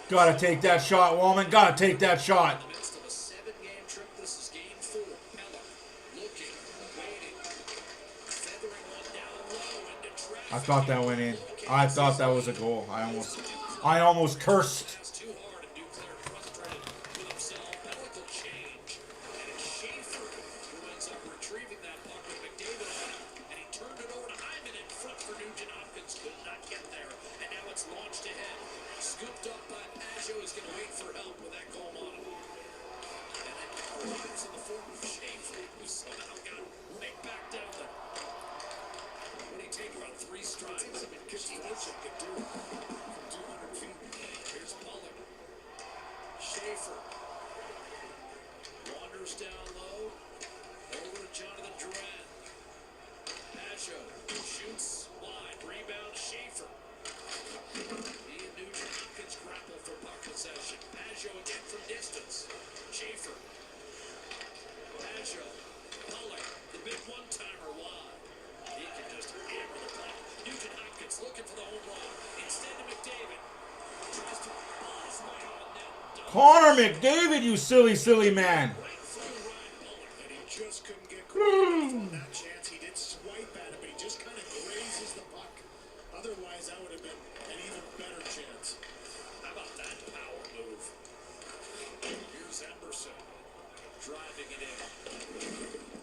Gotta take that shot, Wallman. Gotta take that shot. In the midst of a 7-game trip, this is game 4. Pella looking, waiting, feathering one down low into traffic. I thought that went in. I thought that was a goal. I almost cursed. That's too hard, and Duclair frustrated with himself. Pelech will change, and it's Schaefer who ends up retrieving that puck with McDavid on it, and he turned it over to Hyman in front for Nugent Hopkins. Could not get there, and now it's launched ahead. Scooped up by Pajot. He's going to wait for help with that goal on him. And it arrives in the form of Schaefer, who somehow got right back down there. What did he take, about 3 strides? I mean, Kids Fortune could do it from 200 feet. here's Pollard. Schaefer wanders down low. Over to Jonathan Duran. Pajot shoots wide. Rebound Schaefer. He and Nugent Hopkins grapple for puck possession. Pajot again from distance. Schaefer. Pajot. Pollard. The big one-timer wide. He can just hammer the puck. Nugent Hopkins looking for the home run. Instead of McDavid. Tries to ball his way on net. Connor McDavid, you silly, silly man. Right through Ryan Pollard. And he just couldn't get close on that chance. He did swipe at it, but he just kind of grazes the puck. Otherwise, that would have been an even better chance. How about that power move? Here's Emerson driving it in.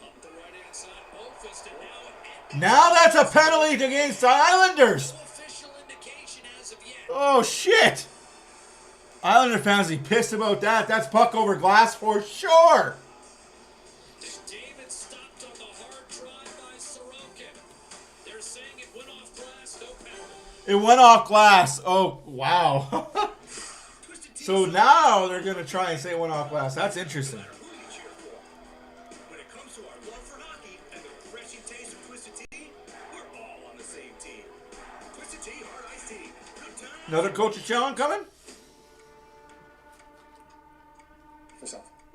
Up the right-hand side, Boqvist, and now Now that's a penalty against the Islanders. no official indication as of yet. Oh, shit. Islander fans will be pissed about that. That's puck over glass for sure. David stopped on the hard drive by Sorokin. They're saying it went off glass, no penalty. It went off glass. Oh, wow. So now they're going to try and say it went off glass. That's interesting. When it comes to our love for hockey and the refreshing taste of Twisted Tea, we're all on the same team. Twisted Tea, hard iced tea. Good time. Another coach's challenge coming?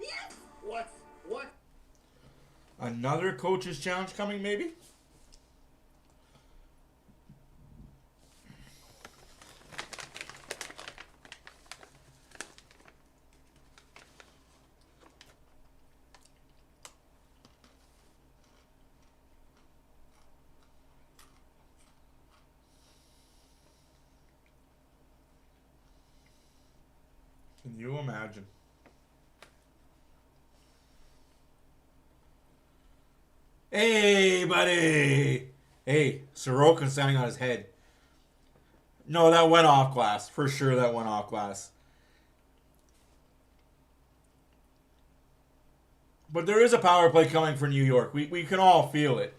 Yes. What? What? Another coach's challenge coming, maybe? Can you imagine? Hey, buddy! Hey, Sorokin standing on his head. No, that went off glass. For sure that went off glass. But there is a power play coming for New York. We can all feel it.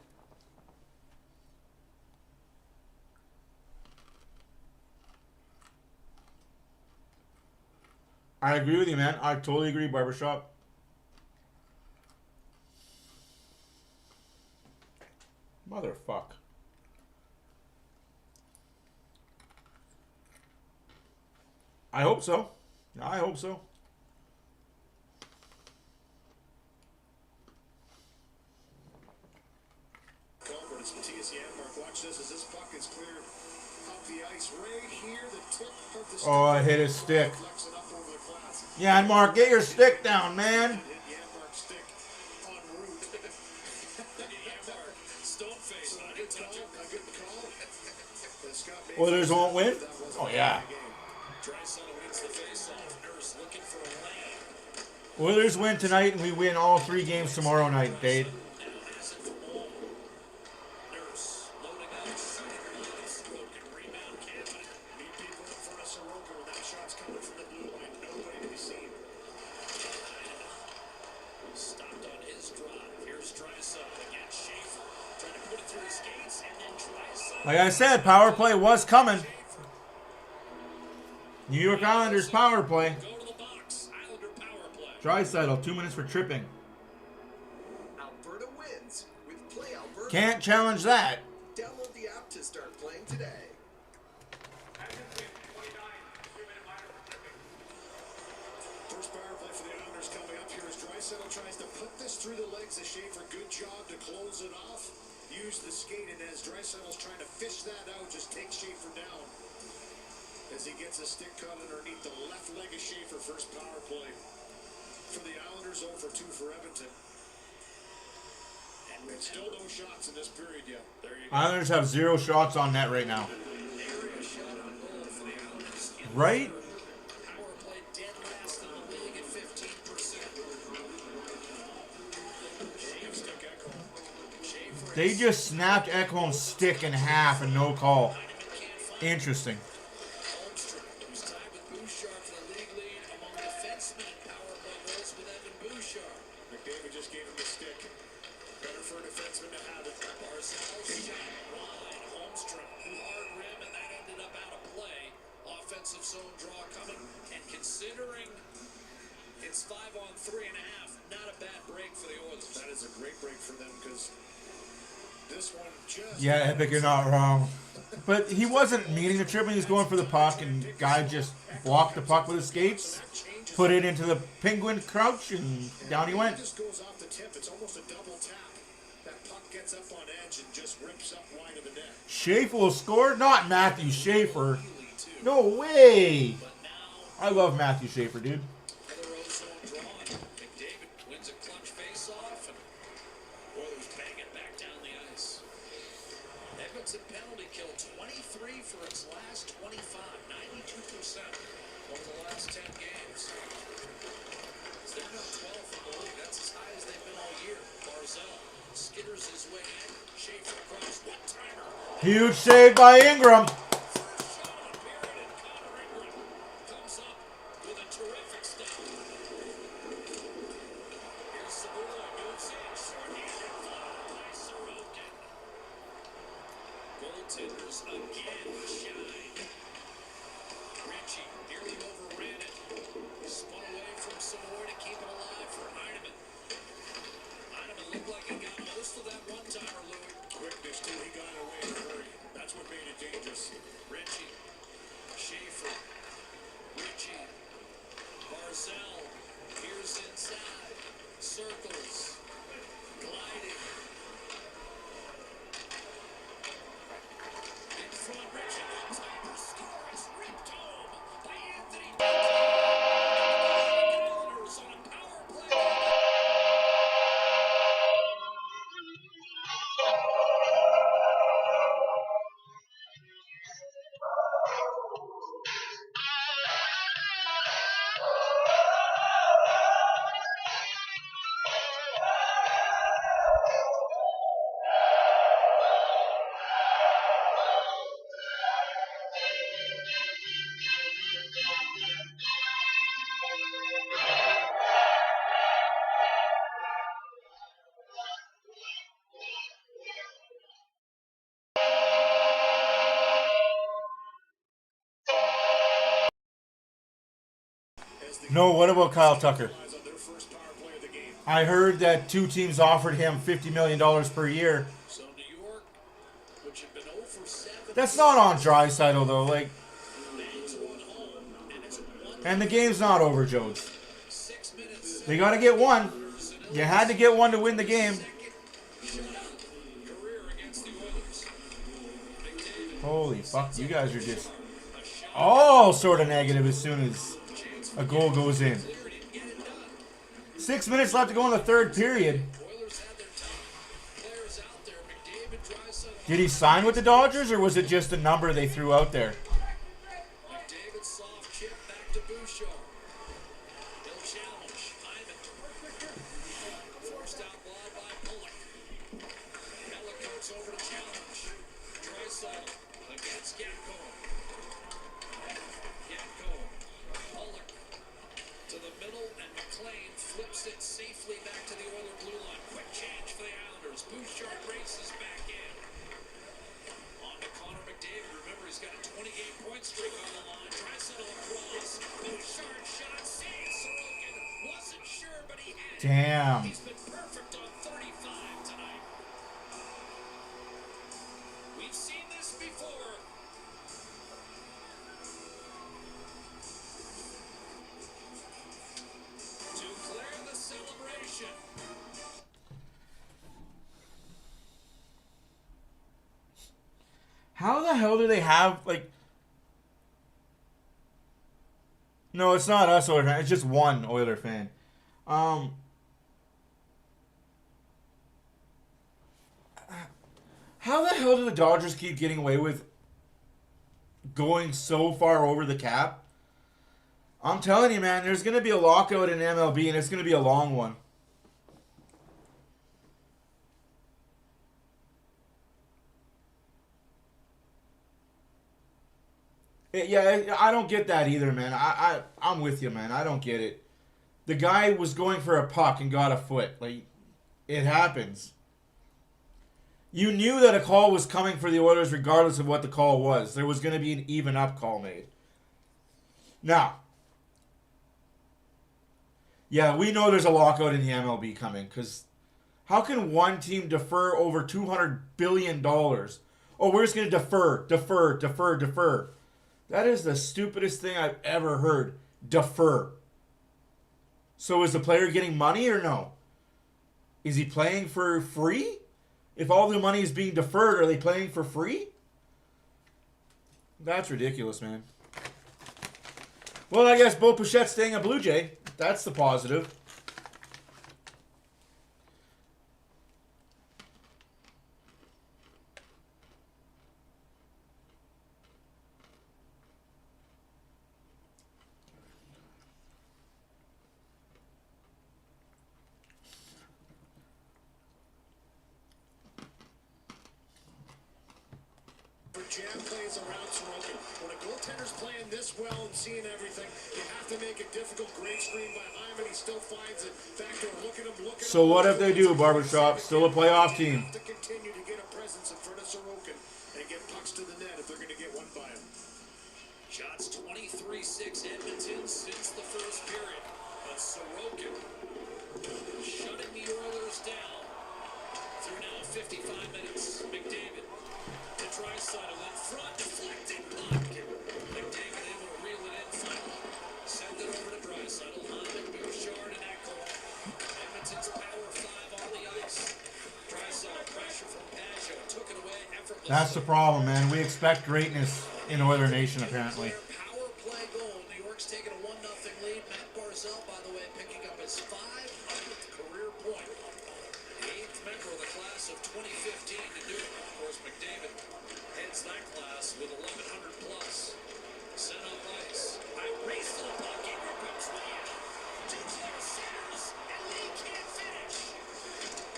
I agree with you, man. I totally agree, Barbershop. Motherfuck. I hope so. I hope so. Culver, it's Matthias Janmark. Watch this as this puck is cleared up the ice. Right here, the tip of the stick. Oh, I hit his stick. Flex it up over the glass. Janmark, get your stick down, man. Hit Janmark's stick en route. Janmark, stone face, I didn't touch it. A good call. Oilers won't win? Oh, yeah. Draisaitl wins the face-off. Nurse looking for a lane. Oilers win tonight, and we win all 3 games tomorrow night, Dave. Now has it for Wall. Nurse loading up, shooting one. Sorokin rebound, Campbell. Meet people in front of Sorokin when that shot's coming from the blue line. Nobody to be seen. Stopped on his drive. Here's Draisaitl against Schaefer. Trying to put it through his skates, and then Draisaitl. Like I said, power play was coming. New York Islanders power play. Go to the box. Islander power play. Draisaitl, 2 minutes for tripping. Alberta wins with Play Alberta. Can't challenge that. Download the app to start playing today. First power play for the Islanders coming up here as Draisaitl tries to put this through the legs of Schaefer. Good job to close it off. Use the skate, and as Draisaitl's trying to fish that out, just take Schaefer down. As he gets a stick caught underneath the left leg of Schaefer. First power play for the Islanders, 0 for 2 for Edmonton. And still no shots in this period yet. There you go. Islanders have 0 shots on net right now. Area shot on goal for the Islanders. Right? Power play dead last in the league at 15%. Schaefer They just snapped Ekholm's stick in half and no call. Interesting. Holmstrom, who's tied with Bouchard for the league lead among defensemen in power play goals with Evan Bouchard. McDavid just gave him the stick. Better for a defenseman to have it. Barzal shot wide. Holmstrom, hard rim, and that ended up out of play. Offensive zone draw coming, and considering it's 5-on-3.5, not a bad break for the Oilers. That is a great break for them because this one just... Yeah, Epic, you're not wrong. But he wasn't meaning to trip, he was going for the puck, and guy just blocked the puck with his skates, put it into the penguin crouch, and down he went. It just goes off the tip. It's almost a double tap. That puck gets up on edge and just rips up wide of the net. Schaefer will score? Not Matthew Schaefer. No way. I love Matthew Schaefer, dude. Other zone draw. McDavid wins a clutch face-off, and Oilers bang it back down the ice. Edmonton penalty kill 23 for its last 25, 92% over the last 10 games. So they're now 12th in the league. That's as high as they've been all year. Barzal skitters his way in. Schaefer across one-timer. Huge save by Ingram. First shot on Barrett, and Connor Ingram comes up Goaltenders again shine. Ritchie nearly overran it. Spun away from Savoy to keep it alive for Heineman. Heineman looked like he got most of that one-timer, Louis. Quickness, too. He got away in a hurry. That's what made it dangerous. Ritchie. Schaefer. Ritchie. Barzell. Here's inside. Circles. Gliding. In front, Ritchie. Timer scores. Ripped home by Anthony. Oilers on a power play. No, what about Kyle Tucker? On their first power play of the game. I heard that 2 teams offered him $50 million per year. So New York, which had been 0 for 7, That's not on Draisaitl though. Like, bangs one home, and it's 1 and the game's not over, Jodes. 6 minutes. They got to get one. You had to get one to win the game. Second shutout career against the Oilers. McDavid, Holy fuck, you guys are just all sort of negative as soon as a goal goes in. cleared, didn't get it done. 6 minutes left to go in the third period. Oilers had their top players out there. McDavid, Draisaitl. Did he sign with the Dodgers, or was it just a number they threw out there? McDavid soft chip back to Bouchard. He'll challenge Hyman. Forced out wide by Bullock. Miller comes over to challenge. Draisaitl against Gatko. Gatko. Bullock to the middle, and McLean flips it safely back to the Oiler blue line. Quick change for the Islanders. Bouchard races back in. On to Connor McDavid. Remember, he's got a 28-point streak on the line. Draisaitl across. Bouchard shot. Saves Sorokin. Wasn't sure, but he had it. Damn. He's been perfect on 35 tonight. We've seen this before. To clear the celebration. How the hell do they have, like... No, it's not us Oiler fan. It's just one Oiler fan. How the hell do the Dodgers keep getting away with going so far over the cap? I'm telling you, man, there's going to be a lockout in MLB, and it's going to be a long one. Yeah, I don't get that either, man. I'm with you, man. I don't get it. The guy was going for a puck and got a foot. Like, it happens. You knew that a call was coming for the Oilers regardless of what the call was. There was going to be an even up call made. Now, yeah, we know there's a lockout in the MLB coming, because how can one team defer over $200 billion? Oh, we're just going to defer. That is the stupidest thing I've ever heard. Defer. So is the player getting money or no? Is he playing for free? If all the money is being deferred, are they playing for free? That's ridiculous, man. Well, I guess Bo Pichette's staying a Blue Jay. That's the positive. Jam plays around Sorokin. When a goaltender's playing this well and seeing everything, you have to make it difficult. Great screen by Hyman. He still finds it. Backdoor. Look at him. So what if they do, Barbershop? Still a playoff team. To continue to get a presence in front of Sorokin and get puck they're going to get one by him. Shots 23-6 Edmonton since the first period. But Sorokin shutting the Oilers down through now 55 minutes. McDavid to Draisaitl in front, deflected puck. McDavid able to reel it in finally. Send it over to Draisaitl. Hyman, Bouchard, and Echo. Edmonton's power five on the ice. Draisaitl pressure from Pajot. Took it away effortlessly. That's the problem, man. We expect greatness in Oiler Nation, apparently. Power play goal. New York's taking a 1-0 lead. Matt Barzal, by the way, picking up his 500th career point. The 8th member of the class of 2015 to do it. Of course, McDavid heads that class with 1,100 plus. Sent up ice. I race to the puck. Ingram comes way out. Two clear centers, and Lee can't finish.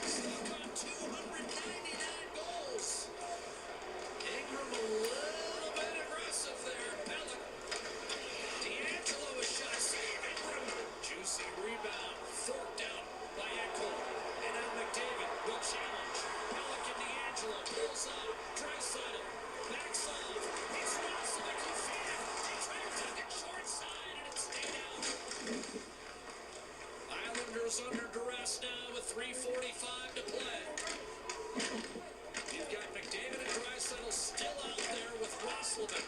Stuck on 299 goals. Ingram a little bit aggressive there. Pellick. D'Angelo a shot. Save Ingram. Juicy rebound. Forked out by Echo. And now McDavid will challenge. Pellick and D'Angelo pulls up. Draisaitl backs off. It's Roslovic who feed him. They try to tuck it short side and it stayed out. Islanders under duress now with 3:45 to play. You've got McDavid and Draisaitl still out there with Roslovic.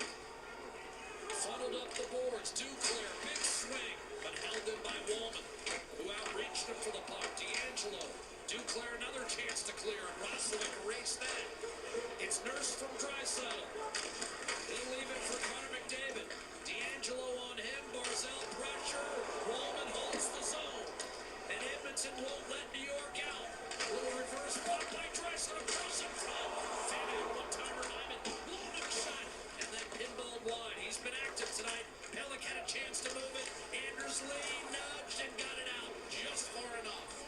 Funneled up the boards. Duclair, big swing, but held in by Wallman, who outreached him for the puck. D'Angelo. Duclair another chance to clear, and Roslovic erased that. It's Nurse from Draisaitl. They'll leave it for Connor McDavid. D'Angelo on him. Barzal pressure. Wallman holds the zone. And Edmonton won't let New York out. Little reverse puck by Draisaitl across in front. Fanning one-timer Hyman. Wallman shot. And then pinball wide. He's been active tonight. Pellick had a chance to move it. Anders Lee nudged and got it out just far enough.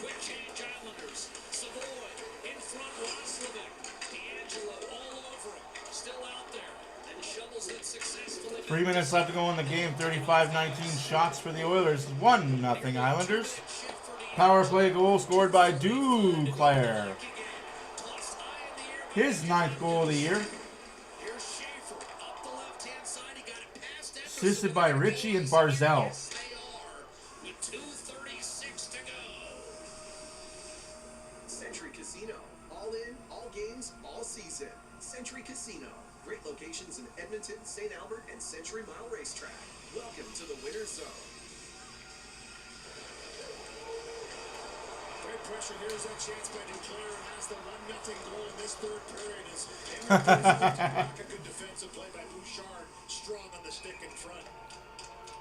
Quick change Islanders. Savoy in front. Roslovic. D'Angelo all over him. Still out there. And shovels it successfully. 3 minutes left to go in the game. 35-19 shots for the Oilers. 1-0 Islanders. Power play goal scored by Duclair. His 9th goal of the year. Assisted by Ritchie and Barzal. With 2:36 to go. Century Casino. All in, all games, all season. Century Casino. Great locations in Edmonton, St. Albert, and Century Mile Racetrack. Welcome to the Winner's Zone. Great pressure. Here's that chance by Duclair, who has the 1-0 goal in this third period. As a good defensive play by Bouchard. Strong on the stick in front.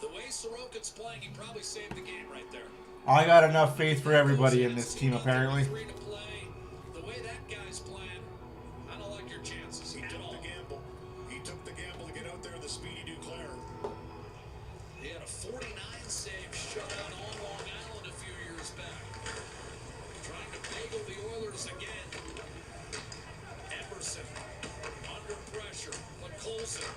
The way Sorokin's playing, he probably saved the game right there. I got enough faith for everybody in this team, apparently. 3 to play. The way that guy's playing, I don't like your chances He at took all. the gamble. He took the gamble to get out there with the speedy Duclair. He had a 49 save shutout on Long Island a few years back. Trying to bagel the Oilers again. Emerson under pressure, but Colson.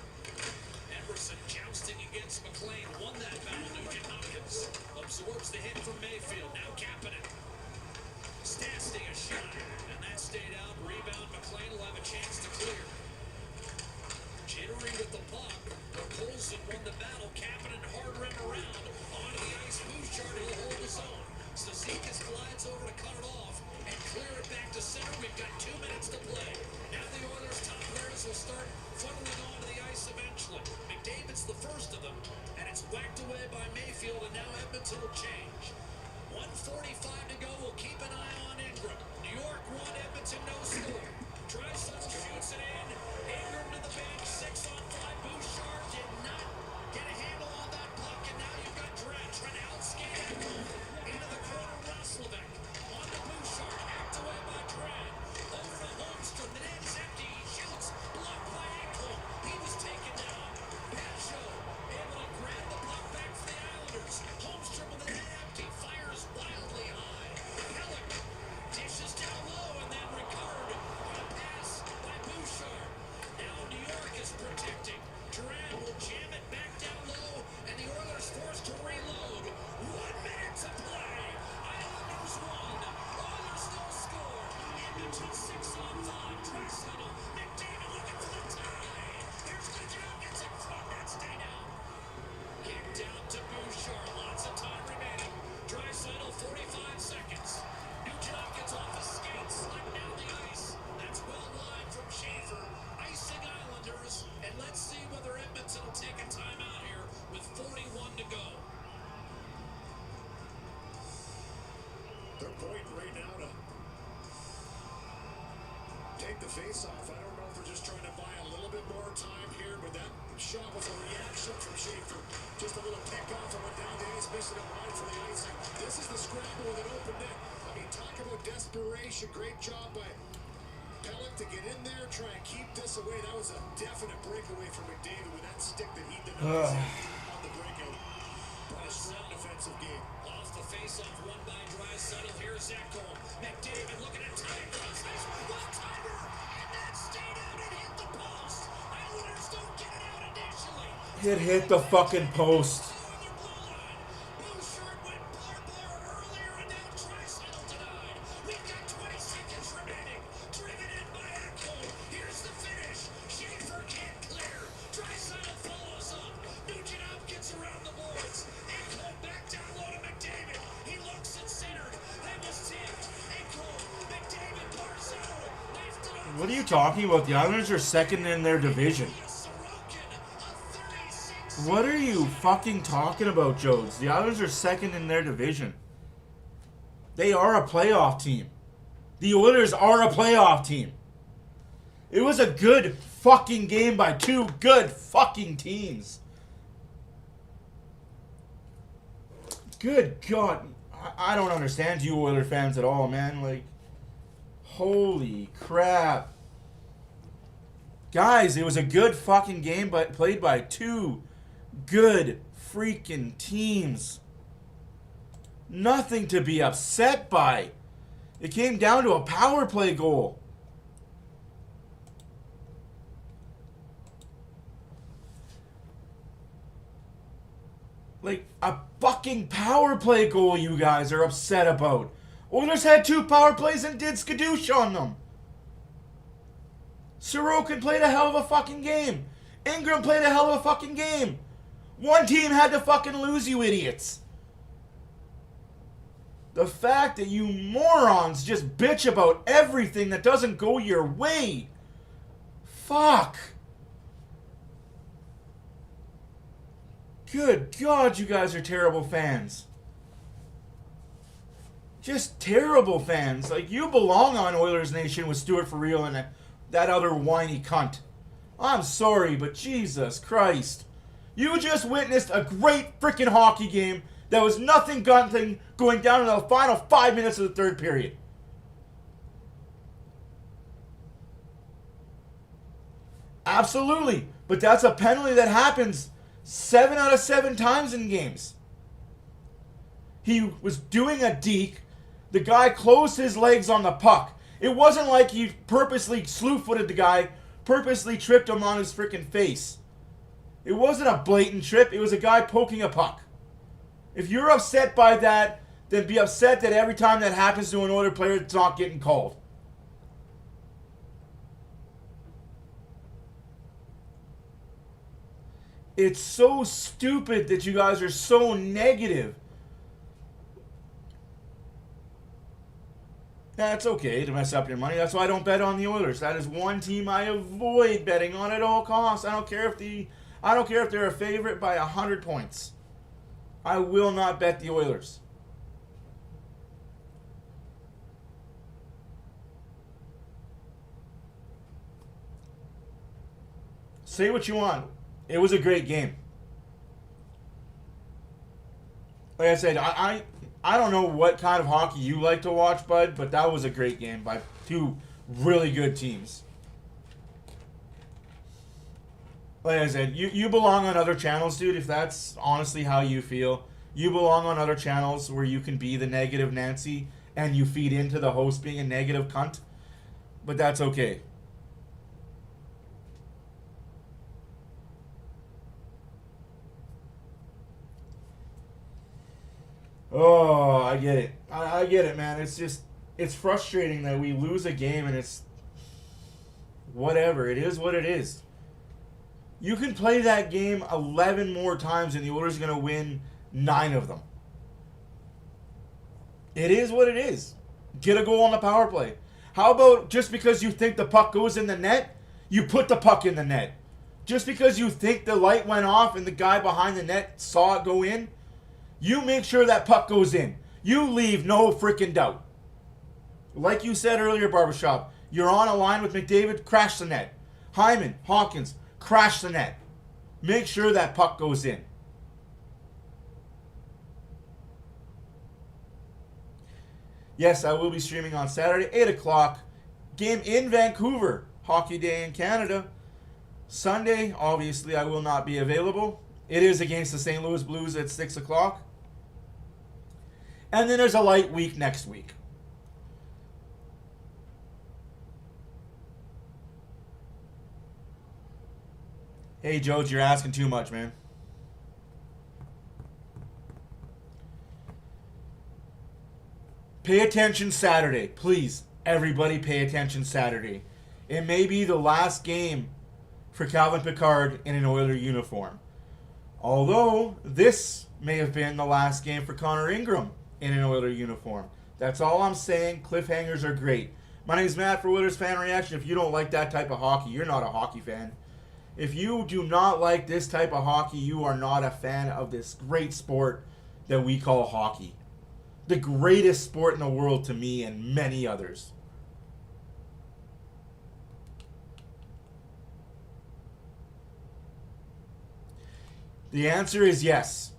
Emerson jousting against McLean. Won that battle. Nugent Hopkins absorbs the hit from Mayfield. Now Kapanen. Stastny a shot. And that stayed out. Rebound. McLean will have a chance to clear. Jittery with the puck. But Colson won the battle. Kapanen hard rim around. Onto the ice. Bouchard will hold his own. Zizekas glides over to cut it off and clear it back to center. We've got 2 minutes to play. Now the Oilers' top players will start funneling onto the ice eventually. McDavid's the first of them, and it's whacked away by Mayfield, and now Edmonton will change. 1:45 to go. We'll keep an eye on Ingram. New York 1, Edmonton no score. Draisaitl shoots it in. Ingram to the bench. 6-on-5. Bouchard did not get a handle on that puck, and now you've got Tranowski into the corner. Roslovic on to Bouchard. Hacked away by Tran. Over to Holmstrom. The net's empty. He shoots. Blocked by Ekholm. He was taken down. Pajot able to grab the puck back for the Islanders. Holmstrom with the net empty. Fires wildly high. Pellick dishes down low and then recovered by the face-off. I don't know if they're just trying to buy a little bit more time here, but that shot was a reaction from Schaefer. Just a little pick-off and went down to Ace, missing it wide for the icing. This is the scramble with an open net. I mean, talk about desperation. Great job by Pellick to get in there, try and keep this away. That was a definite breakaway from McDavid with that stick that he denies on the breakout. But a strong defensive game. Off the face-off, won by Draisaitl. Here's Ekholm. McDavid looking at time crossface. One-timer, and that stayed out and hit the post. Islanders don't get it out initially. It hit the fucking post. Blue shirt went blur earlier, and now Draisaitl denied. We've got 20 seconds remaining. Driven in by Ekholm. Here's the finish. Schaefer can't clear. Draisaitl follows up. Nugent Hopkins around the boards. Ekholm back down low to McDavid. He looks and centered. That was tipped. Ekholm, McDavid, Barzal. Lifted up. What are you talking about? The Islanders are second in their division. What are you fucking talking about, Jodes? The Islanders are second in their division. They are a playoff team. The Oilers are a playoff team. It was a good fucking game by two good fucking teams. Good God. I don't understand you Oilers fans at all, man. Like, holy crap. Guys, it was a good fucking game played by two good freaking teams. Nothing to be upset by. It came down to a power play goal. Like, a fucking power play goal you guys are upset about. Oilers had 2 power plays and did skadoosh on them. Sorokin played a hell of a fucking game. Ingram played a hell of a fucking game. One team had to fucking lose, you idiots. The fact that you morons just bitch about everything that doesn't go your way. Fuck. Good God, you guys are terrible fans. Just terrible fans. Like, you belong on Oilers Nation with Stuart for real and that other whiny cunt. I'm sorry, but Jesus Christ. You just witnessed a great freaking hockey game that was nothing going down in the final 5 minutes of the third period. Absolutely. But that's a penalty that happens 7 out of 7 times in games. He was doing a deke. The guy closed his legs on the puck. It wasn't like he purposely slew-footed the guy, purposely tripped him on his freaking face. It wasn't a blatant trip. It was a guy poking a puck. If you're upset by that, then be upset that every time that happens to an Oiler player, it's not getting called. It's so stupid that you guys are so negative. That's okay to mess up your money. That's why I don't bet on the Oilers. That is one team I avoid betting on at all costs. I don't care if they're a favorite by 100 points. I will not bet the Oilers. Say what you want. It was a great game. Like I said, I don't know what kind of hockey you like to watch, bud, but that was a great game by two really good teams. Like I said, you belong on other channels, dude, if that's honestly how you feel. You belong on other channels where you can be the negative Nancy and you feed into the host being a negative cunt. But that's okay. Oh, I get it. I get it, man. It's just, it's frustrating that we lose a game and it's whatever. It is what it is. You can play that game 11 more times and the Oilers are going to win 9 of them. It is what it is. Get a goal on the power play. How about just because you think the puck goes in the net, you put the puck in the net? Just because you think the light went off and the guy behind the net saw it go in, you make sure that puck goes in. You leave no freaking doubt. Like you said earlier, Barbershop, You're on a line with McDavid, crash the net. Hyman, Hawkins, crash the net. Make sure that puck goes in. Yes, I will be streaming on Saturday, 8 o'clock. Game in Vancouver. Hockey Day in Canada. Sunday, obviously, I will not be available. It is against the St. Louis Blues at 6 o'clock. And then there's a light week next week. Hey, Jodes, you're asking too much, man. Pay attention Saturday. Please, everybody pay attention Saturday. It may be the last game for Calvin Pickard in an Oiler uniform. Although, this may have been the last game for Connor Ingram in an Oiler uniform. That's all I'm saying. Cliffhangers are great. My name is Matt for OilersFanReaction. If you don't like that type of hockey, you're not a hockey fan. If you do not like this type of hockey, you are not a fan of this great sport that we call hockey. The greatest sport in the world to me and many others. The answer is yes.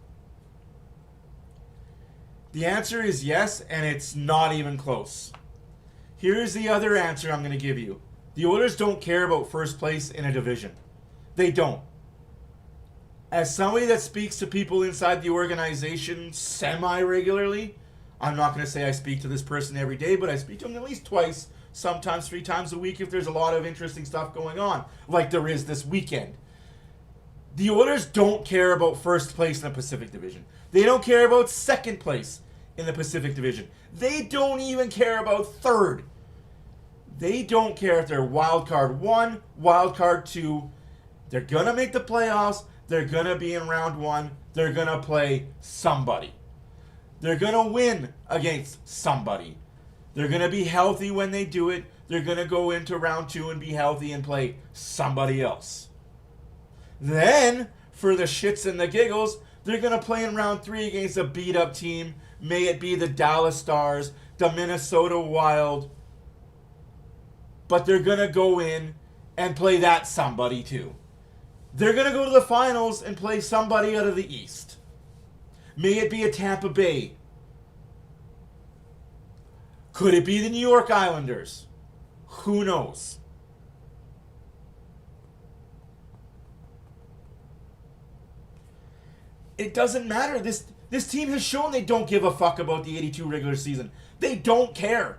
The answer is yes, and it's not even close. Here's the other answer I'm going to give you. The Oilers don't care about first place in a division. They don't. As somebody that speaks to people inside the organization semi-regularly, I'm not going to say I speak to this person every day, but I speak to them at least twice, sometimes 3 times a week if there's a lot of interesting stuff going on, like there is this weekend. The Oilers don't care about first place in the Pacific Division. They don't care about second place in the Pacific Division. They don't even care about third. They don't care if they're wild card 1, wild card 2. They're going to make the playoffs. They're going to be in round 1. They're going to play somebody. They're going to win against somebody. They're going to be healthy when they do it. They're going to go into round 2 and be healthy and play somebody else. Then, for the shits and the giggles, they're going to play in round 3 against a beat-up team. May it be the Dallas Stars, the Minnesota Wild. But they're going to go in and play that somebody too. They're going to go to the finals and play somebody out of the East. May it be a Tampa Bay. Could it be the New York Islanders? Who knows? It doesn't matter. This team has shown they don't give a fuck about the 82 regular season. They don't care.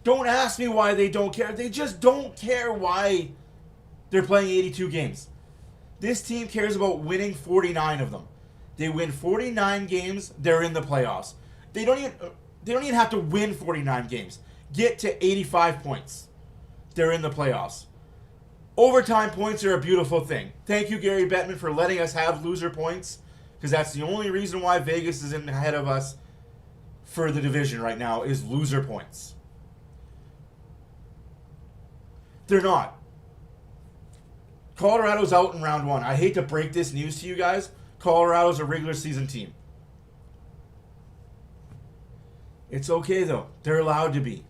Don't ask me why they don't care. They just don't care why they're playing 82 games. This team cares about winning 49 of them. They win 49 games, they're in the playoffs. They don't even have to win 49 games. Get to 85 points. They're in the playoffs. Overtime points are a beautiful thing. Thank you, Gary Bettman, for letting us have loser points, because that's the only reason why Vegas is in ahead of us for the division right now is loser points. They're not. Colorado's out in round 1. I hate to break this news to you guys. Colorado's a regular season team. It's okay, though. They're allowed to be.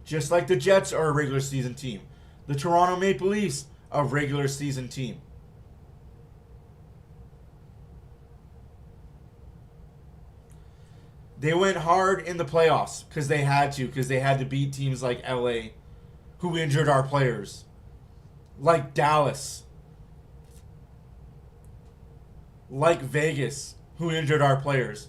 Just like the Jets are a regular season team. The Toronto Maple Leafs, a regular season team. They went hard in the playoffs because they had to beat teams like LA who injured our players. Like Dallas. Like Vegas, who injured our players.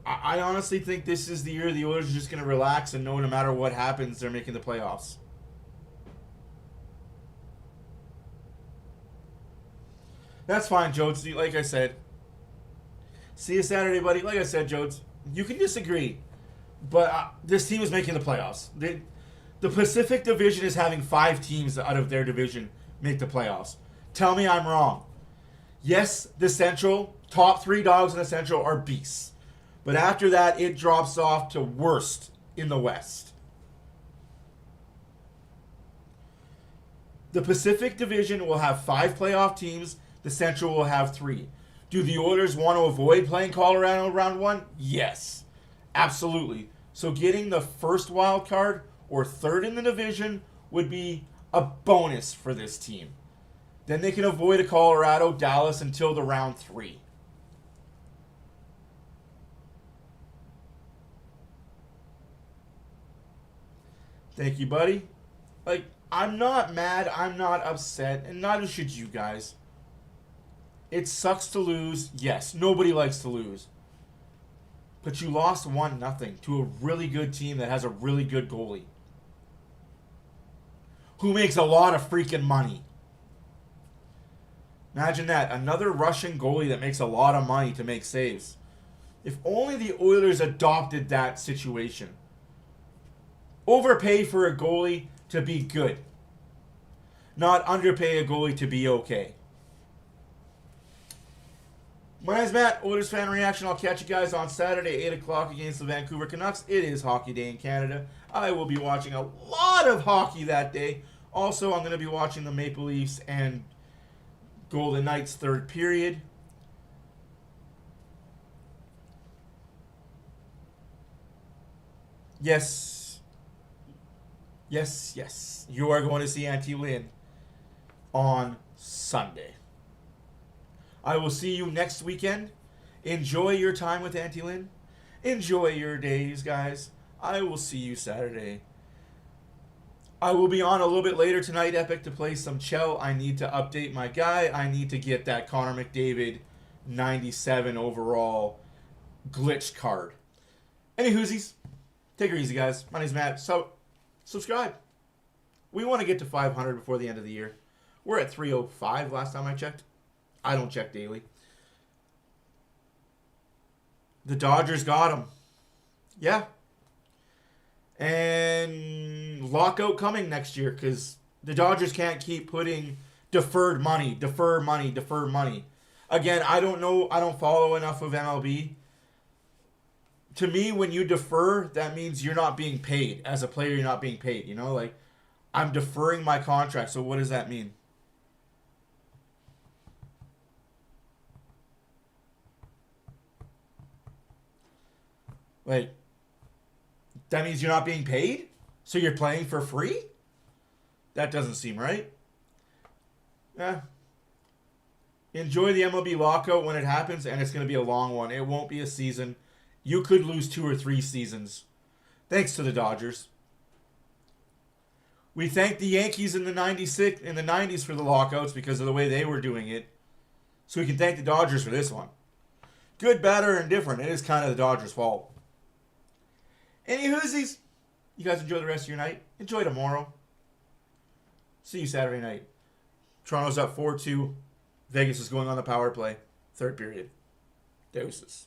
I honestly think this is the year the Oilers are just going to relax and know no matter what happens, they're making the playoffs. That's fine, Jodes. Like I said. See you Saturday, buddy. Like I said, Jodes, you can disagree, but this team is making the playoffs. The Pacific Division is having 5 teams out of their division make the playoffs. Tell me I'm wrong. Yes, the Central, top 3 dogs in the Central are beasts. But after that, it drops off to worst in the West. The Pacific Division will have 5 playoff teams. The Central will have 3. Do the Oilers want to avoid playing Colorado round 1? Yes. Absolutely. So getting the first wild card or third in the division would be a bonus for this team. Then they can avoid a Colorado, Dallas until the round 3. Thank you, buddy. Like, I'm not mad, I'm not upset, and neither should you guys. It sucks to lose. Yes, nobody likes to lose. But you lost 1-0 to a really good team that has a really good goalie. Who makes a lot of freaking money. Imagine that. Another Russian goalie that makes a lot of money to make saves. If only the Oilers adopted that situation. Overpay for a goalie to be good. Not underpay a goalie to be okay. My name's Matt, Oilers Fan Reaction. I'll catch you guys on Saturday, 8 o'clock against the Vancouver Canucks. It is Hockey Day in Canada. I will be watching a lot of hockey that day. Also, I'm going to be watching the Maple Leafs and Golden Knights third period. Yes. Yes, yes. You are going to see Auntie Lynn on Sunday. I will see you next weekend. Enjoy your time with Auntie Lynn. Enjoy your days, guys. I will see you Saturday. I will be on a little bit later tonight, Epic, to play some Chell. I need to update my guy. I need to get that Connor McDavid 97 overall glitch card. Any whoosies, take her easy, guys. My name's Matt. So, subscribe. We want to get to 500 before the end of the year. We're at 305 last time I checked. I don't check daily. The Dodgers got him. Yeah. And lockout coming next year because the Dodgers can't keep putting deferred money. Again, I don't know. I don't follow enough of MLB. To me, when you defer, that means you're not being paid. As a player, you're not being paid. You know, like, I'm deferring my contract. So what does that mean? Like, that means you're not being paid? So you're playing for free? That doesn't seem right. Yeah. Enjoy the MLB lockout when it happens, and it's going to be a long one. It won't be a season. You could lose 2 or 3 seasons. Thanks to the Dodgers. We thank the Yankees in the 90s for the lockouts because of the way they were doing it. So we can thank the Dodgers for this one. Good, bad, or indifferent. It is kind of the Dodgers' fault. Any whoosies? You guys enjoy the rest of your night. Enjoy tomorrow. See you Saturday night. Toronto's up 4-2. Vegas is going on the power play. Third period. Deuces.